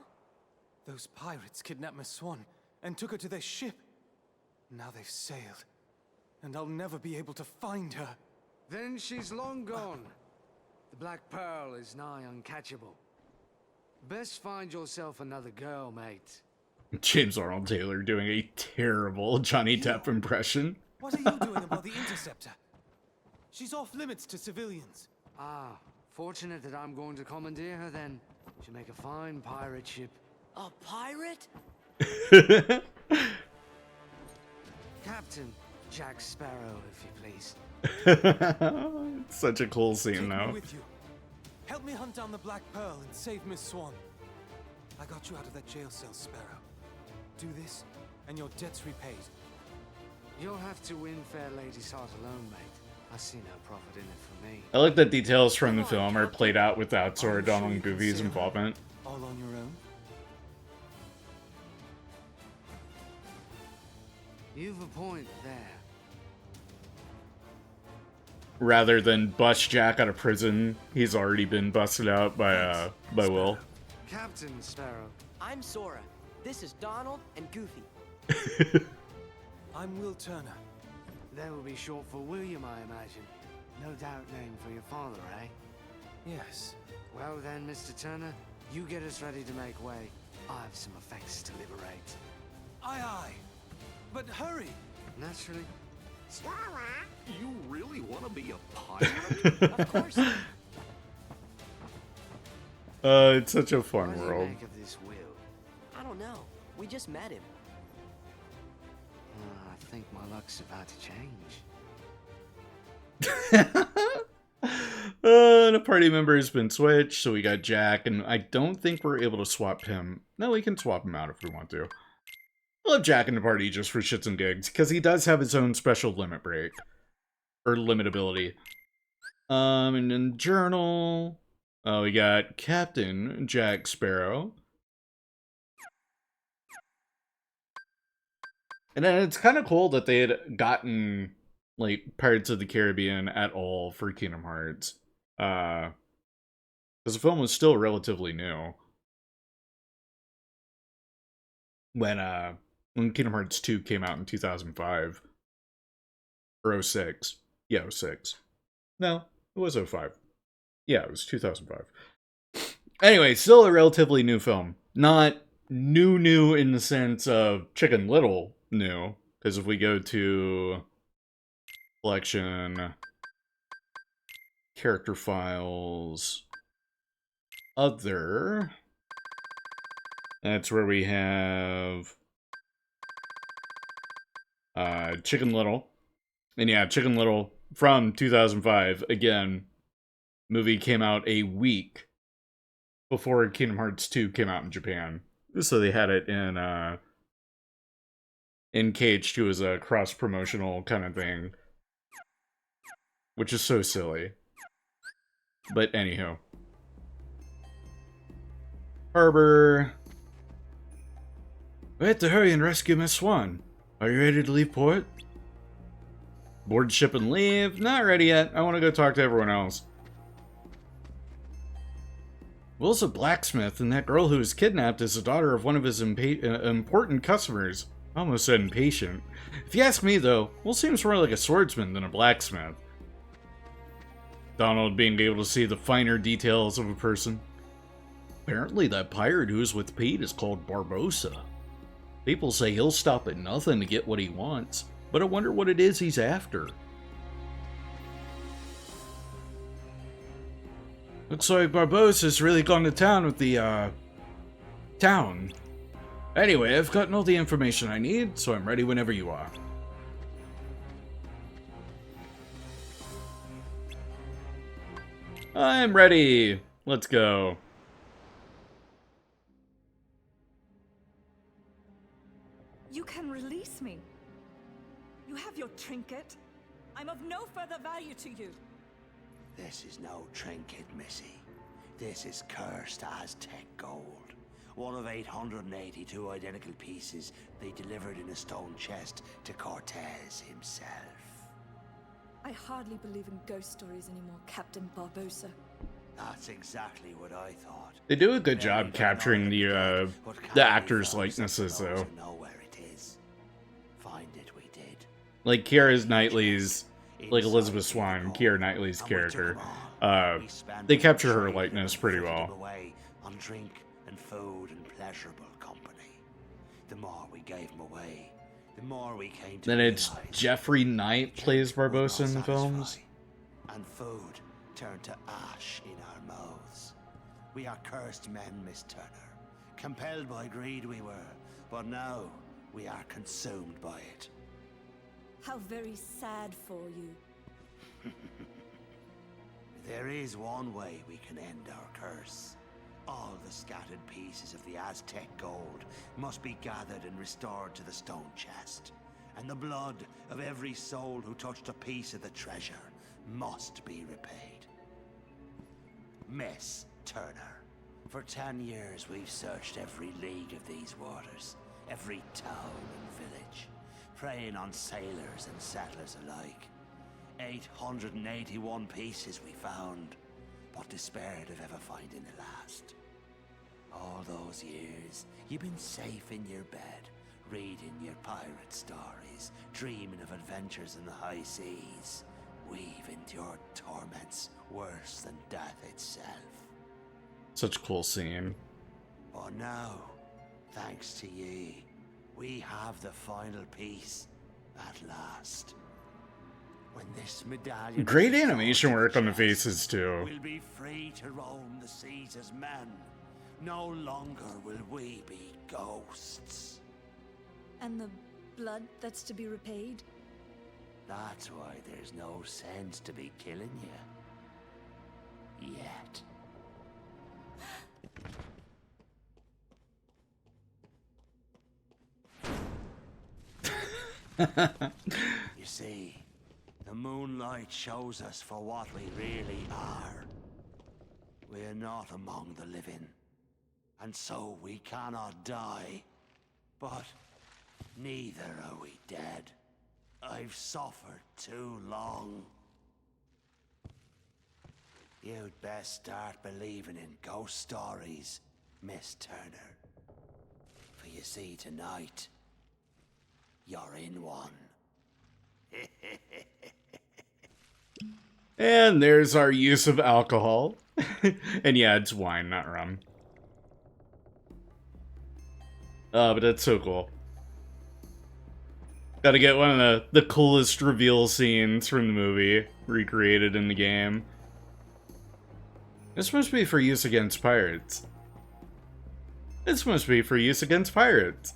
Those pirates kidnapped Miss Swan and took her to their ship. Now they've sailed, and I'll never be able to find her. Then she's long gone. The Black Pearl is nigh uncatchable. Best find yourself another girl, mate. James Arnold Taylor doing a terrible Johnny Depp impression. What are you doing about the Interceptor? She's off limits to civilians. Ah, fortunate that I'm going to commandeer her then. She'll make a fine pirate ship. A pirate? Captain Jack Sparrow, if you please. It's such a cool scene, Take me though. with you. Help me hunt down the Black Pearl and save Miss Swan. I got you out of that jail cell, Sparrow. Do this, and your debt's repaid. You'll have to win fair lady's heart alone, mate. I see no profit in it for me. I like that details from the film are played out without Sora, Donald, and Goofy's involvement. All on your own? You've a point there. Rather than bust Jack out of prison, he's already been busted out by Will. Captain Sparrow. I'm Sora. This is Donald and Goofy. I'm Will Turner. That will be short for William, I imagine. No doubt named for your father, eh? Yes. Well then, Mr. Turner, you get us ready to make way. I have some effects to liberate. Aye, aye. But hurry! Naturally. Sora? You really want to be a pirate? Of course. It's such a fun What do you world. make of this Will? I don't know. We just met him. I think my luck's about to change. The party member has been switched, so we got Jack, and I don't think we're able to swap him. No, we can swap him out if we want to. I love Jack in the party just for shits and gigs, because he does have his own special limit break. Or limit ability. And then journal. We got Captain Jack Sparrow. And then it's kind of cool that they had gotten, like, Pirates of the Caribbean at all for Kingdom Hearts. Because the film was still relatively new. When Kingdom Hearts 2 came out in 2005. Or 06. Yeah, 06. No, it was 05. Yeah, it was 2005. Anyway, still a relatively new film. Not new in the sense of Chicken Little new. Because if we go to collection, character files, other, that's where we have Chicken Little. And yeah, Chicken Little from 2005. Again, movie came out a week before Kingdom Hearts 2 came out in Japan. So they had it in KH2 as a cross-promotional kind of thing. Which is so silly. But anywho. Harbor. We have to hurry and rescue Miss Swan. Are you ready to leave port? Board ship and leave? Not ready yet. I want to go talk to everyone else. Will's a blacksmith, and that girl who was kidnapped is the daughter of one of his important customers. I almost said impatient. If you ask me, though, Will seems more like a swordsman than a blacksmith. Donald being able to see the finer details of a person. Apparently that pirate who's with Pete is called Barbossa. People say he'll stop at nothing to get what he wants, but I wonder what it is he's after. Looks like Barbossa's really gone to town with the, town. Anyway, I've gotten all the information I need, so I'm ready whenever you are. I'm ready. Let's go. You can release me. You have your trinket. I'm of no further value to you. This is no trinket, Missy. This is cursed Aztec gold. One of 882 identical pieces they delivered in a stone chest to Cortez himself. I hardly believe in ghost stories anymore, Captain Barbosa. That's exactly what I thought. They do a good job capturing the actors' likenesses, though. Know where it is. Find it, we did. Like Keira Knightley's, like Elizabeth Swann, Keira Knightley's character. They capture her likeness pretty well. Away on drink and food and pleasurable company. The more we gave them away, the more we came to. Then it's Jeffrey Knight plays Barbosa in the films. And food turned to ash in our mouths. We are cursed men, Miss Turner. Compelled by greed we were, but now we are consumed by it. How very sad for you. There is one way we can end our curse. All the scattered pieces of the Aztec gold must be gathered and restored to the stone chest. And the blood of every soul who touched a piece of the treasure must be repaid. Miss Turner, for 10 years we've searched every league of these waters, every town and village, preying on sailors and settlers alike. 881 pieces we found, but despaired of ever finding the last. All those years, you've been safe in your bed, reading your pirate stories, dreaming of adventures in the high seas. We've endured torments worse than death itself. Such a cool scene. But now, thanks to ye, we have the final piece at last. When this medallion Great animation work on the faces, too. We'll be free to roam the seas as men. No longer will we be ghosts. And the blood that's to be repaid? That's why there's no sense to be killing you. Yet. You see, the moonlight shows us for what we really are. We're not among the living, and so we cannot die. But neither are we dead. I've suffered too long. You'd best start believing in ghost stories, Miss Turner. For you see, tonight, you're in one. And there's our use of alcohol. And yeah, it's wine, not rum. But that's so cool. Gotta get one of the coolest reveal scenes from the movie recreated in the game. This must be for use against pirates. This must be for use against pirates.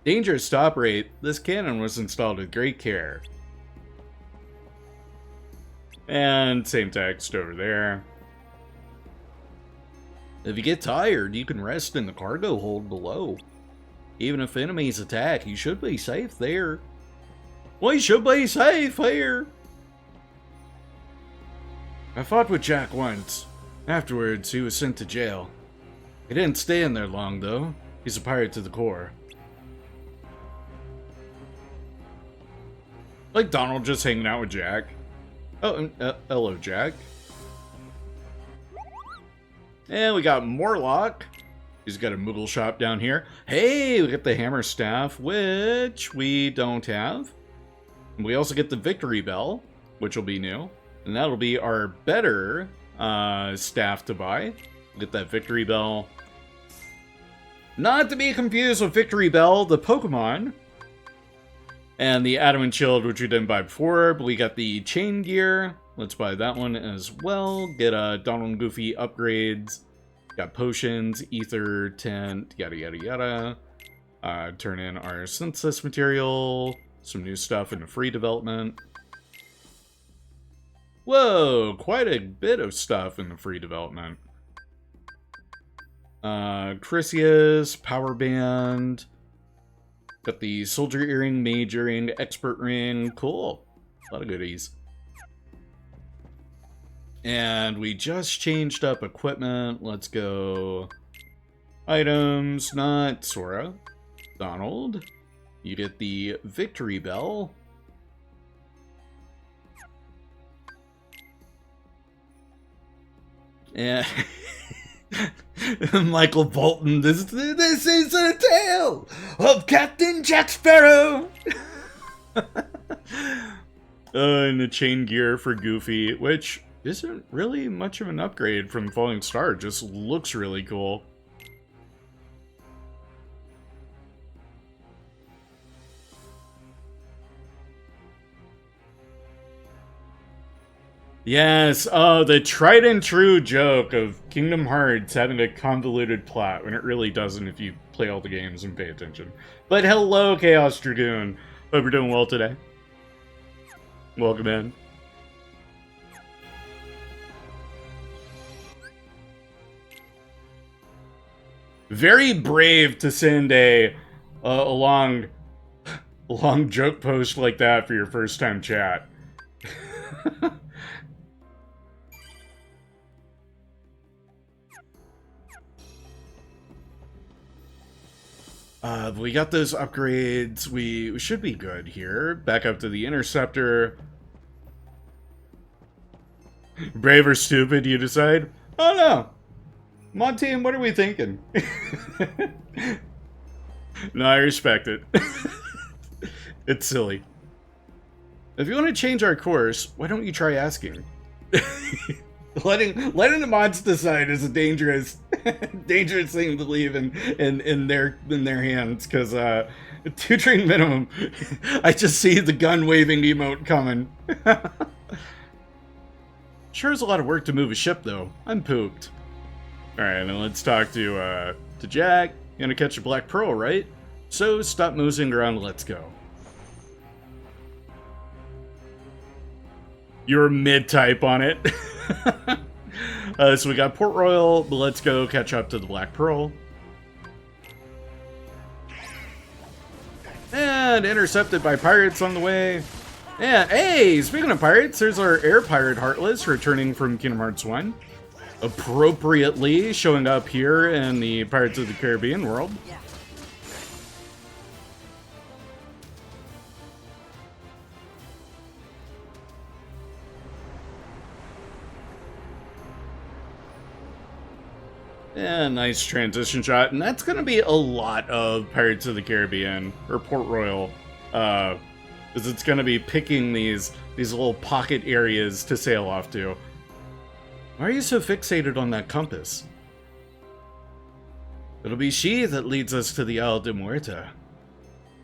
Dangerous to operate. This cannon was installed with great care. And same text over there. If you get tired, you can rest in the cargo hold below. Even if enemies attack, you should be safe there. We should be safe here. I fought with Jack once. Afterwards, he was sent to jail. He didn't stay in there long, though. He's a pirate to the core. Like Donald just hanging out with Jack. Oh, hello, Jack. And we got Morlock. He's got a Moogle shop down here. Hey, we got the Hammer Staff, which we don't have. And we also get the Victory Bell, which will be new. And that'll be our better staff to buy. We'll get that Victory Bell. Not to be confused with Victory Bell, the Pokemon. And the Adamant Shield, which we didn't buy before, but we got the Chain Gear. Let's buy that one as well. Get Donald and Goofy upgrades. Got potions, ether, tent, yada yada yada. Turn in our synthesis material. Some new stuff in the free development. Whoa, quite a bit of stuff in the free development. Chrysius, Power Band, Got the soldier earring, mage earring, expert ring. Cool. A lot of goodies. And we just changed up equipment. Let's go. Items, not Sora. Donald. You get the victory bell. And Michael Bolton, this is a tale of Captain Jack Sparrow. And the chain gear for Goofy, which isn't really much of an upgrade from Falling Star, just looks really cool. Yes, oh, the tried and true joke of Kingdom Hearts having a convoluted plot when it really doesn't if you play all the games and pay attention. But hello, Chaos Dragoon. Hope you're doing well today. Welcome in. Very brave to send a long joke post like that for your first time chat. We got those upgrades. We should be good here. Back up to the Interceptor. Brave or stupid, you decide? Oh no. Monty, what are we thinking? No, I respect it. It's silly. If you want to change our course, why don't you try asking? Letting the mods decide is a dangerous thing to leave in their hands, because 2 train minimum. I just see the gun waving emote coming. Sure is a lot of work to move a ship though. I'm pooped. Alright, now let's talk to Jack. You're gonna catch a Black Pearl, right? So stop moseying around, let's go. You're mid-type on it. So we got Port Royal, but let's go catch up to the Black Pearl. And intercepted by pirates on the way. And hey, speaking of pirates, there's our air pirate Heartless returning from Kingdom Hearts 1. Appropriately showing up here in the Pirates of the Caribbean world. Yeah, nice transition shot, and that's going to be a lot of Pirates of the Caribbean, or Port Royal, because it's going to be picking these little pocket areas to sail off to. Why are you so fixated on that compass? It'll be she that leads us to the Isle de Muerta,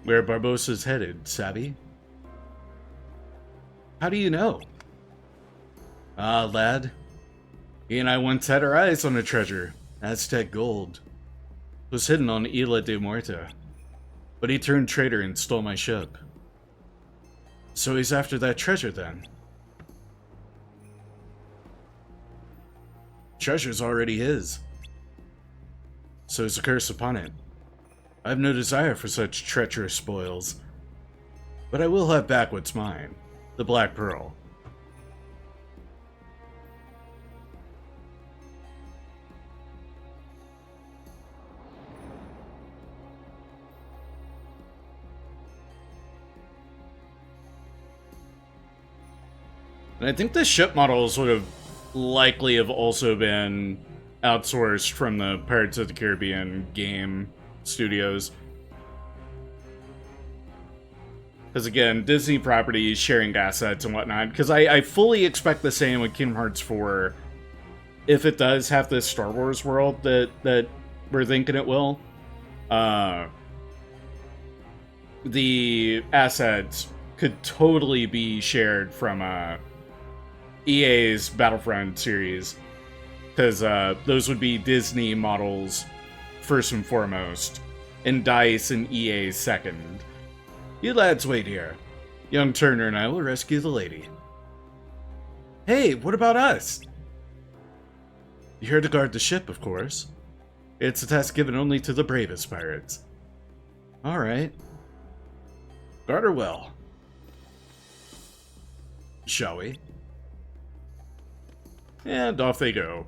where Barbossa's headed, savvy? How do you know? Ah, lad, he and I once had our eyes on a treasure. Aztec gold. It was hidden on Isla de Muerta, but he turned traitor and stole my ship. So he's after that treasure then. Treasure's already his. So is a curse upon it. I have no desire for such treacherous spoils, but I will have back what's mine, the Black Pearl. And I think the ship models would have likely have also been outsourced from the Pirates of the Caribbean game studios. Because again, Disney properties sharing assets and whatnot. Because I fully expect the same with Kingdom Hearts 4. If it does have this Star Wars world that we're thinking it will. The assets could totally be shared from EA's Battlefront series, because those would be Disney models first and foremost, and DICE and EA second. You lads wait here. Young Turner and I will rescue the lady. Hey, what about us? You're here to guard the ship, of course. It's a task given only to the bravest pirates. Alright. Guard her well. Shall we? And off they go.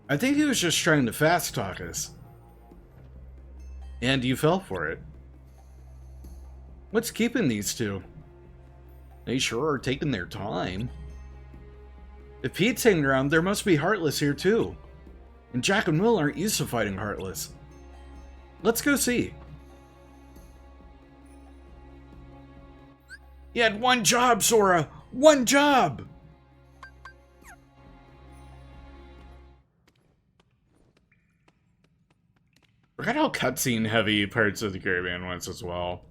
I think he was just trying to fast talk us. And you fell for it. What's keeping these two? They sure are taking their time. If Pete's hanging around, there must be Heartless here too. And Jack and Will aren't used to fighting Heartless. Let's go see. You had one job, Sora! One job! Forgot how cutscene heavy Pirates of the Caribbean was as well.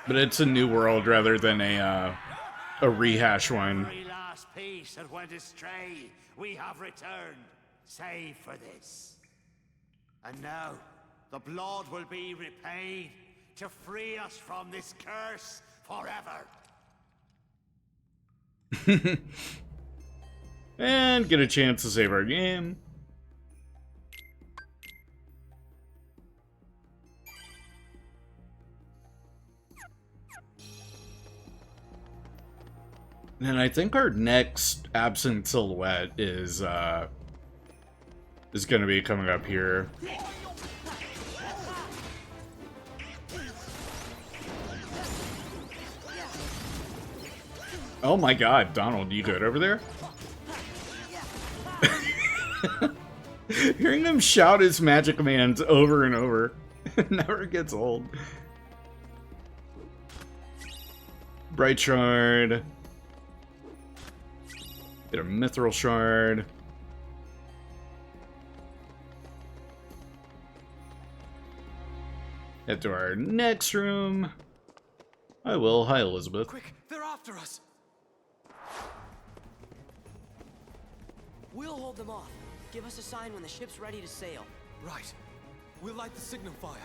But it's a new world rather than a rehash one. Every last piece that went astray, we have returned, save for this. And now, the blood will be repaid to free us from this curse forever. And get a chance to save our game. And I think our next absent silhouette is going to be coming up here. Oh my god, Donald, you good over there? Hearing him shout his magic commands over and over never gets old. Bright Shard. Get a Mithril Shard. Head to our next room. I will. Hi, Elizabeth. Quick, they're after us. We'll hold them off. Give us a sign when the ship's ready to sail. Right. We'll light the signal fire.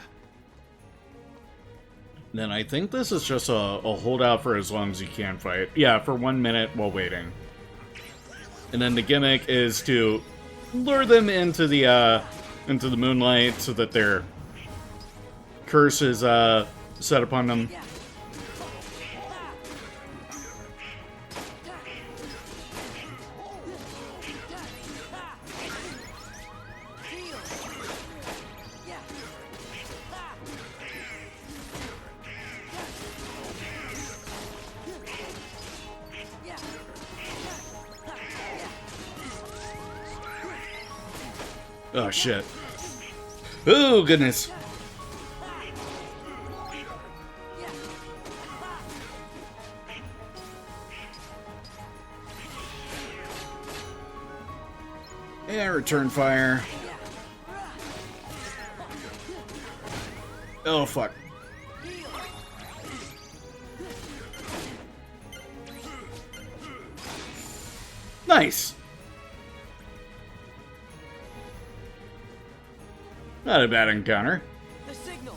Then I think this is just a holdout for as long as you can fight. Yeah, for 1 minute while waiting. And then the gimmick is to lure them into the moonlight so that their curse is set upon them. Oh, shit. Oh, goodness. Yeah, return fire. Oh, fuck. Nice. Not a bad encounter. The signal.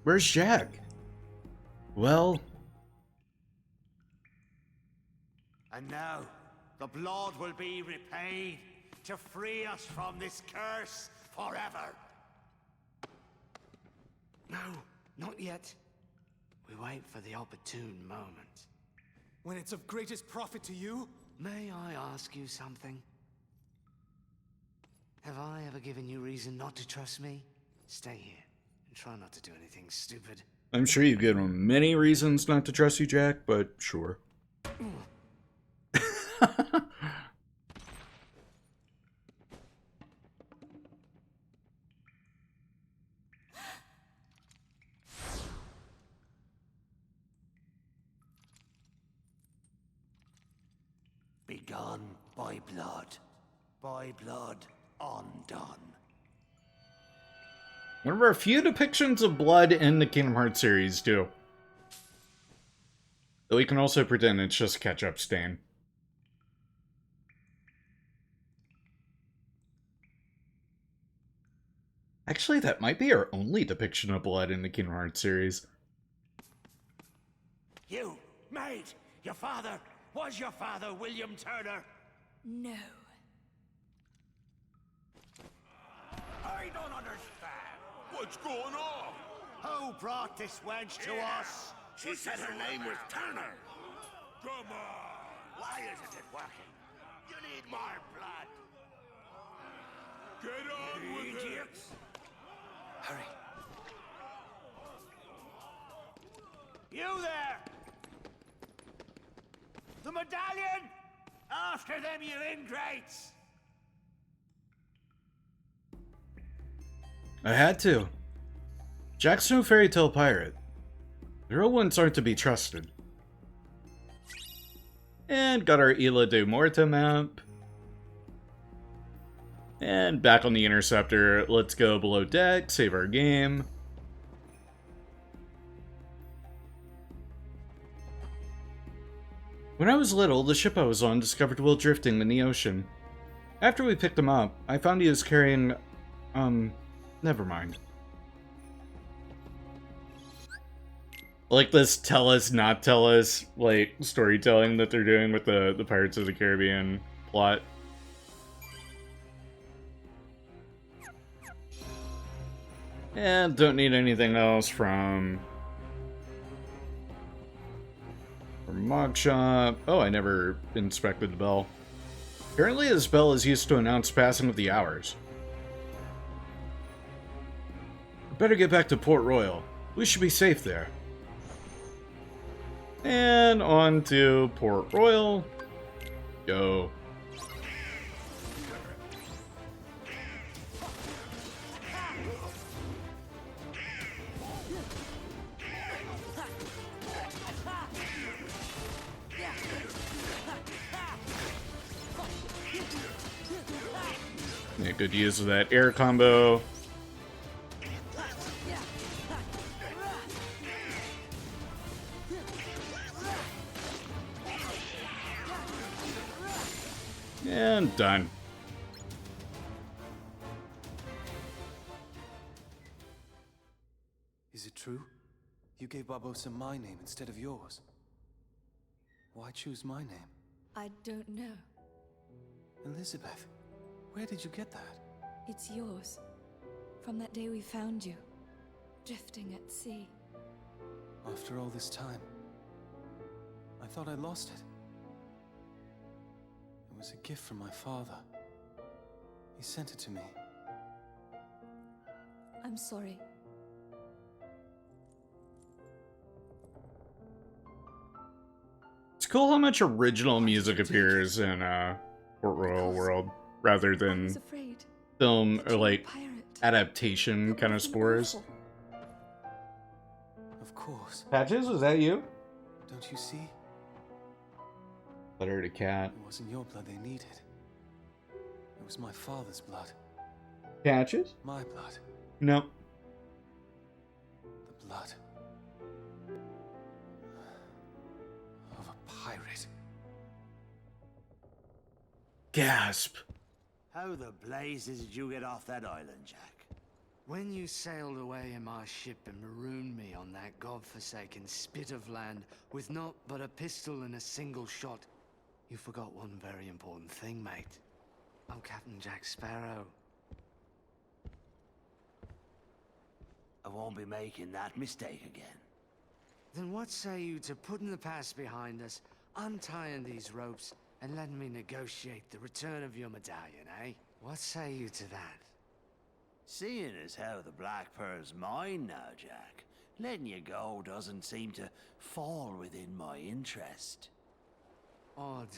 Where's Jack? Well... And now, the blood will be repaid to free us from this curse forever. No, not yet. We wait for the opportune moment. When it's of greatest profit to you? May I ask you something? Have I ever given you reason not to trust me? Stay here and try not to do anything stupid. I'm sure you've given him many reasons not to trust you, Jack, but sure. Begun by blood undone. One of our few depictions of blood in the Kingdom Hearts series, too. Though we can also pretend it's just a ketchup stain. Actually, that might be our only depiction of blood in the Kingdom Hearts series. You, mate! Your father! Was your father William Turner? No. I don't understand. What's going on? Who brought this wench to us? She said her name was Turner. Come on! Why isn't it working? You need more blood. Get on with it! Idiots! Hurry. You there! The medallion! After them, you ingrates! I had to. Jack's no fairy tale pirate. The real ones aren't to be trusted. And got our Isla de Muerta map. And back on the Interceptor, let's go below deck, save our game. When I was little, the ship I was on discovered Will drifting in the ocean. After we picked him up, I found he was carrying, never mind. Like this tell us, not tell us, like, storytelling that they're doing with the Pirates of the Caribbean plot. And don't need anything else from Mog Shop. Oh, I never inspected the bell. Apparently this bell is used to announce passing of the hours. Better get back to Port Royal. We should be safe there. And on to Port Royal. Go. Make good use of that air combo. And done. Is it true? You gave Barbossa my name instead of yours. Why choose my name? I don't know. Elizabeth, where did you get that? It's yours. From that day we found you, drifting at sea. After all this time, I thought I lost it. It was a gift from my father. He sent it to me. I'm sorry. It's cool how much original music appears in Port Royal World rather than film or like adaptation kind of scores. Of course. Patches, was that you? Don't you see? Letter to cat. It wasn't your blood they needed. It was my father's blood. Patches? My blood. No. The blood of a pirate. Gasp. How the blazes did you get off that island, Jack? When you sailed away in my ship and marooned me on that godforsaken spit of land with naught but a pistol and a single shot, you forgot one very important thing, mate. I'm Captain Jack Sparrow. I won't be making that mistake again. Then what say you to putting the past behind us, untying these ropes, and letting me negotiate the return of your medallion, eh? What say you to that? Seeing as how the Black Pearl's mine now, Jack, letting you go doesn't seem to fall within my interest. Odd.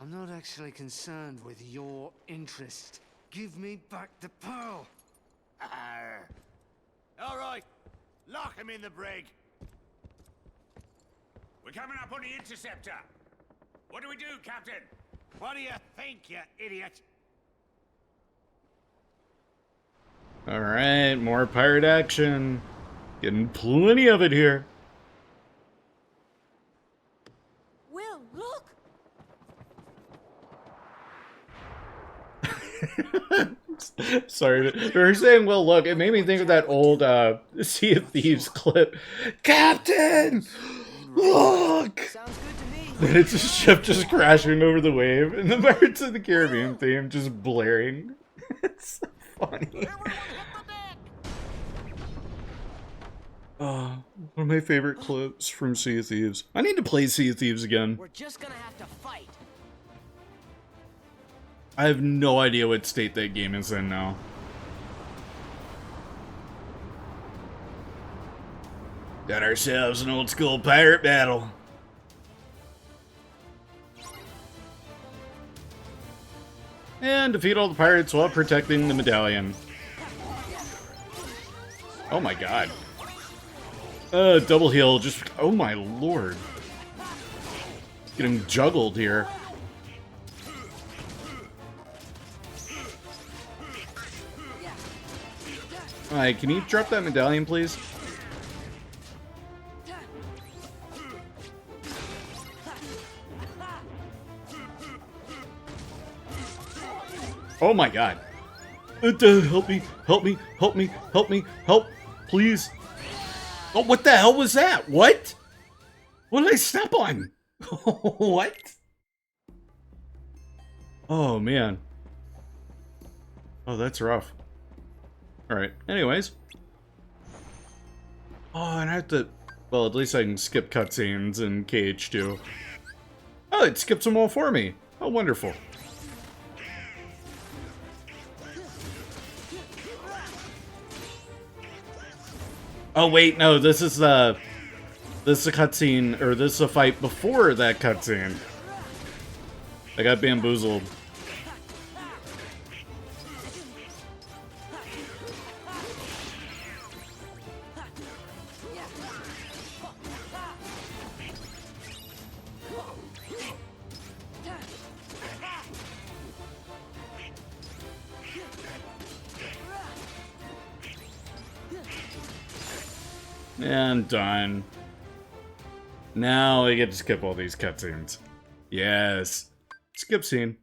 I'm not actually concerned with your interest. Give me back the pearl! Arr. All right, lock him in the brig. We're coming up on the interceptor. What do we do, Captain? What do you think, you idiot? Alright, more pirate action. Getting plenty of it here. Will, look! Sorry, they're saying, well, look, it made me think of that old Sea of Thieves clip. Captain! Look! And it's a ship just crashing over the wave, and the Pirates of the Caribbean theme just blaring. It's so funny. One of my favorite clips from Sea of Thieves. I need to play Sea of Thieves again. We're just gonna have to fight. I have no idea what state that game is in now. Got ourselves an old school pirate battle. And defeat all the pirates while protecting the medallion. Oh my god. Double heal, just, oh my lord. Getting juggled here. Alright, can you drop that medallion, please? Oh my god. Help me, help me, help me, help me, help, please. Oh, what the hell was that? What? What did I step on? What? Oh, man. Oh, that's rough. Alright, anyways. Oh, and I have to... Well, at least I can skip cutscenes in KH2. Oh, it skips them all for me. Oh, wonderful. Oh, wait, no, this is a cutscene, or this is a fight before that cutscene. I got bamboozled. And done. Now I get to skip all these cutscenes. Yes. Skip scene.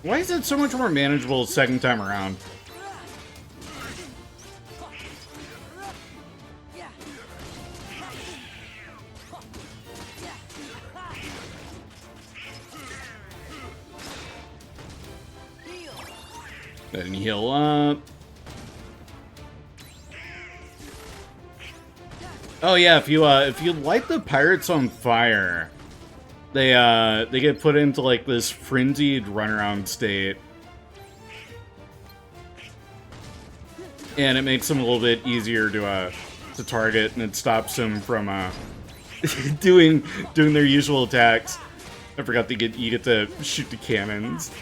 Why is it so much more manageable second time around? Then heal up. Oh yeah, if you light the pirates on fire, they get put into like this frenzied runaround state, and it makes them a little bit easier to target, and it stops them from doing their usual attacks. I forgot that you get to shoot the cannons.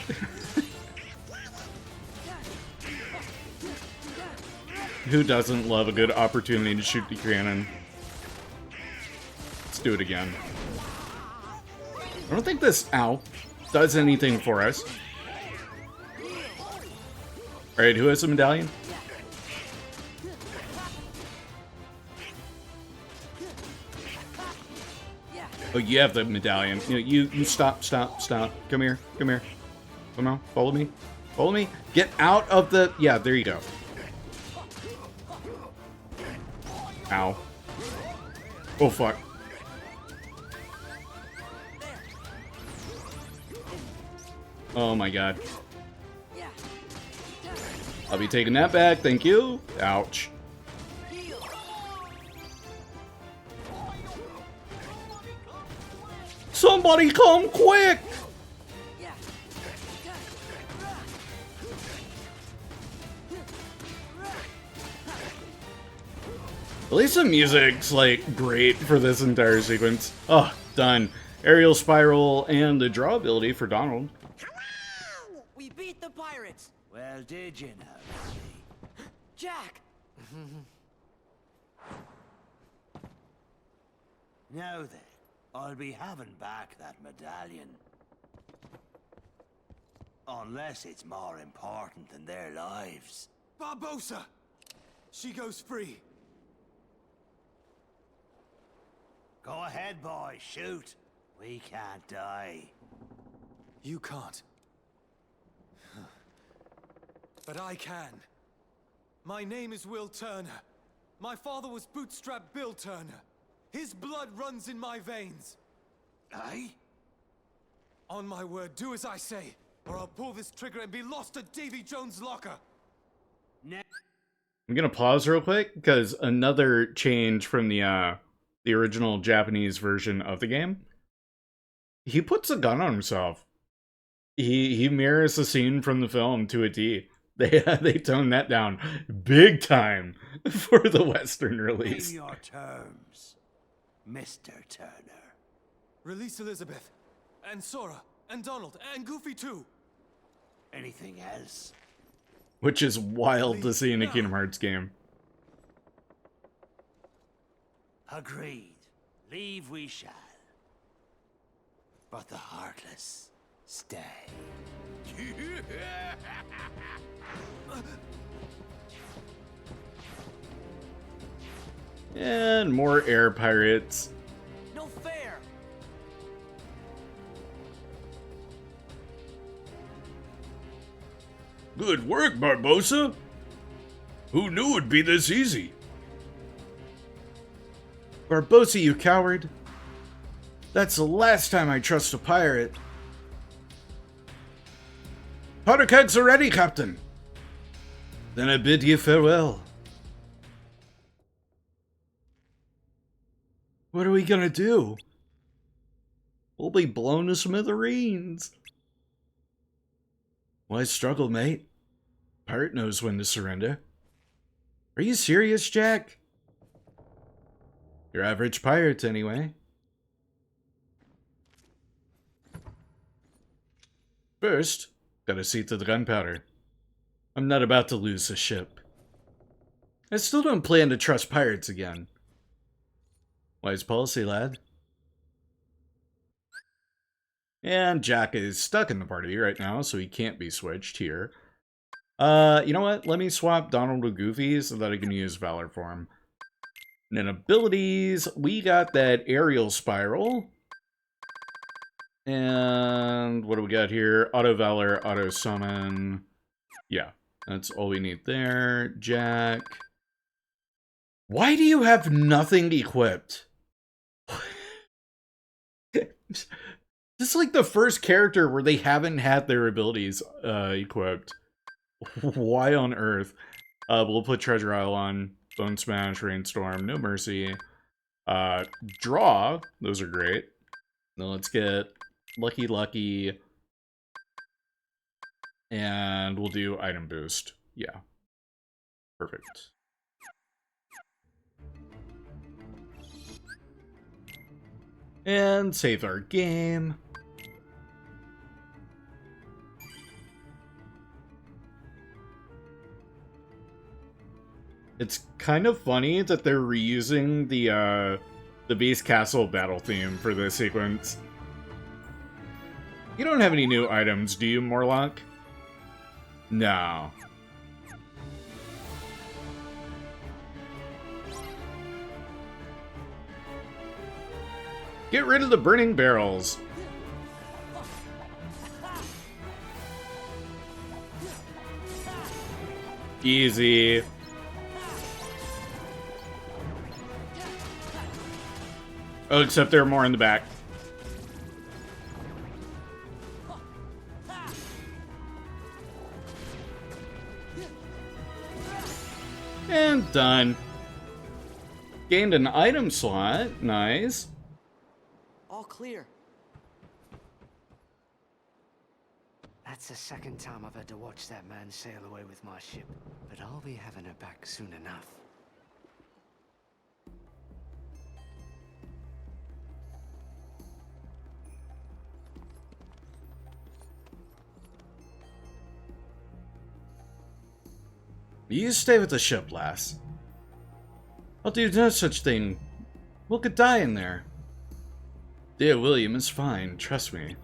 Who doesn't love a good opportunity to shoot the cannon? Let's do it again. I don't think this, ow, does anything for us. Alright, who has a medallion? Oh, you have the medallion. You stop. Come here. Come on, follow me. Follow me. Get out of the, yeah, there you go. Ow. Oh, fuck. Oh my god. I'll be taking that back, thank you. Ouch. Somebody come quick! At least the music's like great for this entire sequence. Oh, done. aerial spiral, and the draw ability for Donald. We beat the pirates! Well, did you know? Jack! Now then, I'll be having back that medallion. Unless it's more important than their lives. Barbossa! She goes free. Go ahead, boy, shoot. We can't die. You can't. But I can. My name is Will Turner. My father was Bootstrap Bill Turner. His blood runs in my veins. Aye? On my word, do as I say, or I'll pull this trigger and be lost at Davy Jones' locker. I'm gonna pause real quick because another change from the original Japanese version of the game. He puts a gun on himself. He mirrors the scene from the film to a T. They toned that down big time for the Western release. Name your terms, Mr. Turner. Release Elizabeth, and Sora, and Donald, and Goofy too. Anything else? Which is wild to see in a Kingdom Hearts game. Agreed. Leave we shall. But the Heartless stay. And more air pirates. No fair! Good work, Barbossa. Who knew it'd be this easy? Barbossa, you coward. That's the last time I trust a pirate. Powder kegs are ready, Captain. Then I bid you farewell. What are we gonna do? We'll be blown to smithereens. Why struggle, mate? Pirate knows when to surrender. Are you serious, Jack? Your average pirate, anyway. First, gotta see to the gunpowder. I'm not about to lose the ship. I still don't plan to trust pirates again. Wise policy, lad. And Jack is stuck in the party right now, so he can't be switched here. You know what? Let me swap Donald with Goofy so that I can use Valor for him. And then abilities, we got that aerial spiral. And what do we got here? Auto Valor, Auto Summon. Yeah, that's all we need there. Jack. Why do you have nothing equipped? This is like the first character where they haven't had their abilities equipped. Why on earth? We'll put Treasure Isle on. Bone Smash, Rainstorm, No Mercy. Draw. Those are great. Now let's get Lucky Lucky. And we'll do Item Boost. Yeah. Perfect. And save our game. It's kind of funny that they're reusing the base castle battle theme for this sequence. You don't have any new items, do you, Morlock? No. Get rid of the burning barrels. Easy. Oh, except they're more in the back. And done. Gained an item slot. Nice. All clear. That's the second time I've had to watch that man sail away with my ship, but I'll be having her back soon enough. You stay with the ship, lass. I'll do no such thing. Will could die in there. Dear William is fine, trust me.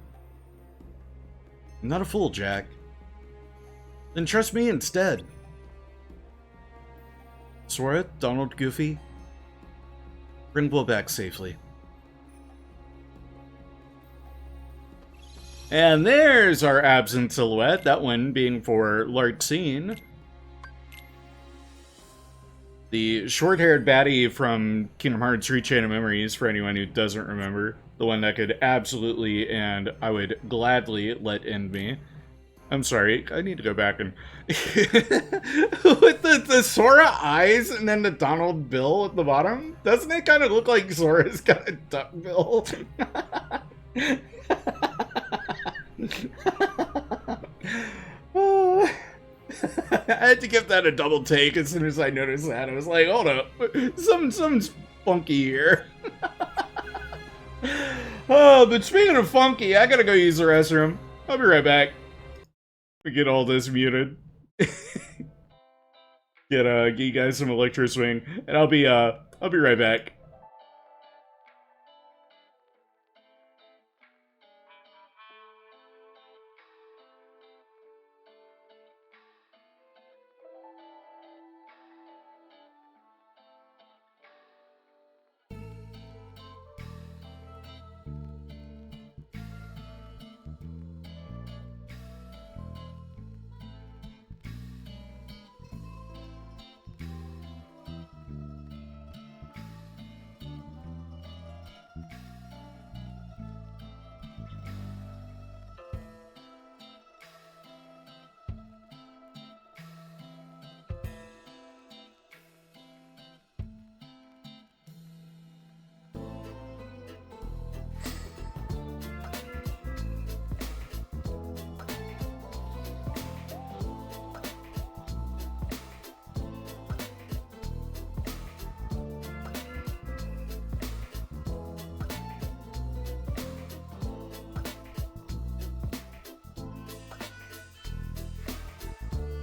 I'm not a fool, Jack. Then trust me instead. Sora, Donald, Goofy, bring Will back safely. And there's our absent silhouette, that one being for Larxene. The short-haired baddie from Kingdom Hearts 3 Chain of Memories, for anyone who doesn't remember. The one that could absolutely, and I would gladly let end me. I'm sorry, I need to go back and... with the Sora eyes and then the Donald bill at the bottom? Doesn't it kind of look like Sora's got a duck bill? I had to give that a double take as soon as I noticed that. I was like, hold up, something's funky here. Oh, but speaking of funky, I gotta go use the restroom. I'll be right back. We get all this muted. Get you guys some electro swing, and I'll be right back.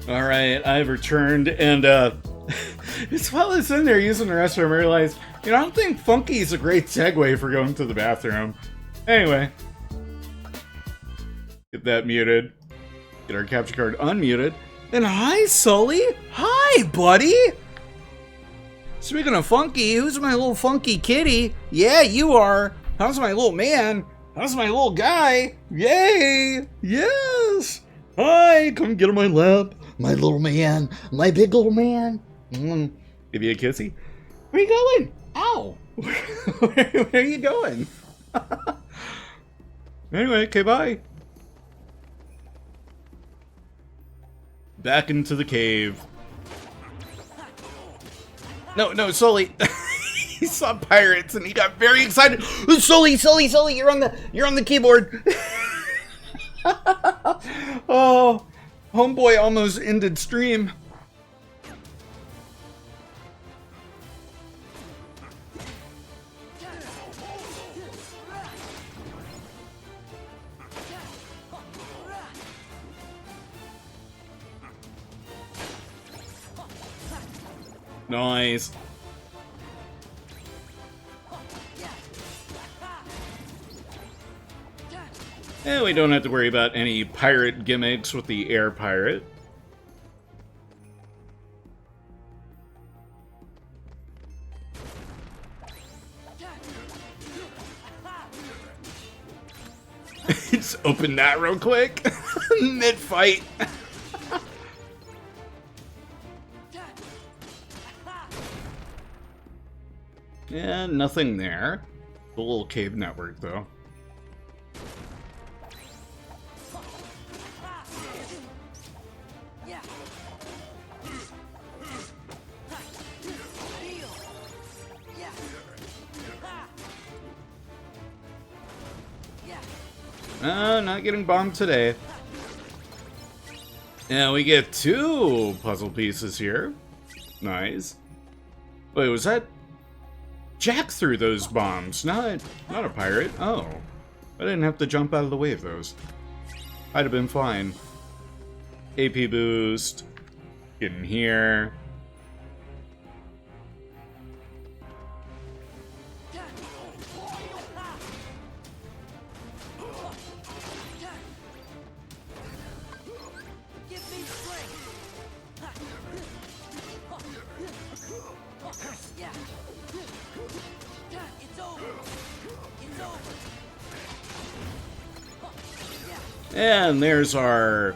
Alright, I've returned, and as well as in there using the restroom, I realized, I don't think funky is a great segue for going to the bathroom. Anyway. Get that muted. Get our capture card unmuted. And hi, Sully! Hi, buddy! Speaking of funky, who's my little funky kitty? Yeah, you are! How's my little man? How's my little guy? Yay! Yes! Hi, come get on my lap. My little man. My big little man. Give you a kissy. Where you going? Ow! Where are you going? Anyway, okay, bye. Back into the cave. No, Sully. He saw pirates and he got very excited. Sully, you're on the keyboard. Oh, homeboy almost ended stream. Nice. And we don't have to worry about any pirate gimmicks with the air pirate. Just open that real quick. Mid-fight. Yeah, nothing there. The little cave network, though. Not getting bombed today. And we get 2 puzzle pieces here. Nice. Wait, was that... Jack threw those bombs, not a pirate. Oh. I didn't have to jump out of the way of those. I'd have been fine. AP boost. Get in here. And there's our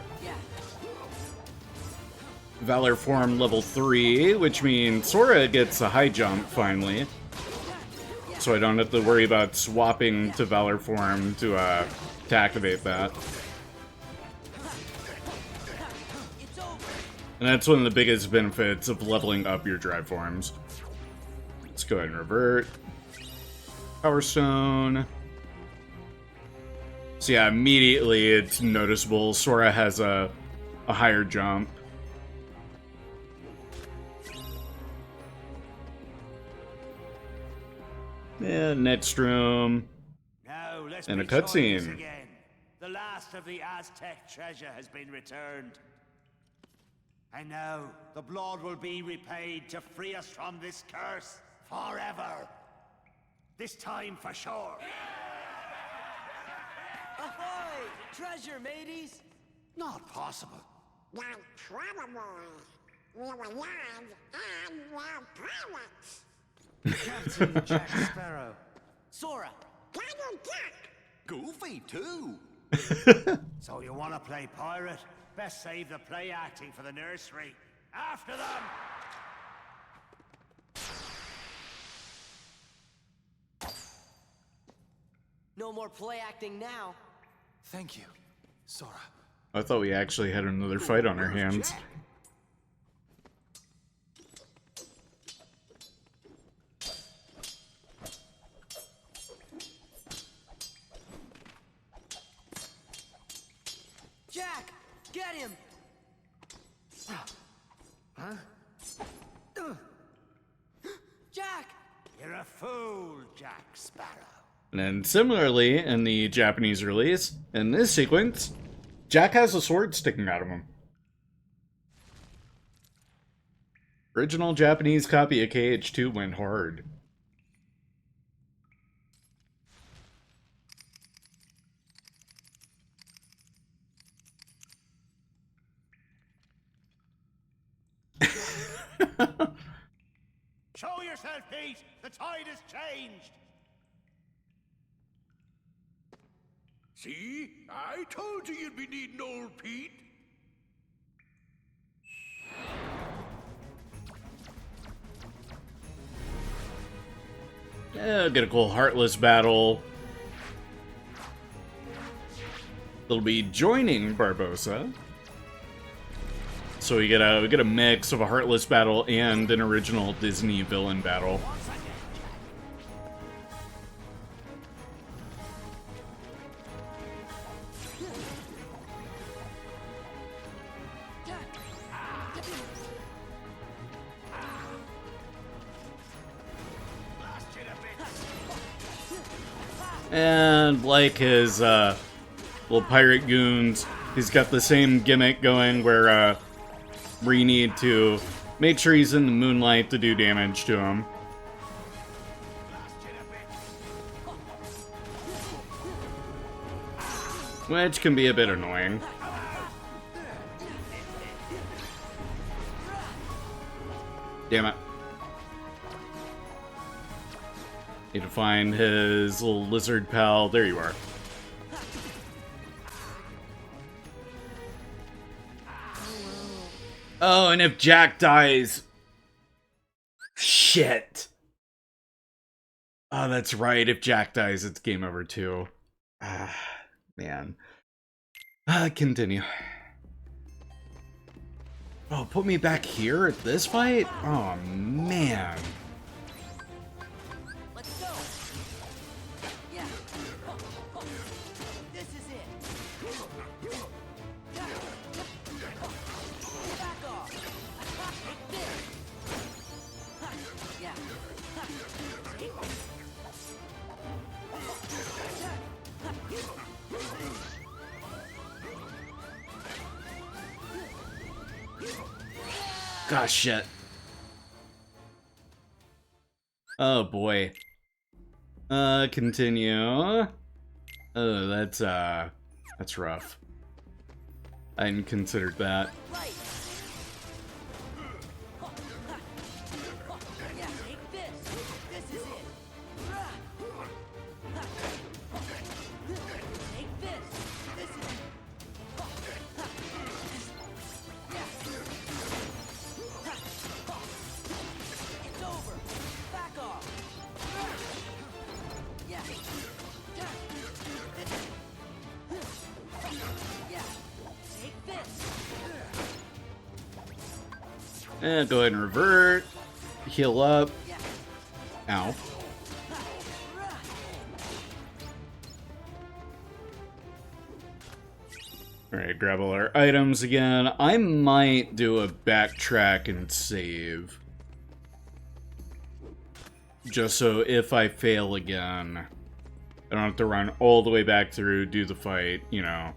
Valor Form level 3, which means Sora gets a high jump finally. So I don't have to worry about swapping to Valor Form to activate that. And that's one of the biggest benefits of leveling up your drive forms. Let's go ahead and revert. Power Stone. So yeah, immediately it's noticeable. Sora has a higher jump. And next room. Now, let's and a be joyous cutscene. again. The last of the Aztec treasure has been returned. And now the blood will be repaid to free us from this curse forever. This time for sure. Ahoy! Treasure, mateys! Not possible. Not probable. We were young and we're pirates. Captain Jack Sparrow. Sora. Donald Duck. Goofy, too. So you want to play pirate? Best save the play acting for the nursery. After them! No more play acting now. Thank you, Sora. I thought we actually had another fight on our hands. Jack, get him! Huh? Jack! You're a fool, Jack Sparrow. And then similarly, in the Japanese release, in this sequence, Jack has a sword sticking out of him. Original Japanese copy of KH2 went hard. Show yourself, Pete! The tide has changed! See? I told you you'd be needing old Pete. Yeah, get a cool Heartless battle. They'll be joining Barbossa. So we get a mix of a Heartless battle and an original Disney villain battle. And like his little pirate goons, he's got the same gimmick going where you need to make sure he's in the moonlight to do damage to him. Which can be a bit annoying. Damn it. Need to find his little lizard pal. There you are. Oh, and if Jack dies... Shit. Oh, that's right. If Jack dies, it's game over too. Ah, man. Continue. Oh, put me back here at this fight? Oh, man. Let's go! Yeah. This is it. Back off. Take this. Yeah. Gosh, shit. Oh boy. Continue. Oh, that's rough. I hadn't considered that. And go ahead and revert. Heal up. Ow. Alright, grab all our items again. I might do a backtrack and save. Just so if I fail again, I don't have to run all the way back through, do the fight, you know.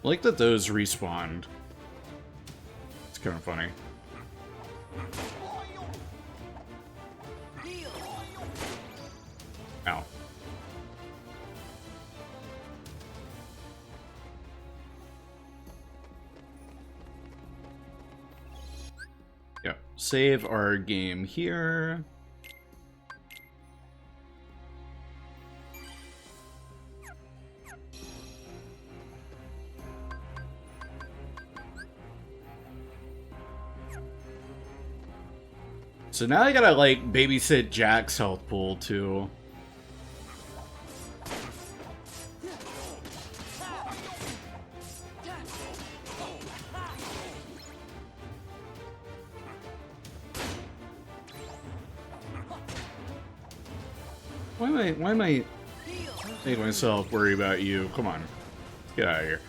I like that those respawned. It's kind of funny. Ow. Yep. Save our game here. So now I gotta, like, babysit Jack's health pool, too. Why am I make myself worry about you? Come on. Get out of here.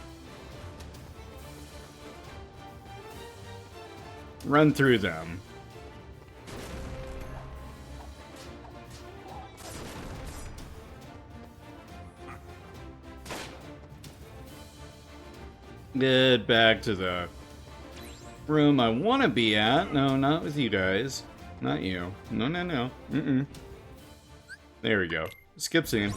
Run through them. Get back to the room I want to be at. No, not with you guys. Not you. No, no, no. Mm-mm. There we go. Skip scene.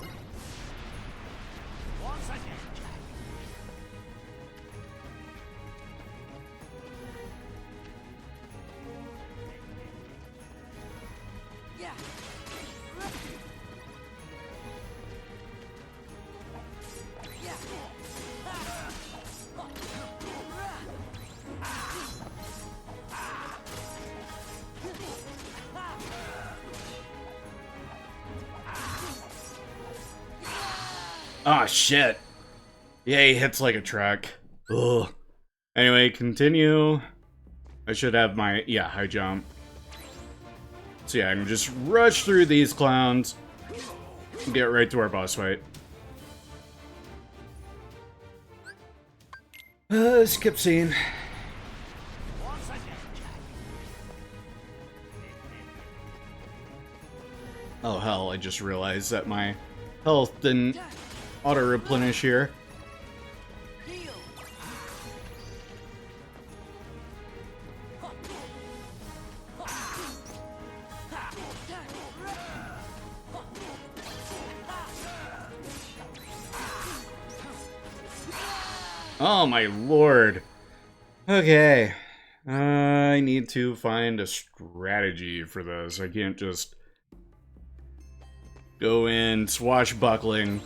Ah, shit. Yeah, he hits like a truck. Ugh. Anyway, continue. I should have my, yeah, high jump. So yeah, I can just rush through these clowns. Get right to our boss fight. Skip scene. Oh hell, I just realized that my health didn't auto-replenish here. Oh my lord. Okay. I need to find a strategy for this. I can't just go in swashbuckling.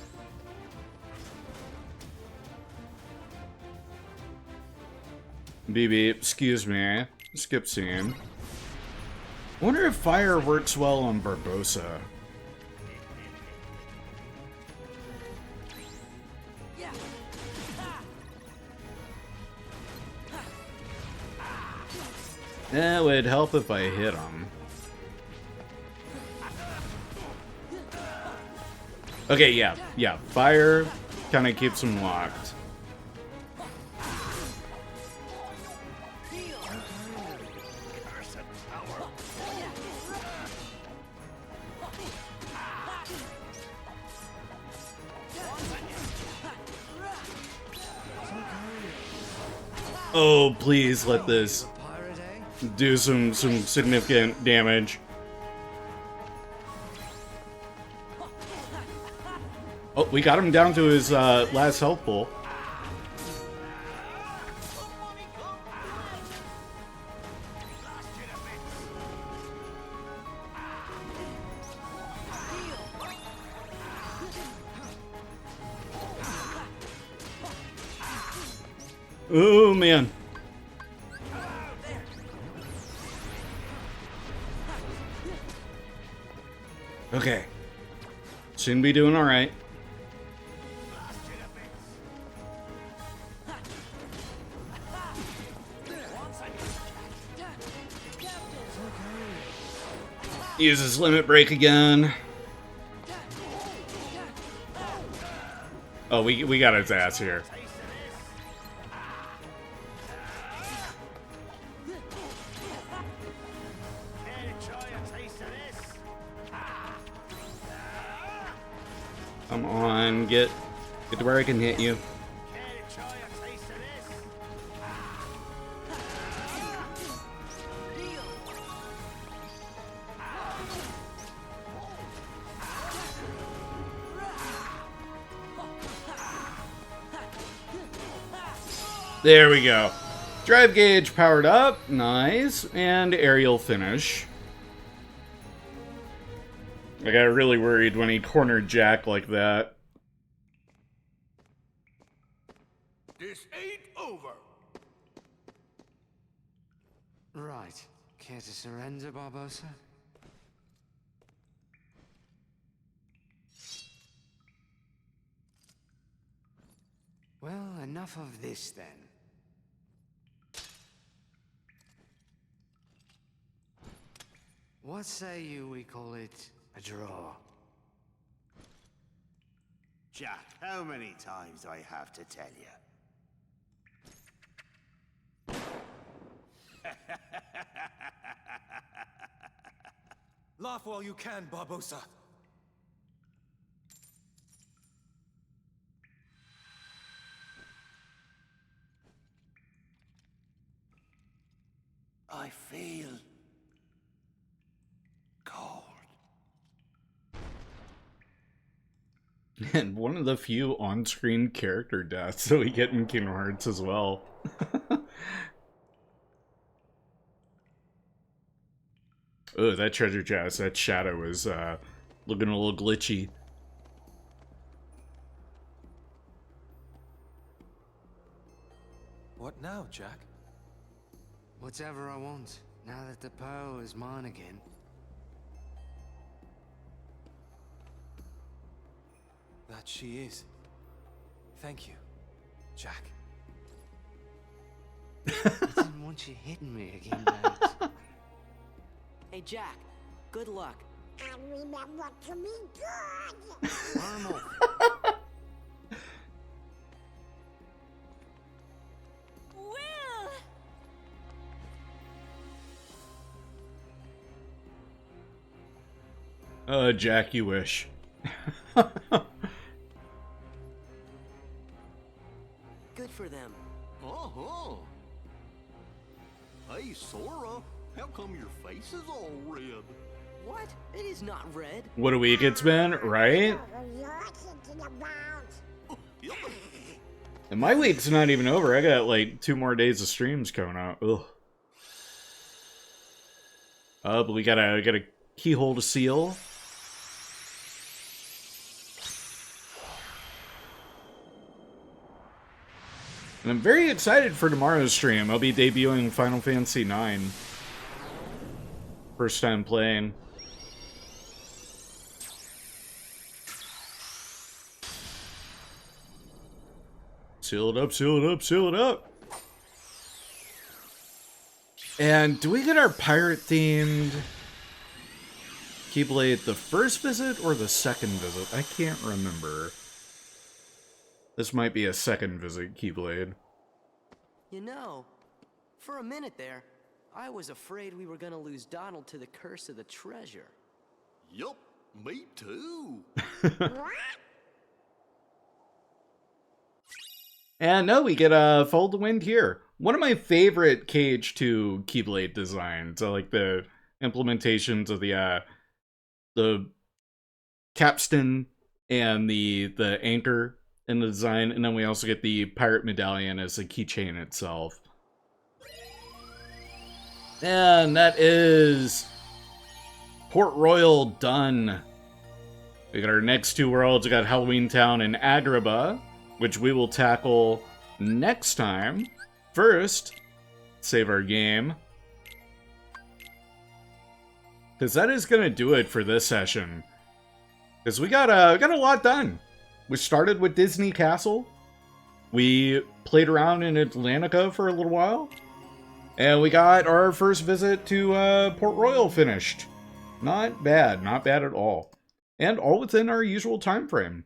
BB, excuse me. Skip scene. I wonder if fire works well on Barbosa. It would help if I hit him. Okay, yeah. Fire kind of keeps him locked. Oh, please let this do some significant damage. Oh, we got him down to his last health pool. Oh, man. Okay. Shouldn't be doing all right. Use his limit break again. Oh, we got his ass here. Come on, get to where I can hit you. There we go. Drive gauge powered up. Nice. And aerial finish. I got really worried when he cornered Jack like that. This ain't over. Right. Care to surrender, Barbosa? Well, enough of this then. What say you we call it a draw? Jack, how many times do I have to tell you? Laugh while you can, Barbosa. I feel cold. And one of the few on-screen character deaths that we get in Kingdom Hearts as well. Oh, that treasure chest, that shadow is looking a little glitchy. What now, Jack? Whatever I want, now that the pearl is mine again. That she is. Thank you, Jack. I didn't want you hitting me again, mate. Hey, Jack. Good luck. And remember to be good. Normal. Jack, you wish. Good for them. Uh-huh. Hey, Sora, how come your face is all red? What? It is not red. What a week it's been, right? And my week's not even over. I got like 2 more days of streams coming out. Ugh. But we got a keyhole to seal. And I'm very excited for tomorrow's stream. I'll be debuting Final Fantasy IX. First time playing. Seal it up, seal it up, seal it up. And do we get our pirate-themed Keyblade the first visit or the second visit? I can't remember. This might be a second visit Keyblade. You know, for a minute there, I was afraid we were gonna lose Donald to the curse of the treasure. Yup, me too. And no, we get Fold the Wind here. one of my favorite KH2 Keyblade designs. I like the implementations of the capstan and the anchor in the design, and then we also get the pirate medallion as a keychain itself. And that is Port Royal done. We got our next two worlds. We got Halloween Town and Agrabah, which we will tackle next time. First, save our game, because that is gonna do it for this session. Because we got a lot done. We started with Disney Castle. We played around in Atlantica for a little while. And we got our first visit to Port Royal finished. Not bad. Not bad at all. And all within our usual time frame.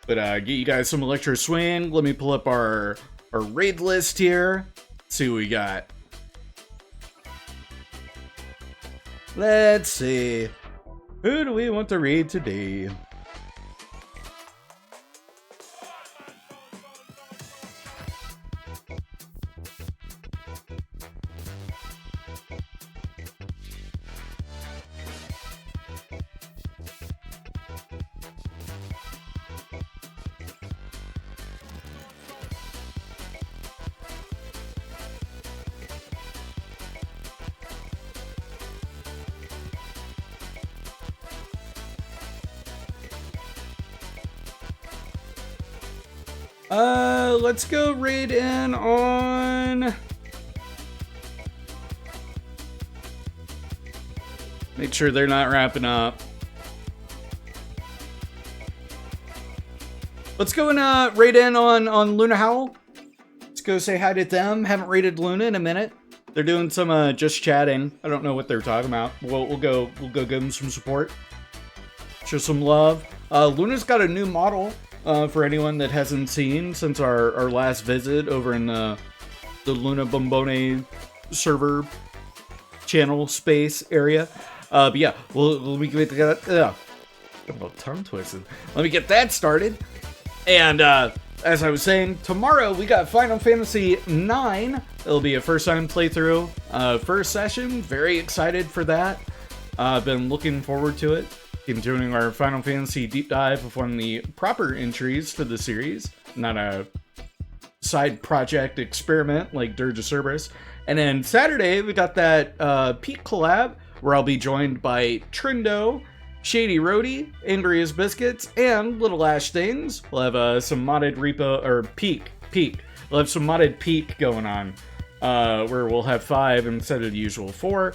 But get you guys some Electro Swing. Let me pull up our raid list here. See what we got. Let's see. Who do we want to raid today? Let's go raid in on... Make sure they're not wrapping up. Let's go and raid in on Luna Howl. Let's go say hi to them. Haven't raided Luna in a minute. They're doing some just chatting. I don't know what they're talking about. We'll go give them some support. Show some love. Luna's got a new model. For anyone that hasn't seen since our last visit over in the Luna Bombone server channel space area. But yeah, let me get that. Tongue twisted. Let me get that started. And as I was saying, tomorrow we got Final Fantasy IX. It'll be a first time playthrough, first session. Very excited for that. I've been looking forward to it. Continuing our Final Fantasy deep dive of one of the proper entries to the series, not a side project experiment like Dirge of Cerberus. And then Saturday, we got that Pete collab, where I'll be joined by Trindo, Shady Rhodey, Angry as Biscuits, and Little Ash Things. We'll have some modded repo, or Peak. We'll have some modded Peak going on, where we'll have 5 instead of the usual 4.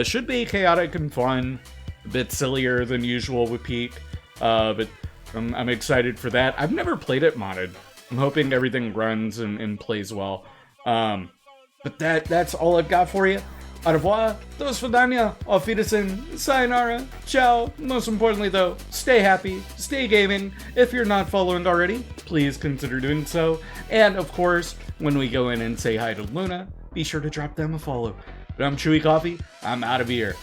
Should be chaotic and fun. A bit sillier than usual with Peak, but I'm excited for that. I've never played it modded. I'm hoping everything runs and plays well. But that's all I've got for you. Au revoir, dos vidania, auf Wiedersehen, sayonara, ciao. Most importantly though, stay happy, stay gaming. If you're not following already, please consider doing so. And of course, when we go in and say hi to Luna, be sure to drop them a follow. But I'm Chewie Coffee, I'm out of here.